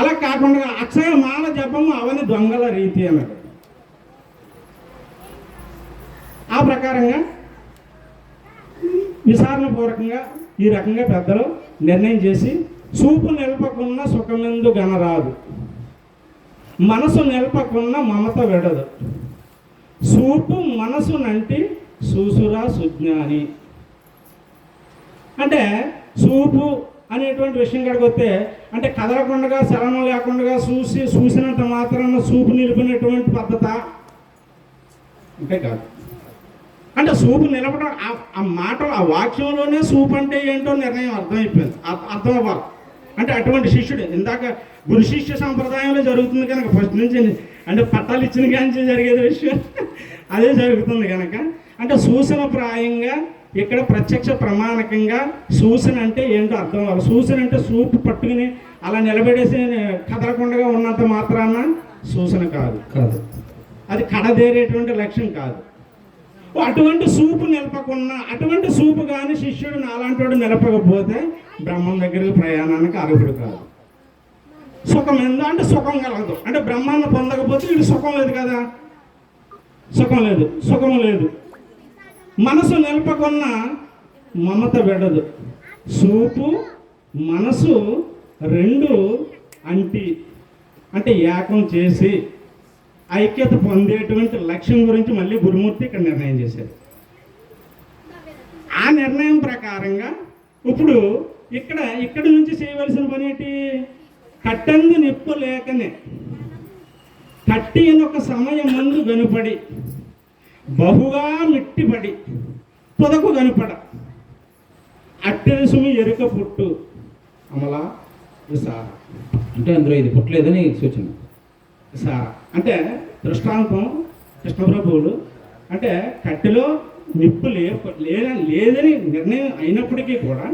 అలా కాకుండా అక్షయ మాల జపము అవని దొంగల రీతి అన్నది. ఆ ప్రకారంగా విచారణపూర్వకంగా ఈ రకంగా పెద్దలు నిర్ణయం చేసి చూపు నిలపకున్న సుఖమెందు గనరాదు, మనసు నిలపకున్న మమత విడదు, చూపు మనసునంటి చూసురా సుజ్ఞాని. అంటే చూపు అనేటువంటి విషయం కాడికి వస్తే అంటే కదలకుండా శరణం లేకుండా చూసినంత మాత్రాన చూపు నిలిపినటువంటి పద్ధత అంటే కాదు. అంటే చూపు నిలబడం ఆ మాట ఆ వాక్యంలోనే చూపు అంటే ఏంటో నిర్ణయం అర్థమైపోయింది, అర్థం అవ్వాలి. అంటే అటువంటి శిష్యుడు ఇందాక గురు శిష్య సంప్రదాయంలో జరుగుతుంది కనుక ఫస్ట్ నుంచి అంటే పట్టాలు ఇచ్చిన కానీ జరిగేది విషయం అదే జరుగుతుంది కనుక అంటే సూచన ప్రాయంగా ఇక్కడ ప్రత్యక్ష ప్రమాణకంగా సూచన అంటే ఏంటో అర్థం అవ్వాలి. సూచన అంటే చూపు పట్టుకుని అలా నిలబెడేసి కదలకుండా ఉన్నంత మాత్రాన సూచన కాదు, అది కడదేరేటువంటి లక్ష్యం కాదు. అటువంటి చూపు నిలపకున్నా అటువంటి చూపు కానీ శిష్యుడు నాలాంటి వాడు నిలపకపోతే బ్రహ్మం దగ్గరికి ప్రయాణానికి అర్హుడు కాదు. సుఖం ఎందు అంటే సుఖం కలగదు. అంటే బ్రహ్మాన్ని పొందకపోతే వీడు సుఖం లేదు కదా, సుఖం లేదు. మనసు నిలపకున్న మమత విడదు. చూపు మనసు రెండు అంటే ఏకం చేసి ఐక్యత పొందేటువంటి లక్ష్యం గురించి మళ్ళీ గురుమూర్తి ఇక్కడ నిర్ణయం చేశారు. ఆ నిర్ణయం ప్రకారంగా ఇప్పుడు ఇక్కడ నుంచి చేయవలసిన పని ఏంటి? కట్టందు నిప్పు లేకనే కట్టి ఒక సమయం ముందు గనుపడి బహుగా మిట్టిపడి పొదకు గనుపడ అట్టెసుమి ఎరుక పుట్టు అమలా విసార. అంటే అందులో ఇది పుట్టలేదని సూచన. విసార అంటే దృష్టాంతం కృష్ణప్రభువులు అంటే కట్టెలో నిప్పు లేదని నిర్ణయం అయినప్పటికీ కూడా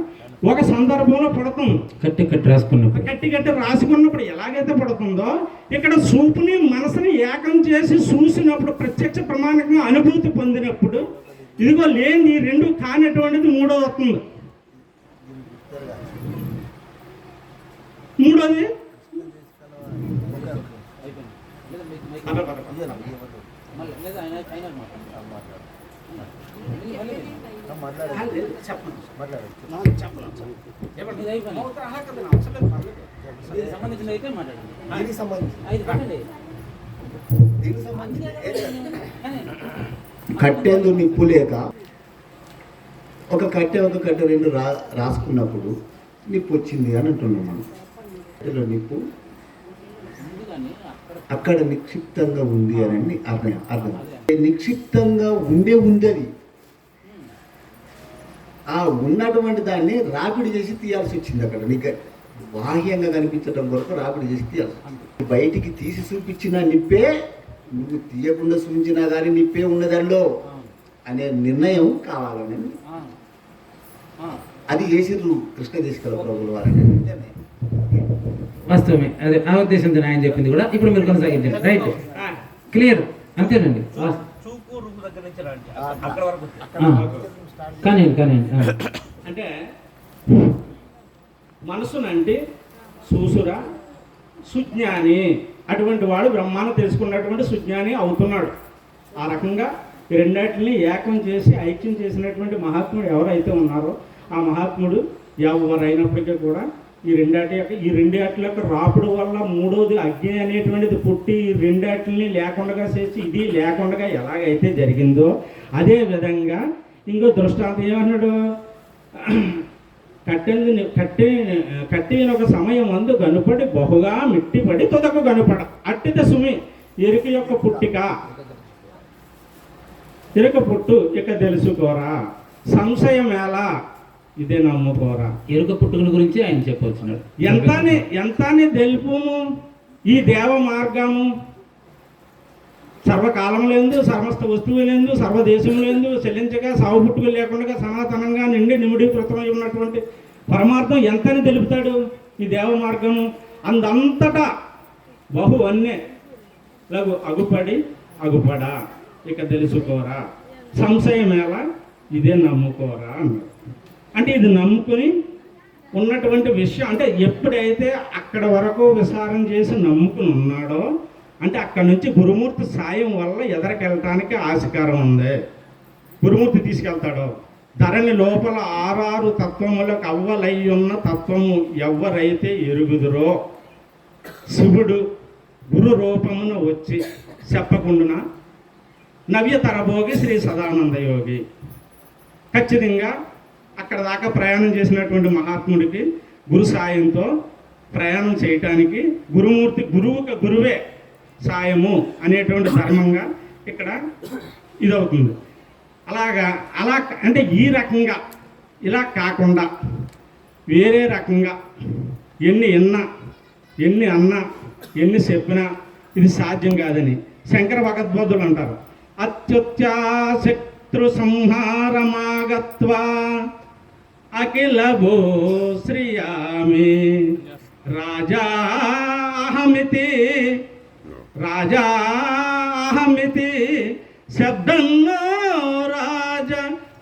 ఒక సందర్భంలో పడుతుంది. కట్టి రాసుకున్నప్పుడు ఎలాగైతే పడుతుందో ఇక్కడ చూపుని మనసుని ఏకం చేసి చూసినప్పుడు ప్రత్యక్ష ప్రమాణంగా అనుభూతి పొందినప్పుడు ఇదిగో లేని రెండు కానటువంటిది మూడోది వస్తుంది. మూడోది కట్టెందు నిప్పు లేక ఒక కట్టె రెండు రాసుకున్నప్పుడు నిప్పు వచ్చింది అని అంటున్నాం మనం. కట్టెలో నిప్పు అక్కడ నిక్షిప్తంగా ఉంది అని అర్థం. నిక్షిప్తంగా ఉంది అది ఆ ఉన్నటువంటి దాన్ని రాపిడి చేసి తీయాల్సి వచ్చింది. అక్కడ నీకు బాహ్యంగా కనిపించడం వరకు రాపిడి చేసి తీయాల్సి వచ్చింది. బయటికి తీసి చూపించిన నిప్పే, నువ్వు తీయకుండా చూపించినా కానీ నిప్పే ఉన్నదానిలో అనే నిర్ణయం కావాలని అది చేసిర్రు కృష్ణ దేశికల ప్రభువుల వారని. వాస్తవమే, అదే ఆ ఉద్దేశంతో ఆయన చెప్పింది కూడా. ఇప్పుడు మీరు కొనసాగించండి. రైట్, క్లియర్, అంతేనండి. చూపు రూపు దగ్గర నుంచి రండి, అక్కడ వరకు కానీ అంటే మనసునంటే చూసురా సుజ్ఞాని, అటువంటి వాడు బ్రహ్మాన్ని తెలుసుకున్నటువంటి సుజ్ఞాని అవుతున్నాడు. ఆ రకంగా ఈ రెండాటిని ఏకం చేసి ఐక్యం చేసినటువంటి మహాత్ముడు ఎవరైతే ఉన్నారో ఆ మహాత్ముడు ఎవరైనప్పటికీ కూడా ఈ రెండాటి యొక్క రాపుడు వల్ల మూడోది అగ్ని అనేటువంటిది పుట్టి ఈ రెండాటిని లేకుండా చేసి ఇది లేకుండా ఎలాగైతే జరిగిందో అదే విధంగా ఇంకో దృష్టాంతం ఏమన్నాడు, కట్టిన ఒక సమయం అందు గనుపడి బహుగా మిట్టిపడి తొదకు గనుపడ అట్టిద సుమి ఎరుక యొక్క పుట్టిక, ఎరుక పుట్టు ఇక తెలుసుకోరా, సంశయం ఎలా ఇదే నమ్ముకోరా. ఎరుక పుట్టుకుల గురించి ఆయన చెప్పవచ్చున్నాడు. ఎంతని తెలుపుము ఈ దేవ మార్గము, సర్వకాలంలో సమస్త వస్తువులందు సర్వదేశంలో చెల్లించగా సాగు పుట్టుకలు లేకుండా సనాతనంగా నిండి నిమిడీకృతమై ఉన్నటువంటి పరమార్థం ఎంతని తెలుపుతాడు ఈ దేవ మార్గము. అందంతటా బహు అన్నే లఘు అగుపడా ఇక తెలుసుకోరా, సంశయం ఎలా ఇదే నమ్ముకోరా అన్నాడు. అంటే ఇది నమ్ముకుని ఉన్నటువంటి విషయం, అంటే ఎప్పుడైతే అక్కడ వరకు విచారం చేసి నమ్ముకుని ఉన్నాడో అంటే అక్కడి నుంచి గురుమూర్తి సాయం వల్ల ఎదరికెళ్ళటానికి ఆస్కారం ఉంది. గురుమూర్తి తీసుకెళ్తాడు. ధరణి లోపల 6 తత్వములకు అవ్వలయ్యున్న తత్వము ఎవరైతే ఎరుగుదురో శివుడు గురు రూపమున వచ్చి చెప్పకుండా నవ్యతరభోగి శ్రీ సదానంద యోగి ఖచ్చితంగా అక్కడ దాకా ప్రయాణం చేసినటువంటి మహాత్ముడికి గురు సాయంతో ప్రయాణం చేయటానికి గురుమూర్తి గురువే సాయము అనేటువంటి ధర్మంగా ఇక్కడ ఇదవుతుంది. అలా అంటే ఈ రకంగా ఇలా కాకుండా వేరే రకంగా ఎన్ని అన్నా ఎన్ని చెప్పినా ఇది సాధ్యం కాదని శంకర భగవద్పాదులు అంటారు. అత్యుత్యాశక్తృ సంహారమాగత్వా అఖిల భూ శ్రీయామి రాజాహమితి శబ్దంలో రాజ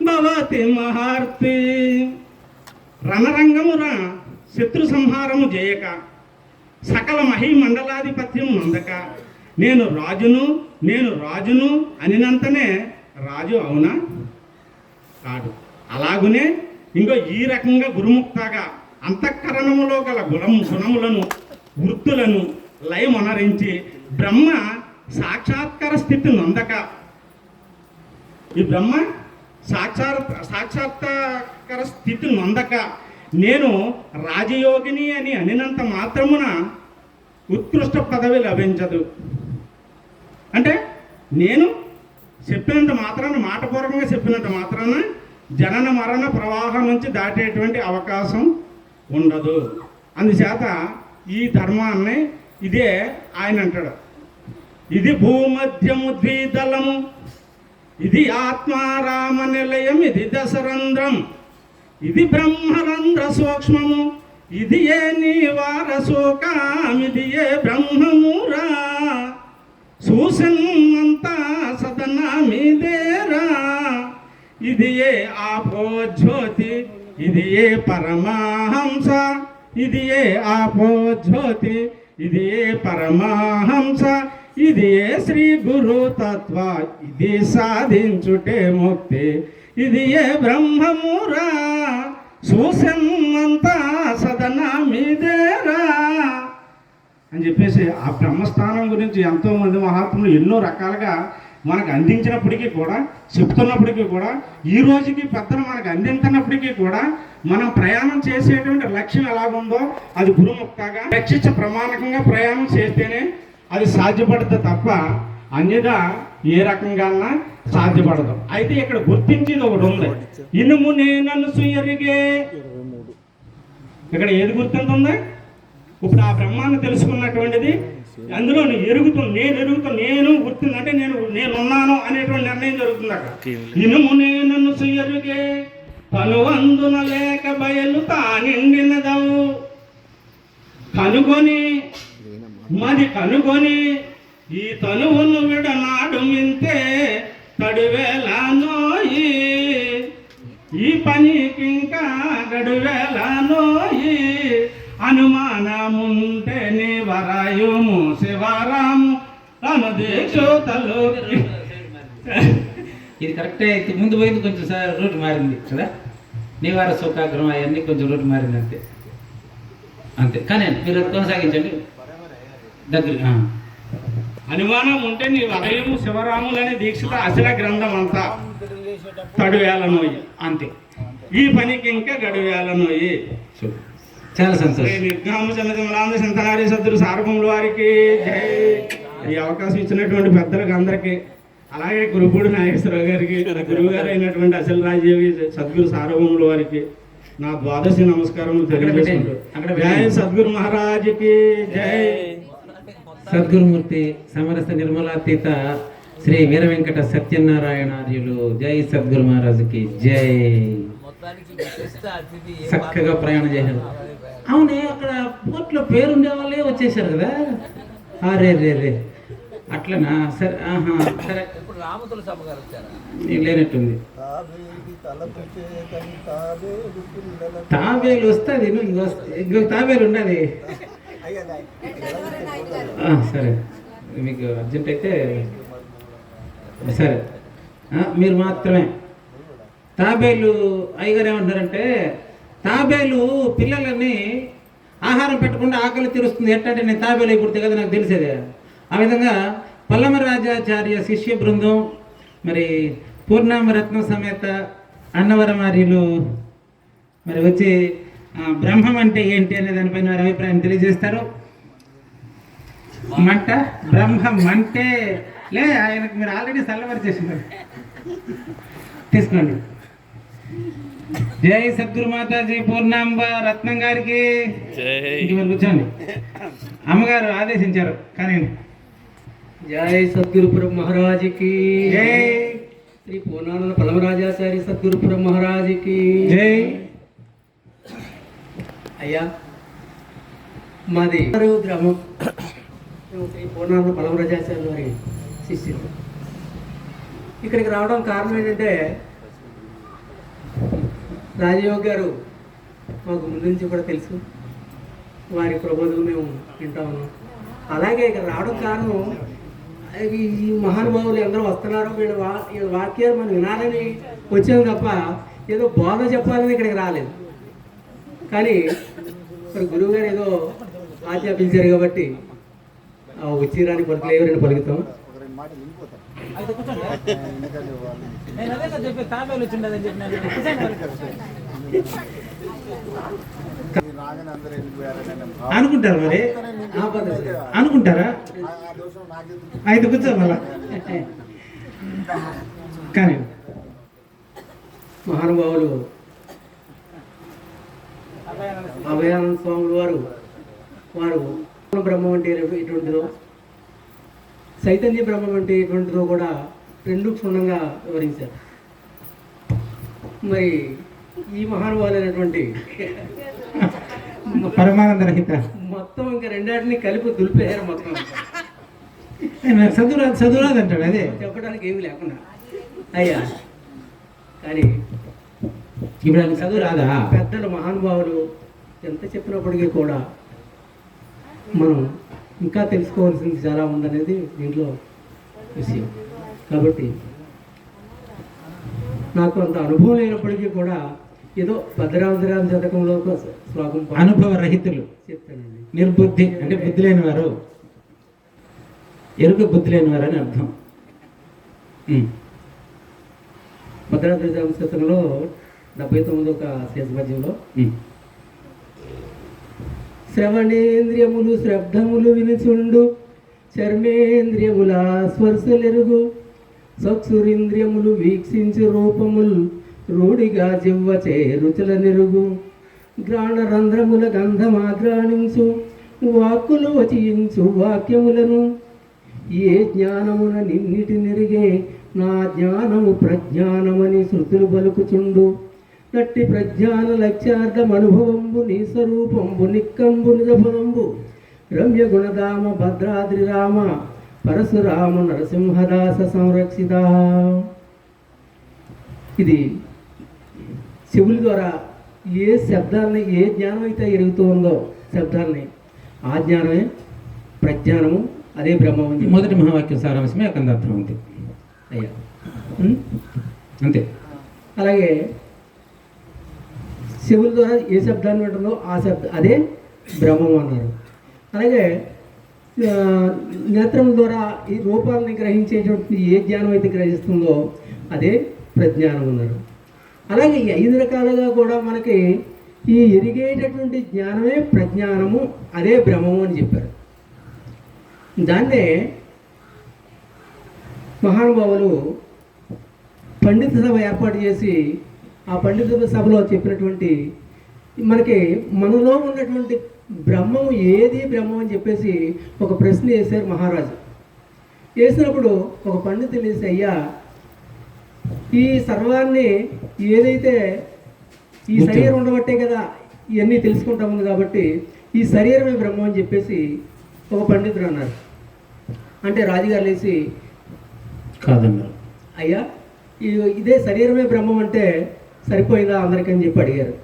భవతి మహార్తి. రణరంగమున శత్రు సంహారము చేయక సకల మహీమండలాధిపత్యం నందక నేను రాజును అనినంతనే రాజు అవునా కాదు. అలాగునే ఇంకో ఈ రకంగా గురుముక్తగా అంతఃకరణములో గల గుణములను వృత్తులను లయమొనరించి బ్రహ్మ సాక్షాత్కార స్థితి నొందక, ఈ బ్రహ్మ సాక్షాత్కార స్థితి నొందక నేను రాజయోగిని అని అనినంత మాత్రమున ఉత్కృష్ట పదవి లభించదు. అంటే నేను చెప్పినంత మాత్రాన, మాటపూర్వకంగా చెప్పినంత మాత్రాన జనన మరణ ప్రవాహం నుంచి దాటేటువంటి అవకాశం ఉండదు. అందుచేత ఈ ధర్మాన్ని ఇదే ఆయన అంటాడు, ఇది భూమధ్యము ద్విదళము, ఇది ఆత్మారామ నిలయం, ఇది దశరంధ్రం, ఇది బ్రహ్మరంధ్ర సూక్ష్మము, ఇది ఏ నీవార శోకామిది ఏ బ్రహ్మమురా, చూసన్నంత సదనా మీదేరా, ఇది ఏ ఆపోజ్యోతి, ఇది ఏ పరమహంస, ఇది ఏ ఆపోజ్యోతి, ఇది ఏ పరమహంస, ఇది ఏ శ్రీ గురు తత్వ, ఇది సాధించుటే ముక్తి, ఇది ఏ బ్రహ్మమురా, చూసన్నంత సదనా మీదేరా అని చెప్పేసి ఆ బ్రహ్మస్థానం గురించి ఎంతోమంది మహాత్ములు ఎన్నో రకాలుగా మనకు అందించినప్పటికీ కూడా, చెప్తున్నప్పటికీ కూడా, ఈ రోజుకి పెద్దలు మనకు అందించినప్పటికీ కూడా మనం ప్రయాణం చేసేటువంటి లక్ష్యం ఎలాగుందో అది గురుముక్తగా రక్షించ ప్రమాణకంగా ప్రయాణం చేస్తేనే అది సాధ్యపడుతుంది తప్ప అన్యదా ఏ రకంగా సాధ్యపడదు. అయితే ఇక్కడ గుర్తించేది ఒకటి ఉంది, ఇనుము నేనను సుయరిగే. ఇక్కడ ఏది గుర్తింటుంది? ఇప్పుడు ఆ బ్రహ్మాన్ని తెలుసుకున్నటువంటిది అందులో నేను గుర్తుంది అంటే నేనున్నాను అనేటువంటి నిర్ణయం జరుగుతుంది అక్కడ. ఇనుము నేనను సుయరిగే తను అందున లేక బయలు తానిండినదవు కనుగొని ఈ తనువును విడనాడు మింతే తడివేలానోయి ఈ పనికింకా గడువేలానోయి అనుమానముంటే నీ వరాయుము శివరాము తను దీక్షోతలు. ఇది కరెక్టే. ముందు పోయింది కొంచెం సార్ రూట్ మారింది కదా, నివార సుఖాగ్రహం అవన్నీ కొంచెం రూట్ మారింది అంతే అంతే. కానీ మీరు కొనసాగించండి దగ్గర. అనుమానం ఉంటే నీ వరయము శివరాములని దీక్షిత అసల గ్రంథం అంతా తడువేలనోయి అంతే. ఈ పనికి ఇంకా గడువేలనోయి. చాలా సంతోషం. నిర్గామచంద్రమలాంధ్ర సంతనారి సద్గురు సార్వభౌముల వారికి జై. ఈ అవకాశం ఇచ్చినటువంటి పెద్దలకు అందరికీ, అలాగే గురుపూడి నాగేశ్వరరావు గారికి, గురువు గారు అయినటువంటి అసలు రాజీవి సద్గురు సార్వభౌముల వారికి నా ద్వాదశి నమస్కారములు తెలియజేసుకుంటూ జై సద్గురు మహారాజుకి జై. సద్గురుమూర్తి సమరస నిర్మలాతీత శ్రీ వీర వెంకట సత్యనారాయణార్యులు జై సద్గురు మహారాజుకి జై. చక్కగా ప్రయాణం చేశారు. అవునే అక్కడ పోర్ట్లో పేరుండే వాళ్ళే వచ్చేసారు కదా. రే రే రే అట్లనా? సరే సరే. లేనట్టుంది. తాబేలు వస్తుంది, ఇంకొక తాబేలు ఉండదు. సరే మీకు అర్జెంట్ అయితే సరే మీరు మాత్రమే. తాబేలు అయ్యగారు ఏమంటారంటే, తాబేలు పిల్లలని ఆహారం పెట్టకుండా ఆకలి తీరుస్తుంది. ఎట్టంటే నేను తాబేలు అయిపోతే కదా నాకు తెలిసేదే. ఆ విధంగా పల్లమరాజాచార్య శిష్య బృందం మరి పూర్ణామరత్న సమేత అన్నవరమార్యులు మరి వచ్చి బ్రహ్మం అంటే ఏంటి అనే దానిపైన వారి అభిప్రాయం తెలియజేస్తారు. మంట బ్రహ్మం అంటే ఆయనకు మీరు ఆల్రెడీ సల్లవరిచేసినారు. తీసుకోండి. జై సద్గురు మాతాజీ పూర్ణాంబ రత్నం గారికి మీరు కూర్చోండి. అమ్మగారు ఆదేశించారు కానీ. జై సద్గురుపురం మహారాజుకి జై. శ్రీ పూర్ణానంద పల్లమరాజాచార్య సద్గురుపురం మహారాజుకి జై. అయ్యా మాది గ్రామం. శ్రీ పూర్ణానంద పల్లమరాజాచార్య వారి శిష్యులు. ఇక్కడికి రావడం కారణం ఏంటంటే, రాజయోగి గారు మాకు ముందు నుంచి కూడా తెలుసు, వారి ప్రబోధులు మేము వింటా ఉన్నాం. అలాగే ఇక్కడ రావడం కారణం ఈ మహానుభావులు ఎందరో వస్తున్నారు, వీళ్ళ వాక్యాలు మనం వినాలని వచ్చాము తప్ప ఏదో బోధ చెప్పాలని ఇక్కడికి రాలేదు. కానీ మరి గురువు గారు ఏదో ఆజ్ఞాపించారు కాబట్టి వచ్చిరాని పలుకులు ఎవరైనా పలుకుతాం. అనుకుంటారు మరి అనుకుంటారా? అయితే కూర్చో మళ్ళా. కానీ మహానుభావులు అభయానంద స్వాములు వారు బ్రహ్మం అంటే ఎటువంటిదో, చైతన్య బ్రహ్మం అంటే ఎటువంటిదో కూడా రెండు క్షుణ్ణంగా వివరించారు. మరి ఈ మహానుభావులు అయినటువంటి పరమానంద రహిత మొత్తం ఇంకా రెండాటిని కలిపి దులిపేశారు. మొత్తం చదువురాదు అంటాడు, అదే చెప్పడానికి ఏమీ లేకుండా. అయ్యా కానీ ఇప్పుడు ఆయన చదువు రాదా? పెద్దలు మహానుభావులు ఎంత చెప్పినప్పటికీ కూడా మనం ఇంకా తెలుసుకోవాల్సింది చాలా ఉందనేది దీంట్లో విషయం. కాబట్టి నాకు అంత అనుభవం లేనప్పటికీ కూడా ఏదో భద్రావతిరామ శతకంలో శ్లోకం అనుభవ రహితులు చెప్తానండి. నిర్బుద్ధి అంటే బుద్ధి లేని వారు, ఎరుక బుద్ధి లేని వారు అని అర్థం. భద్రావతిరామ శతకంలో 79వ శేషపద్యంలో శ్రవణేంద్రియములు శ్రబ్దములు వినుచుండు, చర్మేంద్రియముల స్పర్శలెరుగు, చక్షురింద్రియములు వీక్షించి రూపముల్ రూఢిగా జివ్వచే రుచుల నిరుగు గ్రాణరంధ్రముల గంధమాగ్రాణించు వాక్కులు వచించు వాక్యములను ఏ జ్ఞానమున నిన్నిటి నెరిగే నా జ్ఞానము ప్రజ్ఞానమని శృతులు పలుకుచుండు నట్టి ప్రజ్ఞాన లక్ష్యార్థం అనుభవంబు నీ స్వరూపంబు నిక్కంబు నిజఫలంబు రమ్య గుణధామ భద్రాద్రి రామ పరశురామ నరసింహదాస సంరక్షిత. ఇది శివుల ద్వారా ఏ శబ్దాన్ని ఏ జ్ఞానం అయితే ఎరుగుతూ ఉందో శబ్దాన్ని ఆ జ్ఞానమే ప్రజ్ఞానము, అదే బ్రహ్మం అని చెప్పి మొదటి మహావాక్య సారాంశమే అకందార్థం అంతే. అయ్యా. అంతే. అలాగే శివుల ద్వారా ఏ శబ్దాన్ని ఉంటుందో ఆ అదే బ్రహ్మం అన్నారు. అలాగే నేత్రం ద్వారా ఈ రూపాలని గ్రహించేటువంటి ఏ జ్ఞానం అయితే గ్రహిస్తుందో అదే ప్రజ్ఞానం అన్నారు. అలాగే ఈ 5 రకాలుగా కూడా మనకి ఈ ఎరిగేటటువంటి జ్ఞానమే ప్రజ్ఞానము, అదే బ్రహ్మము అని చెప్పారు. దాన్నే మహానుభావులు పండిత సభ ఏర్పాటు చేసి ఆ పండిత సభలో చెప్పినటువంటి మనకి మనలో ఉన్నటువంటి బ్రహ్మము ఏది బ్రహ్మం అని చెప్పేసి ఒక ప్రశ్న వేశారు మహారాజు. వేసినప్పుడు ఒక పండితులు వేసి, అయ్యా ఈ సర్వాన్ని ఏదైతే ఈ శరీరం ఉండబట్టే కదా ఇవన్నీ తెలుసుకుంటా ఉంది కాబట్టి ఈ శరీరమే బ్రహ్మం అని చెప్పేసి ఒక పండితుడు అన్నారు. అంటే రాజుగారు లేచి కాదన్నారు. అయ్యా ఇదే శరీరమే బ్రహ్మం అంటే సరిపోయిందా అందరికని చెప్పి అడిగారు.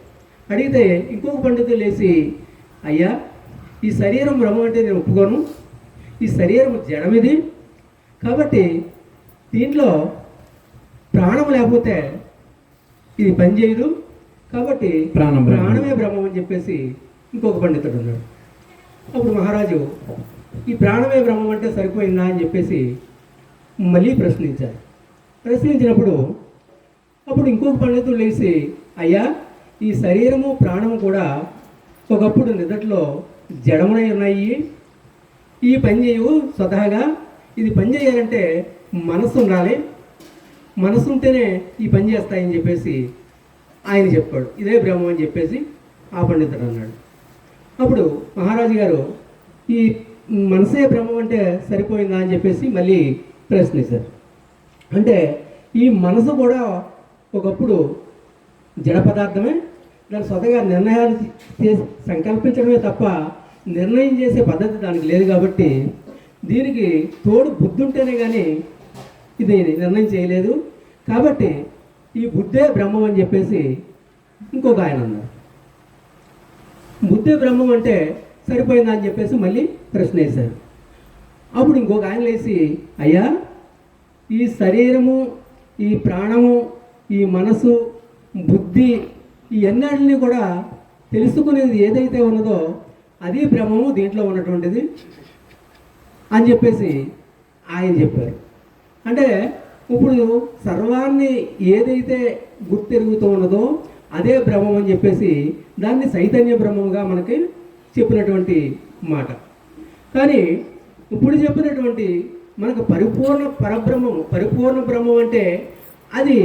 అడిగితే ఇంకొక పండితులు లేచి, అయ్యా ఈ శరీరం బ్రహ్మం అంటే నేను ఒప్పుకోను, ఈ శరీరం జడమిది కాబట్టి దీంట్లో ప్రాణం లేకపోతే ఇది పనిచేయదు కాబట్టి ప్రాణమే బ్రహ్మం అని చెప్పేసి ఇంకొక పండితుడు ఉన్నాడు. అప్పుడు మహారాజు ఈ ప్రాణమే బ్రహ్మం అంటే సరిపోయిందా అని చెప్పేసి మళ్ళీ ప్రశ్నించారు. ప్రశ్నించినప్పుడు అప్పుడు ఇంకొక పండితుడు లేచి, అయ్యా ఈ శరీరము ప్రాణము కూడా ఒకప్పుడు నిదట్లో జడమునై ఉన్నాయి, ఈ పని చేయవు స్వతహాగా, ఇది పని చేయాలంటే మనసు ఉండాలి, మనసు ఉంటేనే ఈ పని చేస్తాయని చెప్పేసి ఆయన చెప్పాడు. ఇదే బ్రహ్మం అని చెప్పేసి ఆ పండితుడు అన్నాడు. అప్పుడు మహారాజు గారు ఈ మనసే బ్రహ్మం అంటే సరిపోయిందా అని చెప్పేసి మళ్ళీ ప్రశ్నించారు. అంటే ఈ మనసు కూడా ఒకప్పుడు జడ పదార్థమే, దాని స్వతగా నిర్ణయాలు చేసి సంకల్పించడమే తప్ప నిర్ణయం చేసే పద్ధతి దానికి లేదు కాబట్టి దీనికి తోడు బుద్ధి ఉంటేనే కానీ ఇది నిర్ణయం చేయలేదు కాబట్టి ఈ బుద్ధే బ్రహ్మం అని చెప్పేసి ఇంకొక ఆయన అన్నారు. బుద్ధే బ్రహ్మం అంటే సరిపోయిందా అని చెప్పేసి మళ్ళీ ప్రశ్న వేశారు. అప్పుడు ఇంకొక ఆయన లేచి, అయ్యా ఈ శరీరము, ఈ ప్రాణము, ఈ మనసు, బుద్ధి ఈ ఎన్నటిని కూడా తెలుసుకునేది ఏదైతే ఉన్నదో అది బ్రహ్మము దీంట్లో ఉన్నటువంటిది అని చెప్పేసి ఆయన చెప్పారు. అంటే ఇప్పుడు సర్వాన్ని ఏదైతే గుర్తెరుగుతూ ఉన్నదో అదే బ్రహ్మం అని చెప్పేసి దాన్ని చైతన్య బ్రహ్మముగా మనకి చెప్పినటువంటి మాట. కానీ ఇప్పుడు చెప్పినటువంటి మనకు పరిపూర్ణ పరబ్రహ్మము, పరిపూర్ణ బ్రహ్మం అంటే అది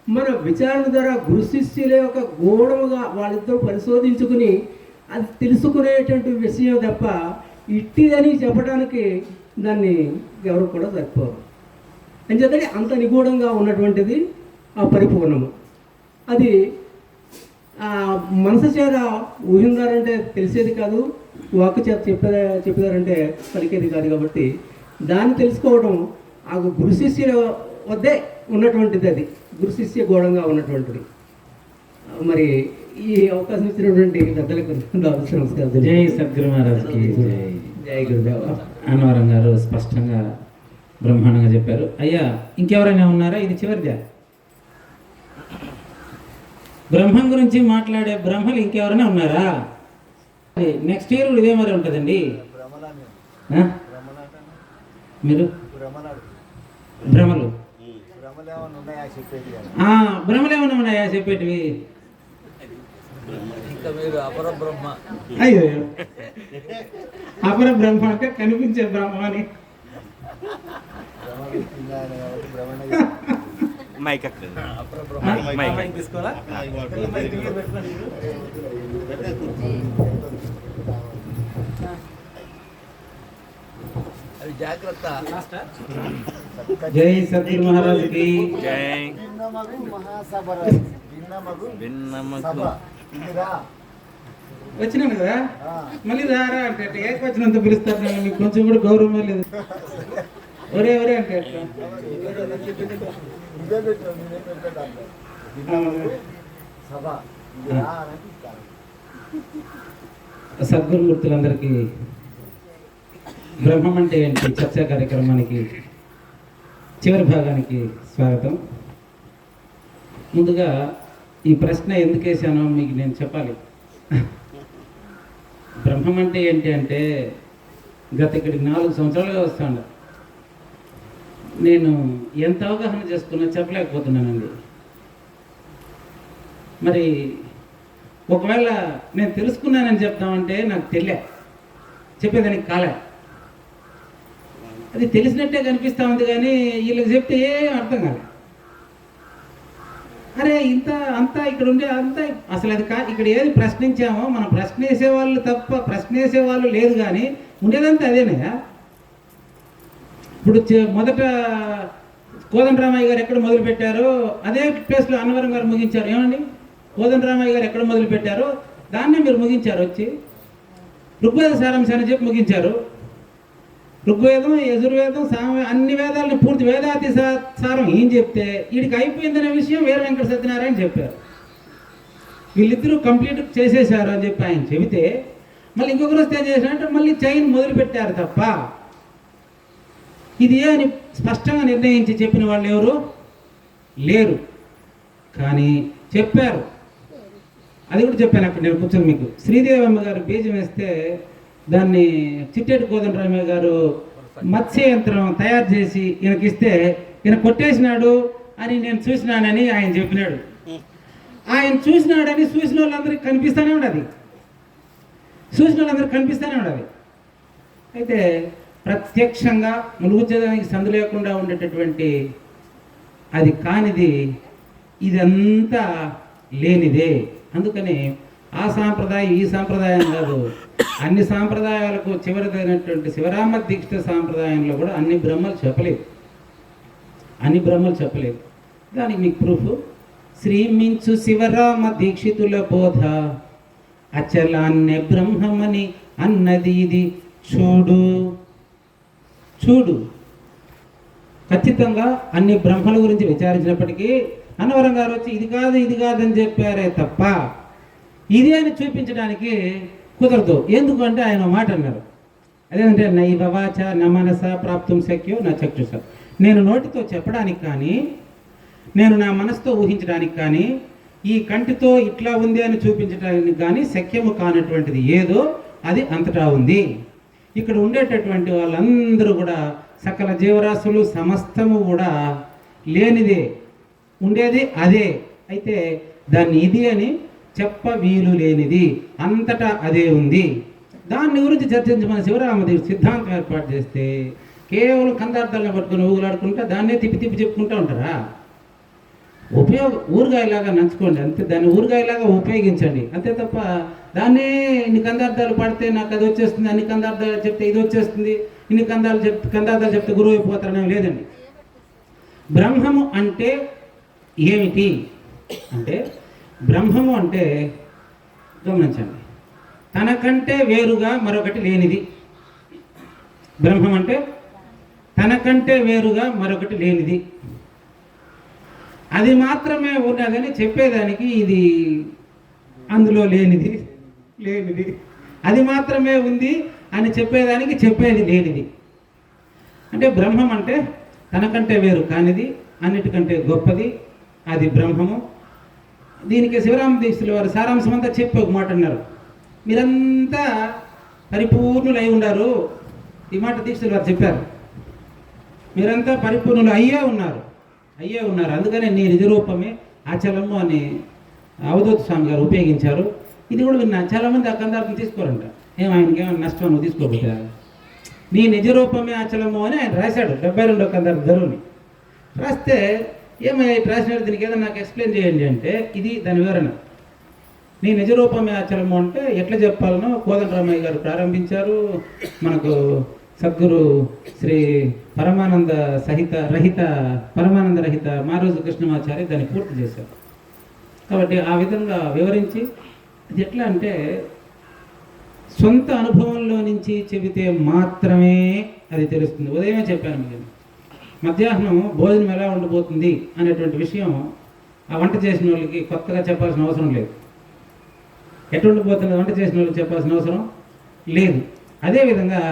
మన విచారణ ద్వారా గురు శిష్యుల యొక్క గూఢముగా వాళ్ళిద్దరూ పరిశోధించుకుని అది తెలుసుకునేటువంటి విషయం తప్ప ఇట్టిదని చెప్పడానికి దాన్ని ఎవరు కూడా సరిపోరు. అంచేతనే అంత నిగూఢంగా ఉన్నటువంటిది ఆ పరిపూర్ణము. అది మనసు చేత ఊహిందారంటే తెలిసేది కాదు, వాక్కు చేత చెప్పేదారంటే పలికేది కాదు. కాబట్టి దాన్ని తెలుసుకోవడం ఆ గురు శిష్యుల వద్దే ఉన్నటువంటిది, అది గురు శిష్య గోళంగా ఉన్నటువంటిది. మరి ఈ అవకాశం ఇచ్చినటువంటి పెద్దలకు నమస్కారం. జై సద్గురు మహారాజ్కి జై. జై గురుదేవ. అన్నవరం గారు స్పష్టంగా బ్రహ్మాండంగా చెప్పారు. అయ్యా ఇంకెవరైనా ఉన్నారా? ఇది చివరిదా? బ్రహ్మం గురించి మాట్లాడే బ్రహ్మలు ఇంకెవరైనా ఉన్నారా? నెక్స్ట్ ఇయర్ ఇదే మరి ఉంటుందండి. మీరు భ్రమలు భ్రమలు ఏమైనా ఉన్నాయా చెప్పేటివి? ఇంకా మీరు అపర బ్రహ్మ. అయ్యో అపర బ్రహ్మ అంటే కనిపించే బ్రహ్మ అని మైక్ అక్కడ మైక్ తీసుకోవాలా? అది జాగ్రత్త. జై సద్గురు మహారాజ్ కి జై భిన్నమగు మహాసభ భిన్నమగు వచ్చినాను కదా మళ్ళీ రారా అంటే ఏక వచ్చినంత పిలుస్తారు నన్ను, మీకు కొంచెం కూడా గౌరవం లేదు. ఒరే ఒరే అంటే ఎట్లా? సద్గురుమూర్తులందరికీ బ్రహ్మం అంటే ఏంటి చర్చా కార్యక్రమానికి చివరి భాగానికి స్వాగతం. ముందుగా ఈ ప్రశ్న ఎందుకు వేసానో మీకు నేను చెప్పాలి. బ్రహ్మం అంటే ఏంటి అంటే గత ఇక్కడికి 4 సంవత్సరాలుగా వస్తాను. నేను ఎంత అవగాహన చేసుకున్నా చెప్పలేకపోతున్నానండి. మరి ఒకవేళ నేను తెలుసుకున్నానని చెప్తామంటే నాకు చెప్పేదానికి కాలే. అది తెలిసినట్టే కనిపిస్తూ ఉంది కానీ వీళ్ళకి చెప్తే ఏం అర్థం కాలే. అరే ఇంత అంతా ఇక్కడ ఉండే అంతా అసలు అది ఇక్కడ ఏది ప్రశ్నించామో మనం ప్రశ్న వేసేవాళ్ళు తప్ప ప్రశ్న వేసేవాళ్ళు లేదు కానీ ఉండేదంతా అదేనయ్యా. ఇప్పుడు మొదట కోదండరామయ్య గారు ఎక్కడ మొదలు పెట్టారో అదే ప్లేస్లో అన్నవరం గారు ముగించారు. ఏమండి, కోదండరామయ్య గారు ఎక్కడ మొదలు పెట్టారో దాన్నే మీరు ముగించారు. వచ్చి ఋగ్వేద సారాంశాన్ని చెప్పి ముగించారు. ఋగ్వేదం, యజుర్వేదం, అన్ని వేదాలని పూర్తి వేదాతి సారం ఏం చెప్తే వీడికి అయిపోయిందనే విషయం వీర వెంకట సత్యనారాయణ చెప్పారు. వీళ్ళిద్దరూ కంప్లీట్ చేసేసారు అని చెప్పి ఆయన చెబితే మళ్ళీ ఇంకొకరు వస్తే ఏం చేసినట్టు మళ్ళీ చైన్ మొదలు పెట్టారు తప్ప ఇది అని స్పష్టంగా నిర్ణయించి చెప్పిన వాళ్ళు ఎవరు లేరు. కానీ చెప్పారు. అది కూడా చెప్పాను అక్కడ నేను కూర్చొని మీకు. శ్రీదేవమ్మ గారు బీజం వేస్తే దాన్ని చిట్టేటి కోదండరామయ్య గారు మత్స్య యంత్రం తయారు చేసి ఈయనకిస్తే ఈయన కొట్టేసినాడు అని నేను చూసినానని ఆయన చెప్పినాడు. ఆయన చూసినాడని చూసిన వాళ్ళందరికీ కనిపిస్తూనే ఉండదు. అయితే ప్రత్యక్షంగా ములుగుచేదానికి సందు లేకుండా ఉండేటటువంటి అది కానిది ఇదంతా లేనిదే. అందుకని ఆ సాంప్రదాయం ఈ సాంప్రదాయం కాదు, అన్ని సాంప్రదాయాలకు చివరిదైనటువంటి శివరామ దీక్షిత సాంప్రదాయంలో కూడా అన్ని బ్రహ్మలు చెప్పలేదు. దానికి మీకు ప్రూఫ్ శ్రీమించు శివరామ దీక్షితుల బోధ అచలాన్య బ్రహ్మమని అన్నది ఇది చూడు. ఖచ్చితంగా అన్ని బ్రహ్మల గురించి విచారించినప్పటికీ అన్నవరం గారు వచ్చి ఇది కాదని చెప్పారే తప్ప ఇది అని చూపించడానికి కుదరదు. ఎందుకంటే ఆయన మాట అన్నారు, అదేంటే నైవ వాచ న మనస ప్రాప్తం శక్యో నా చక్షుష. నేను నోటితో చెప్పడానికి కానీ నేను నా మనసుతో ఊహించడానికి కానీ ఈ కంటితో ఇట్లా ఉంది అని చూపించడానికి కానీ శక్యము కానటువంటిది ఏదో అది అంతటా ఉంది. ఇక్కడ ఉండేటటువంటి వాళ్ళందరూ కూడా సకల జీవరాశులు సమస్తము కూడా లేనిదే, ఉండేది అదే. అయితే దాన్ని ఇది అని చెప్ప వీలు లేనిది, అంతటా అదే ఉంది. దాన్ని గురించి చర్చించి మన శివరామదేవి సిద్ధాంతం ఏర్పాటు చేస్తే కేవలం కందార్థాలను పట్టుకుని ఊగులాడుకుంటా దాన్నే తిప్పి చెప్పుకుంటూ ఉంటారా? ఊరగాయలాగా నంచుకోండి అంతే, దాన్ని ఊరగాయలాగా ఉపయోగించండి అంతే తప్ప దాన్నే ఇన్ని కందార్థాలు పడితే నాకు అది వచ్చేస్తుంది, అన్ని కందార్థాలు చెప్తే ఇది వచ్చేస్తుంది, ఇన్ని కందార్థాలు చెప్తే గురువు అయిపోతారనేం లేదండి. బ్రహ్మము అంటే ఏమిటి అంటే, బ్రహ్మము అంటే గమనించండి, తనకంటే వేరుగా మరొకటి లేనిది. బ్రహ్మం అంటే తనకంటే వేరుగా మరొకటి లేనిది, అది మాత్రమే ఉన్నదని చెప్పేదానికి ఇది అందులో లేనిది, అది మాత్రమే ఉంది అని చెప్పేదానికి చెప్పేది లేనిది. అంటే బ్రహ్మం అంటే తనకంటే వేరు కానిది, అన్నిటికంటే గొప్పది, అది బ్రహ్మము. దీనికి శివరామ దీక్షల వారు సారాంశం అంతా చెప్పి ఒక మాట అన్నారు, మీరంతా పరిపూర్ణులై ఉన్నారు. ఈ మాట దీక్షల వారు చెప్పారు, మీరంతా పరిపూర్ణులు అయ్యే ఉన్నారు. అందుకనే నీ నిజరూపమే అచలము అని అవధూత స్వామి గారు ఉపయోగించారు. ఇది కూడా విన్నా, చాలామంది ఆ కందార్థం తీసుకోరంట. ఆయనకి ఏమైనా నష్టం నువ్వు తీసుకోబోతా నీ నిజ రూపమే అచలము అని ఆయన రాశాడు 72వ కందార ధరువుని రాస్తే ఏమయ్యా ఇటు రాసినాడు దీనికి ఏదో నాకు ఎక్స్ప్లెయిన్ చేయండి అంటే ఇది దాని వివరణ. నీ నిజ రూపమే అచలము అంటే ఎట్లా చెప్పాలనో కోదండరామయ్య గారు ప్రారంభించారు. మనకు సద్గురు శ్రీ పరమానంద రహిత మారోజు కృష్ణమాచారి దాన్ని పూర్తి చేశారు. కాబట్టి ఆ విధంగా వివరించి అది ఎట్లా అంటే సొంత అనుభవంలో నుంచి చెబితే మాత్రమే అది తెలుస్తుంది. ఉదయమే చెప్పాను మీకు, మధ్యాహ్నం భోజనం ఎలా ఉండబోతుంది అనేటువంటి విషయం ఆ వంట చేసిన వాళ్ళకి కొత్తగా చెప్పాల్సిన అవసరం లేదు. ఎటు ఉండిపోతున్నది వంట చేసిన వాళ్ళకి చెప్పాల్సిన అవసరం లేదు. అదేవిధంగా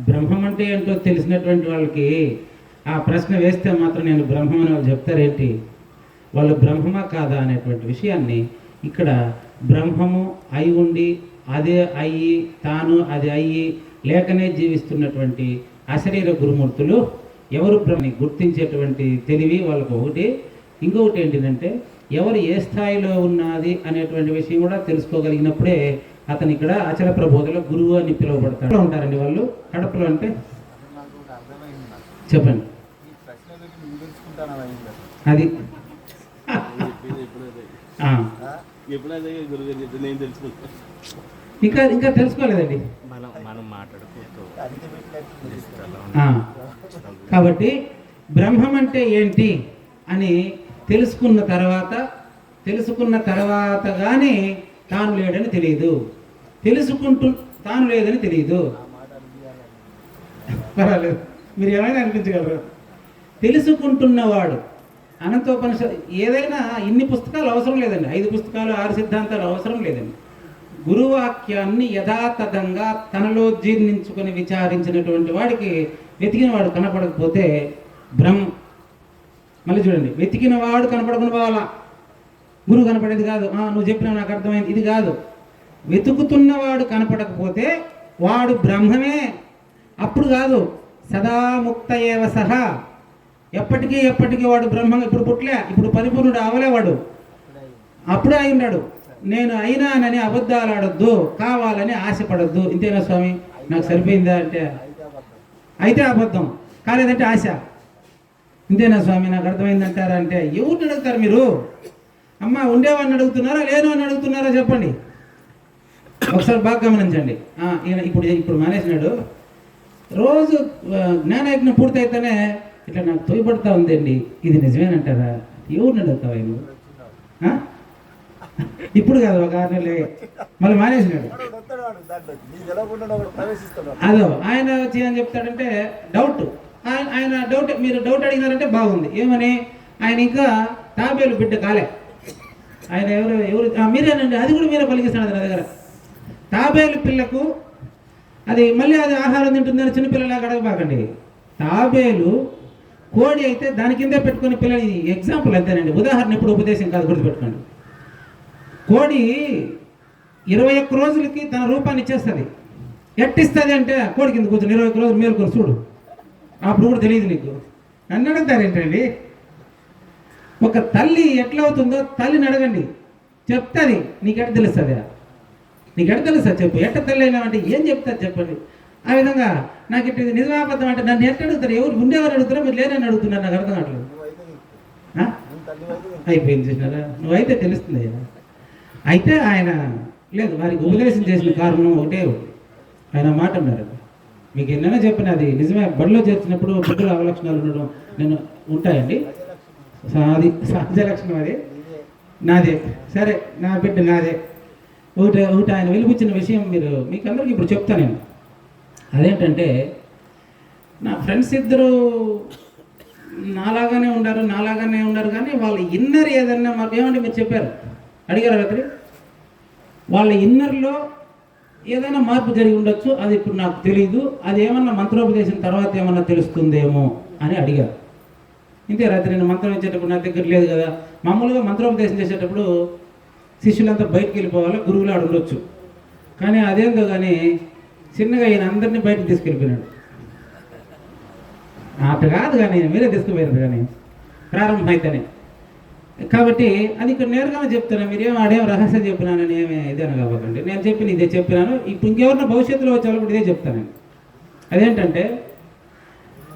బ్రహ్మం అంటే ఏంటో తెలిసినటువంటి వాళ్ళకి ఆ ప్రశ్న వేస్తే మాత్రం నేను బ్రహ్మం అని వాళ్ళు చెప్తారేంటి, వాళ్ళు బ్రహ్మమా కాదా అనేటువంటి విషయాన్ని ఇక్కడ బ్రహ్మము అయి ఉండి అదే అయ్యి తాను అది అయ్యి లేకనే జీవిస్తున్నటువంటి అశరీర గురుమూర్తులు ఎవరు బ్రహ్మని గుర్తించేటువంటి తెలివి వాళ్ళకు ఒకటి. ఇంకొకటి ఏంటిదంటే ఎవరు ఏ స్థాయిలో ఉన్నది అనేటువంటి విషయం కూడా తెలుసుకోగలిగినప్పుడే అతను ఇక్కడ అచల ప్రబోధలో గురువు అని పిలువబడతాడు. ఉంటారండి వాళ్ళు కడపలో అంటే చెప్పండి అది ఇంకా తెలుసుకోలేదండి. కాబట్టి బ్రహ్మం అంటే ఏంటి అని తెలుసుకున్న తర్వాత కానీ తాను లేడని తెలియదు, తాను లేదని తెలియదు. పర్వాలేదు, మీరు ఏమైనా అనిపించగలరు. తెలుసుకుంటున్నవాడు అనంతోపనిషత్ ఏదైనా ఇన్ని పుస్తకాలు అవసరం లేదండి, 5 పుస్తకాలు 6 సిద్ధాంతాలు అవసరం లేదండి. గురువాక్యాన్ని యథాతథంగా తనలో జీర్ణించుకొని విచారించినటువంటి వాడికి వెతికిన వాడు కనపడకపోతే మళ్ళీ చూడండి, వెతికిన వాడు కనపడకుండా పోవాలా, గురువు కనపడేది కాదు. నువ్వు చెప్పినా నాకు అర్థమైంది ఇది కాదు. వెతుకుతున్నవాడు కనపడకపోతే వాడు బ్రహ్మమే. అప్పుడు కాదు సదా ముక్త ఏవ సహా, ఎప్పటికీ వాడు బ్రహ్మం. ఇప్పుడు పుట్లే, ఇప్పుడు పరిపూర్ణుడు అవలేవాడు, అప్పుడే అయి ఉన్నాడు. నేను అయినానని అబద్ధాలు ఆడొద్దు, కావాలని ఆశపడొద్దు. ఇంతేనా స్వామి, నాకు సరిపోయిందా అంటే అయితే అబద్ధం, కాలేదంటే ఆశ. ఇంతేనా స్వామి, నాకు అర్థమైందంటారా అంటే ఎవరిని అడుగుతారు మీరు? అమ్మ ఉండేవాడిని అడుగుతున్నారా లేను అని అడుగుతున్నారా చెప్పండి. ఒకసారి బాగా గమనించండి. ఈయన ఇప్పుడు మానేసినాడు. రోజు జ్ఞానయజ్ఞం పూర్తయితేనే ఇట్లా నాకు తోయపడతా ఉందండి, ఇది నిజమేనంటారా? ఎవరిని అడుగుతావా నువ్వు? ఇప్పుడు కాదు, ఒక 6 నెలలు మళ్ళీ మానేసినాడు. అదో ఆయన వచ్చి అని చెప్తాడంటే డౌట్. ఆయన డౌట్, మీరు డౌట్ అడిగినారంటే బాగుంది. ఏమని? ఆయన ఇంకా తాబేలు బిడ్డ కాలే. ఆయన ఎవరు మీరేనండి, అది కూడా మీరే పలికిస్తాడు నా దగ్గర. తాబేలు పిల్లకు అది మళ్ళీ అది ఆహారం తింటుందని చిన్నపిల్లలాగా అడగబాకండి. తాబేలు కోడి అయితే దాని కిందే పెట్టుకుని పిల్లలు, ఎగ్జాంపుల్ అంతేనండి, ఉదాహరణ ఎప్పుడు ఉపదేశం కాదు, గుర్తుపెట్టుకోండి. కోడి 21 రోజులకి తన రూపాన్ని ఇచ్చేస్తుంది. ఎట్టిస్తుంది అంటే కోడి కింద కూర్చొని 21 రోజులు మేలుకొని చూడు, అప్పుడు కూడా తెలియదు నీకు. నన్ను అడుగుతారేంటండి? ఒక తల్లి ఎట్లా అవుతుందో తల్లిని అడగండి, చెప్తుంది. నీకెట్ట తెలుస్తుందా? నీకెట్ట తెలుస్తా చెప్పు. ఎట్ట తల్లి అయినా అంటే ఏం చెప్తారు చెప్పండి. ఆ విధంగా నాకు ఇట్లా నిజమాబద్ధం అంటే నన్ను ఎట్ట అడుగుతారు? ఎవరు ఉండేవారు అడుగుతారో మీరు లేరని అడుగుతున్నారు, నాకు అర్థం కావట్లేదు. అయిపోయింది చూసినారా, నువ్వైతే తెలుస్తుంది కదా. అయితే ఆయన లేదు, వారికి ఉపదేశం చేసిన కారణం ఒకటే, ఆయన మాట అన్నారు. మీకు ఎన్నైనా చెప్పిన అది నిజమే. బడిలో చేర్చినప్పుడు బిడ్డల అవలక్షణాలు ఉండడం నేను ఉంటాయండి, అది సహజ లక్షణం. అది నాదే, సరే నా బిడ్డ నాదే. ఒకటి ఆయన వెలిపించిన విషయం మీకు అందరికీ ఇప్పుడు చెప్తాను నేను. అదేంటంటే నా ఫ్రెండ్స్ ఇద్దరు నాలాగానే ఉన్నారు కానీ వాళ్ళ ఇన్నర్ ఏదన్నా మాకు ఏమంటే మీరు చెప్పారు, అడిగారు రాత్రి, వాళ్ళ ఇన్నర్లో ఏదైనా మార్పు జరిగి ఉండొచ్చు, అది ఇప్పుడు నాకు తెలియదు. అది ఏమన్నా మంత్రోపదేశం తర్వాత ఏమన్నా తెలుస్తుందేమో అని అడిగారు. ఇంతే రాత్రి నేను మంత్రం ఇచ్చేటప్పుడు నా దగ్గర లేదు కదా. మామూలుగా మంత్రోపదేశం చేసేటప్పుడు శిష్యులంతా బయటకు వెళ్ళిపోవాలి, గురువులు ఆడు ఉండొచ్చు. కానీ అదేందో కానీ చిన్నగా ఈయన అందరినీ బయటకు తీసుకెళ్ళిపోయినాడు. అట్లా కాదు కానీ మీరే తీసుకుపోయారు కానీ ప్రారంభం అయితేనే. కాబట్టి అది ఇక్కడ నేరుగానే చెప్తాను. మీరేం ఆడేం రహస్యం చెప్పినానని ఏమి ఇదేనా కావకండి. నేను చెప్పిన ఇదే చెప్పినాను. ఇప్పుడు ఇంకెవరిన భవిష్యత్తులో వచ్చే వాళ్ళు కూడా ఇదే చెప్తానండి. అదేంటంటే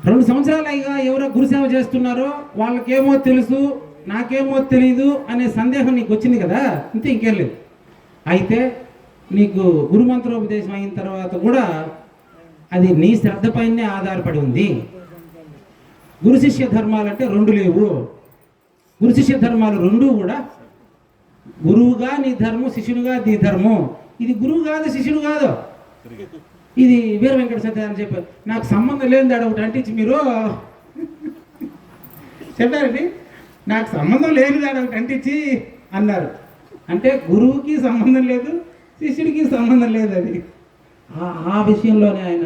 2 సంవత్సరాలుగా ఎవరో గురుసేవ చేస్తున్నారో వాళ్ళకేమో తెలుసు, నాకేమో తెలీదు అనే సందేహం నీకు వచ్చింది కదా, అంతే, ఇంకేం లేదు. అయితే నీకు గురుమంత్రోపదేశం అయిన తర్వాత కూడా అది నీ శ్రద్ధపైనే ఆధారపడి ఉంది. గురు శిష్య ధర్మాలు అంటే 2 లేవు. గురు శిష్య ధర్మాలు 2 కూడా గురువుగా నీ ధర్మం, శిష్యుడుగా నీ ధర్మం. ఇది గురువు కాదు, శిష్యుడు కాదు, ఇది వీర వెంకట సత్య అని చెప్పారు. నాకు సంబంధం లేని దాడు ఒకటి అంటించి మీరు చెప్పారండి, నాకు సంబంధం లేని దాడు ఒకటి అంటించి అన్నారు. అంటే గురువుకి సంబంధం లేదు, శిష్యుడికి సంబంధం లేదు. అది ఆ విషయంలోనే ఆయన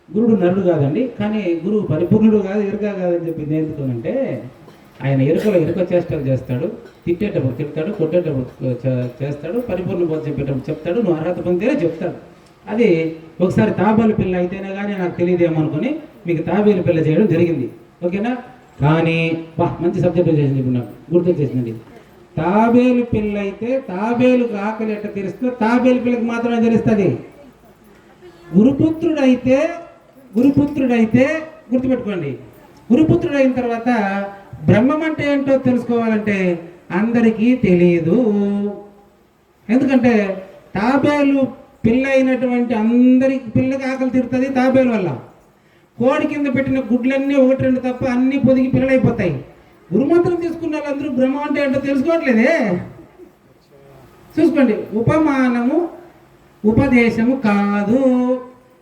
గురుడు నరుడు కాదండి, కానీ గురువు పరిపూర్ణుడు కాదు, ఎరుక కాదని చెప్పి ఎందుకోనంటే ఆయన ఎరుక చేష్టలు చేస్తాడు, తిట్టేటప్పుడు తిడతాడు, కొట్టేటప్పుడు చేస్తాడు, పరిపూర్ణ బోధ చెప్పేటప్పుడు చెప్తాడు, నువ్వు అర్హత పొందితేనే చెప్తాడు. అది ఒకసారి తాబేలు పిల్ల అయితేనే కానీ నాకు తెలియదేమనుకొని మీకు తాబేలు పిల్ల చేయడం జరిగింది, ఓకేనా? కానీ మంచి సబ్జెక్ట్ చేసింది, ఇప్పుడు నాకు గుర్తు చేసిందండి. తాబేలు పిల్ల అయితే తాబేలుకు ఆకలి ఎట్ట తెరిస్తే తాబేలు పిల్లకి మాత్రమే తెలుస్తుంది. గురుపుత్రుడైతే గుర్తుపెట్టుకోండి, గురుపుత్రుడు అయిన తర్వాత బ్రహ్మం అంటే ఏంటో తెలుసుకోవాలంటే అందరికీ తెలియదు. ఎందుకంటే తాబేలు పిల్ల అయినటువంటి అందరికి పిల్లకి ఆకలి తీరుతుంది తాబేలు వల్ల. కోడి కింద పెట్టిన గుడ్లన్నీ 1-2 తప్ప అన్నీ పొదిగి పిల్లలైపోతాయి. గురుమంత్రం తీసుకున్న వాళ్ళందరూ బ్రహ్మం అంటే ఏంటో తెలుసుకోవట్లేదే. చూసుకోండి, ఉపమానము ఉపదేశము కాదు.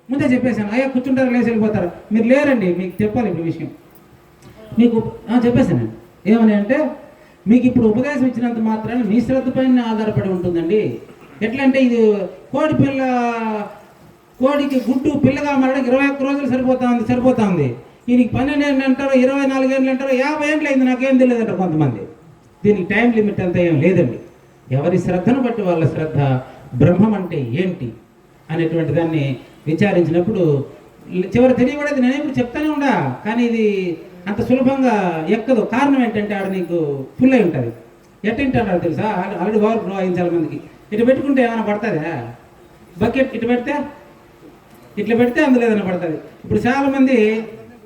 ముందే చెప్పేశాను, అయ్యా కూర్చుంటారు, లేచి వెళ్ళిపోతారు. మీరు లేరండి, మీకు చెప్పాలి ఇప్పుడు విషయం. మీకు చెప్పేశాను ఏమని అంటే, మీకు ఇప్పుడు ఉపదేశం ఇచ్చినంత మాత్రాన్ని మీ శ్రద్ధ పైన ఆధారపడి ఉంటుందండి. ఎట్లా అంటే ఇది కోడికి గుడ్డు పిల్లగా మారడానికి 21 రోజులు సరిపోతా ఉంది. దీనికి 12 ఏళ్ళు అంటారు, 24 ఏళ్ళు అంటారు, 50 ఏళ్ళు అయింది, నాకేం తెలియదంటారు కొంతమంది. దీనికి టైం లిమిట్ అంతా ఏం లేదండి. ఎవరి శ్రద్ధను బట్టి వాళ్ళ శ్రద్ధ. బ్రహ్మం అంటే ఏంటి అనేటువంటి దాన్ని విచారించినప్పుడు చివరి తెలియకూడదు. నేనే ఇప్పుడు చెప్తానే ఉండా, కానీ ఇది అంత సులభంగా ఎక్కదు. కారణం ఏంటంటే ఆడ నీకు ఫుల్ అయి ఉంటుంది. ఎట్టింటాడు తెలుసా, ఆల్రెడీ ఓవర్ ఫ్లో అయింది చాలా మందికి. ఇటు పెట్టుకుంటే ఏమైనా పడుతుందా? బకెట్ ఇటు ఇట్లా పెడితే అందులో ఏదైనా పడుతుంది. ఇప్పుడు చాలా మంది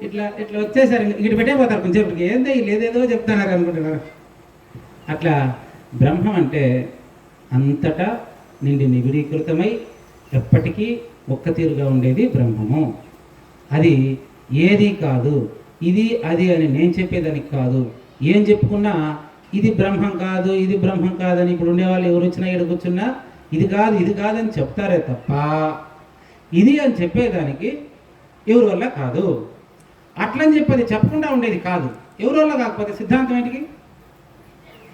ఇట్లా వచ్చేసారు, ఇటు పెట్టే పోతారు కొంచెంసేపటికి, లేదేదో చెప్తున్నారు అనుకుంటున్నారు. అట్లా బ్రహ్మం అంటే అంతటా నిండి నిబిడీకృతమై ఎప్పటికీ ఒక్క తీరుగా ఉండేది బ్రహ్మము. అది ఏది కాదు, ఇది అది అని నేను చెప్పేదానికి కాదు. ఏం చెప్పుకున్నా ఇది బ్రహ్మం కాదు, ఇది బ్రహ్మం కాదని ఇప్పుడు ఉండేవాళ్ళు ఎవరు వచ్చినా ఇక్కడ కూర్చున్నా ఇది కాదని చెప్తారే తప్ప ఇది అని చెప్పేదానికి ఎవరి వల్ల కాదు. అట్లని చెప్పి చెప్పకుండా ఉండేది కాదు. ఎవరి వల్ల కాకపోతే సిద్ధాంతం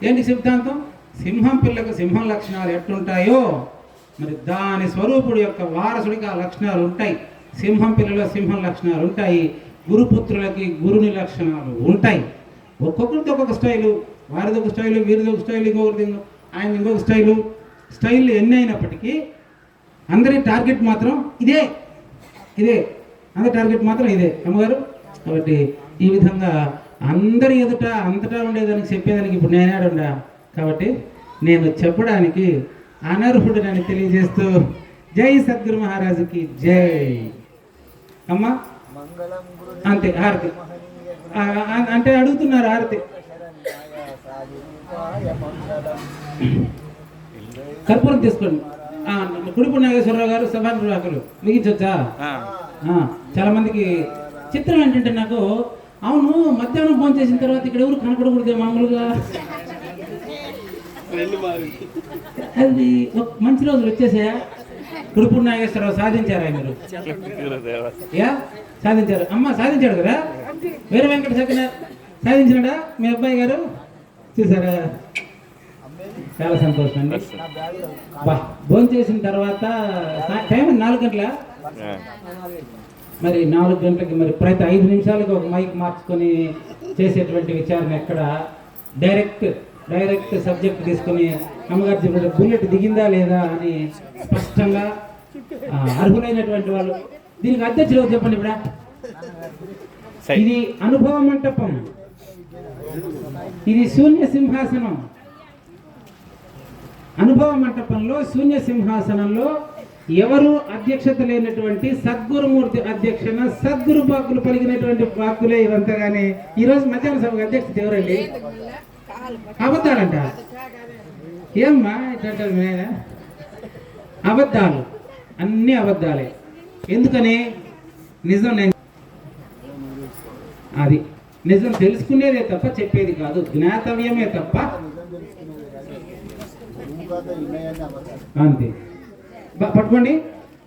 ఏంటి సిద్ధాంతం? సింహం పిల్లకు సింహం లక్షణాలు ఎట్లుంటాయో మరి దాని స్వరూపుడు యొక్క వారసుడికి ఆ లక్షణాలు ఉంటాయి. సింహం పిల్లలో సింహం లక్షణాలు ఉంటాయి, గురుపుత్రులకి గురుని లక్షణాలు ఉంటాయి. ఒక్కొక్కరితో ఒక్కొక్క స్టైలు, వారిది ఒక స్టైలు, వీరిది ఒక స్టైలు, ఇంకొకరిది ఆయన ఇంకొక స్టైల్ ఎన్ని అయినప్పటికీ అందరి టార్గెట్ మాత్రం ఇదే. అందరి టార్గెట్ మాత్రం ఇదే అమ్మగారు. కాబట్టి ఈ విధంగా అందరి ఎదుట అంతటా ఉండేదానికి చెప్పేదానికి ఇప్పుడు నేనేడుండా. కాబట్టి నేను చెప్పడానికి అనర్హుడిని తెలియజేస్తూ జై సద్గురు మహారాజుకి జై. అమ్మా అంతే, హారతి అంటే అడుగుతున్నారు హారతి. కర్పూరం తీసుకోండి. గుడిపూడి నాగేశ్వరరావు గారు సభా నిర్వాహకులు ముగించొచ్చా? చాలా మందికి చిత్రం ఏంటంటే నాకు, అవును మధ్యాహ్నం ఫోన్ చేసిన తర్వాత ఇక్కడ ఎవరు కనపడకూడదు మామూలుగా. అది మంచి రోజులు వచ్చేసాయా? గుడిపూడి నాగేశ్వరరావు సాధించారా మీరు? సాధించారు. అమ్మ సాధించాడు కదా, వీర వెంకట సత్య సాధించినాడా మీ అబ్బాయి గారు? చూసారా, చాలా సంతోషం అండి. భోజనం చేసిన తర్వాత టైం 4 గంటల, మరి 4 గంటలకి మరి ప్రతి 5 నిమిషాలకి ఒక మైక్ మార్చుకొని చేసేటువంటి విచారణ ఎక్కడ? డైరెక్ట్ సబ్జెక్ట్ తీసుకొని అమ్మగారు చెప్పిన బుల్లెట్ దిగిందా లేదా అని స్పష్టంగా అర్హులైనటువంటి వాళ్ళు. దీనికి అధ్యక్షులు చెప్పండి. ఇప్పుడు ఇది అనుభవ మంటపం, ఇది శూన్య సింహాసనం. అనుభవ మంటపంలో శూన్య సింహాసనంలో ఎవరు అధ్యక్షత లేనటువంటి సద్గురుమూర్తి అధ్యక్షన సద్గురు వాక్కులు పలికినటువంటి వాక్కులే ఇవంతా. కానీ ఈరోజు మధ్యాహ్న సభకు అధ్యక్షత ఎవరండి? అబద్ధాలంట. ఏమ్మా ఇట్లాంటారు మీ నాయన? అబద్ధాలు, అన్నీ అబద్ధాలే. ఎందుకని? నిజం అది నిజం తెలుసుకునేదే తప్ప చెప్పేది కాదు, జ్ఞాతవ్యమే తప్ప. అంతే, పట్టుకోండి.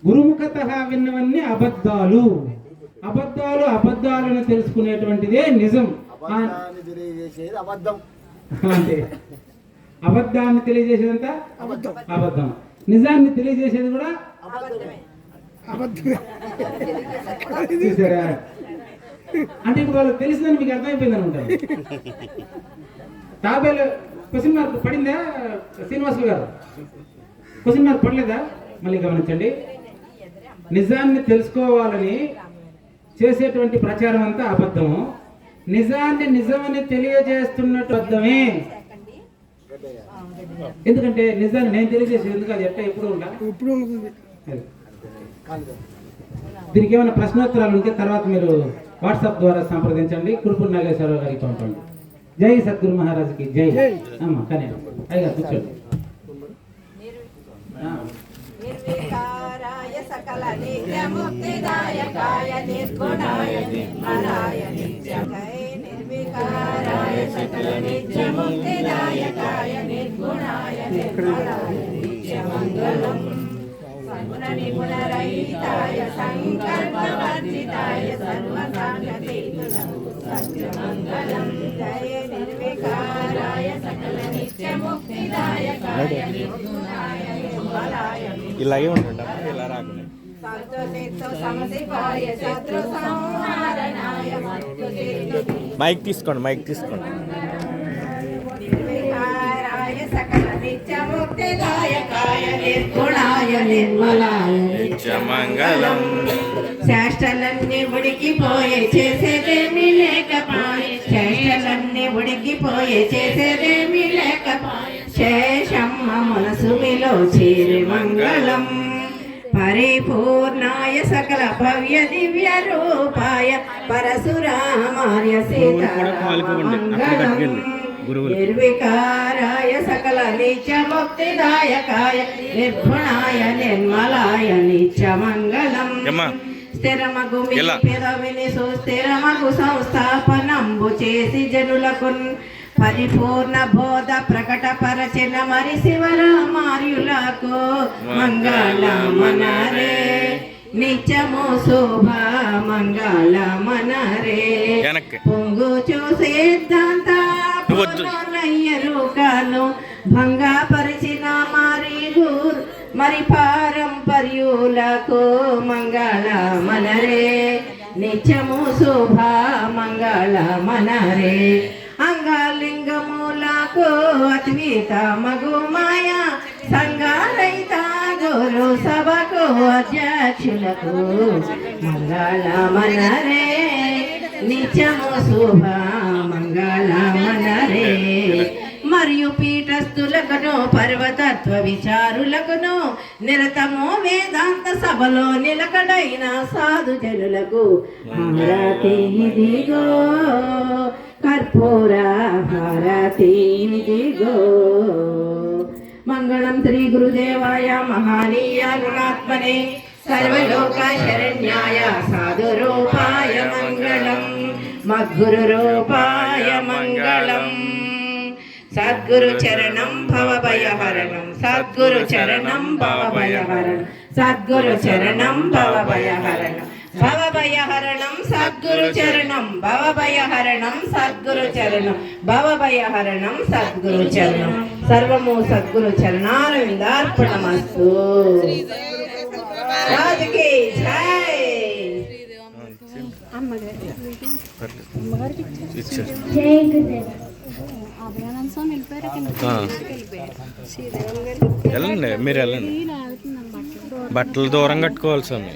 గురుముఖత విన్నవన్నీ అబద్ధాలు. అబద్ధాలు అబద్ధాలను తెలుసుకునేటువంటిదే నిజం. అంతే, అబద్ధాన్ని తెలియజేసేదంతా అబద్ధం, నిజాన్ని తెలియజేసేది కూడా చూసారా? అంటే ఇప్పుడు వాళ్ళకి తెలిసిందని మీకు అర్థమైపోయింది అనుకుంటారు. తాబేలు క్వశ్చన్ మార్క్ పడిందా శ్రీనివాసులు గారు? క్వశ్చన్ మార్క్ పడలేదా? మళ్ళీ గమనించండి. నిజాన్ని తెలుసుకోవాలని చేసేటువంటి ప్రచారం అంతా అబద్ధము. నిజాన్ని నిజమని తెలియజేస్తున్నట్టు అబద్ధమే. ఎందుకంటే నిజాన్ని నేను తెలియజేసేది ఎందుకు? అది ఎట్లా ఎప్పుడు ఉండాలి? దీనికి ఏమైనా ప్రశ్నోత్తరాలు ఉంటే తర్వాత మీరు వాట్సాప్ ద్వారా సంప్రదించండి. కురుపూడి నాగేశ్వరరావు గారికి పంపండి. జై సద్గురు మహారాజుకి జై. అమ్మ కానీ అయ్యా కూర్చోండి. నిర్వికారాయ సకల నిత్య ముక్తిదాయకాయ నిర్గుణాయ నిర్మలాయ నిత్యకాయ నిర్వికారాయ సకల నిత్య ముక్తిదాయకాయ నిర్గుణాయ నిర్మలాయ నిత్యమంగళం సగుణ నిగుణరహితాయ సంకల్పవర్జితాయ సర్వసాంగతీతులకు సత్యమంగళం జయ నిర్వికారాయ సకల నిత్య ముక్తిదాయకాయ నిర్గుణాయ నిర్మలాయ ఇలాగే ఉండండి, ఇలా రాకుండా. మైక్ తీసుకోండి, మైక్ తీసుకోండి. నిర్వికారాయ సకల నిత్య ముక్తిదాయకాయ నిర్గుణాయ నిర్మలాయ నిత్యమంగళం. చేష్టలన్నీ ఉడికిపోయే చేసేదేమీ లేకపాయే, చేష్టలన్నీ ఉడికిపోయే చేసేదేమీ లేకపాయే, శేషమ్మ మనసుమిలో చేరి మంగళం పరిపూర్ణాయ సకల భవ్య దివ్య రూపాయ పరశురామార్య సీతారామంగళం నిర్వికారాయ సకల నిత్య ముక్తిదాయకాయ నిర్గుణాయ నిర్మలాయ నిత్యమంగళం స్థిరమగు పెదవిని సుస్థిరమగు సంస్థాపనంబు చేసి జనులకు పరిపూర్ణ బోధ ప్రకట పరచిన మరి శివరామార్యులకు మంగళమనరే నిత్యము శోభ మంగళమనరే పొంగు చూసేద్దాంత నయ్యరుగాను భంగపరిచిన మరి పారంపర్యులకు మంగళమనరే నిత్యము శోభ మంగళమనరే అంగలింగములకు అద్విత మగు మాయా సంగారైత గురు సభకు అధ్యక్షులకు మంగళమనరే నిత్యము శుభ మంగళమనరే మరియు పీఠస్థులకును పర్వతత్వ విచారులకును నిరతము వేదాంత సభలో నిలకడైన సాధు జనులకు హారతి ఇదిగో కర్పూర హారతి ఇదిగో మంగళం శ్రీ గురుదేవాయ మహానీయ గుణాత్మనే సర్వలోక శరణ్యాయ సాధు రూపాయ మంగళం మద్గురు రూపాయ మంగళం సద్గురు చరణం భవభయహరణం సద్గురు చరణం భవభయహరణం సద్గురు చరణం భవభయహరణం భవభయహరణం సద్గురు చరణం భవభయహరణం సద్గురు చరణం భవభయహరణం సద్గురు చరణం సర్వము సద్గురు చరణారవిందార్పణమస్తు రాజుకి జై. వెళ్ళండి, మీరు వెళ్ళండి. బట్టలు దూరం కట్టుకోవాలి స్వామి.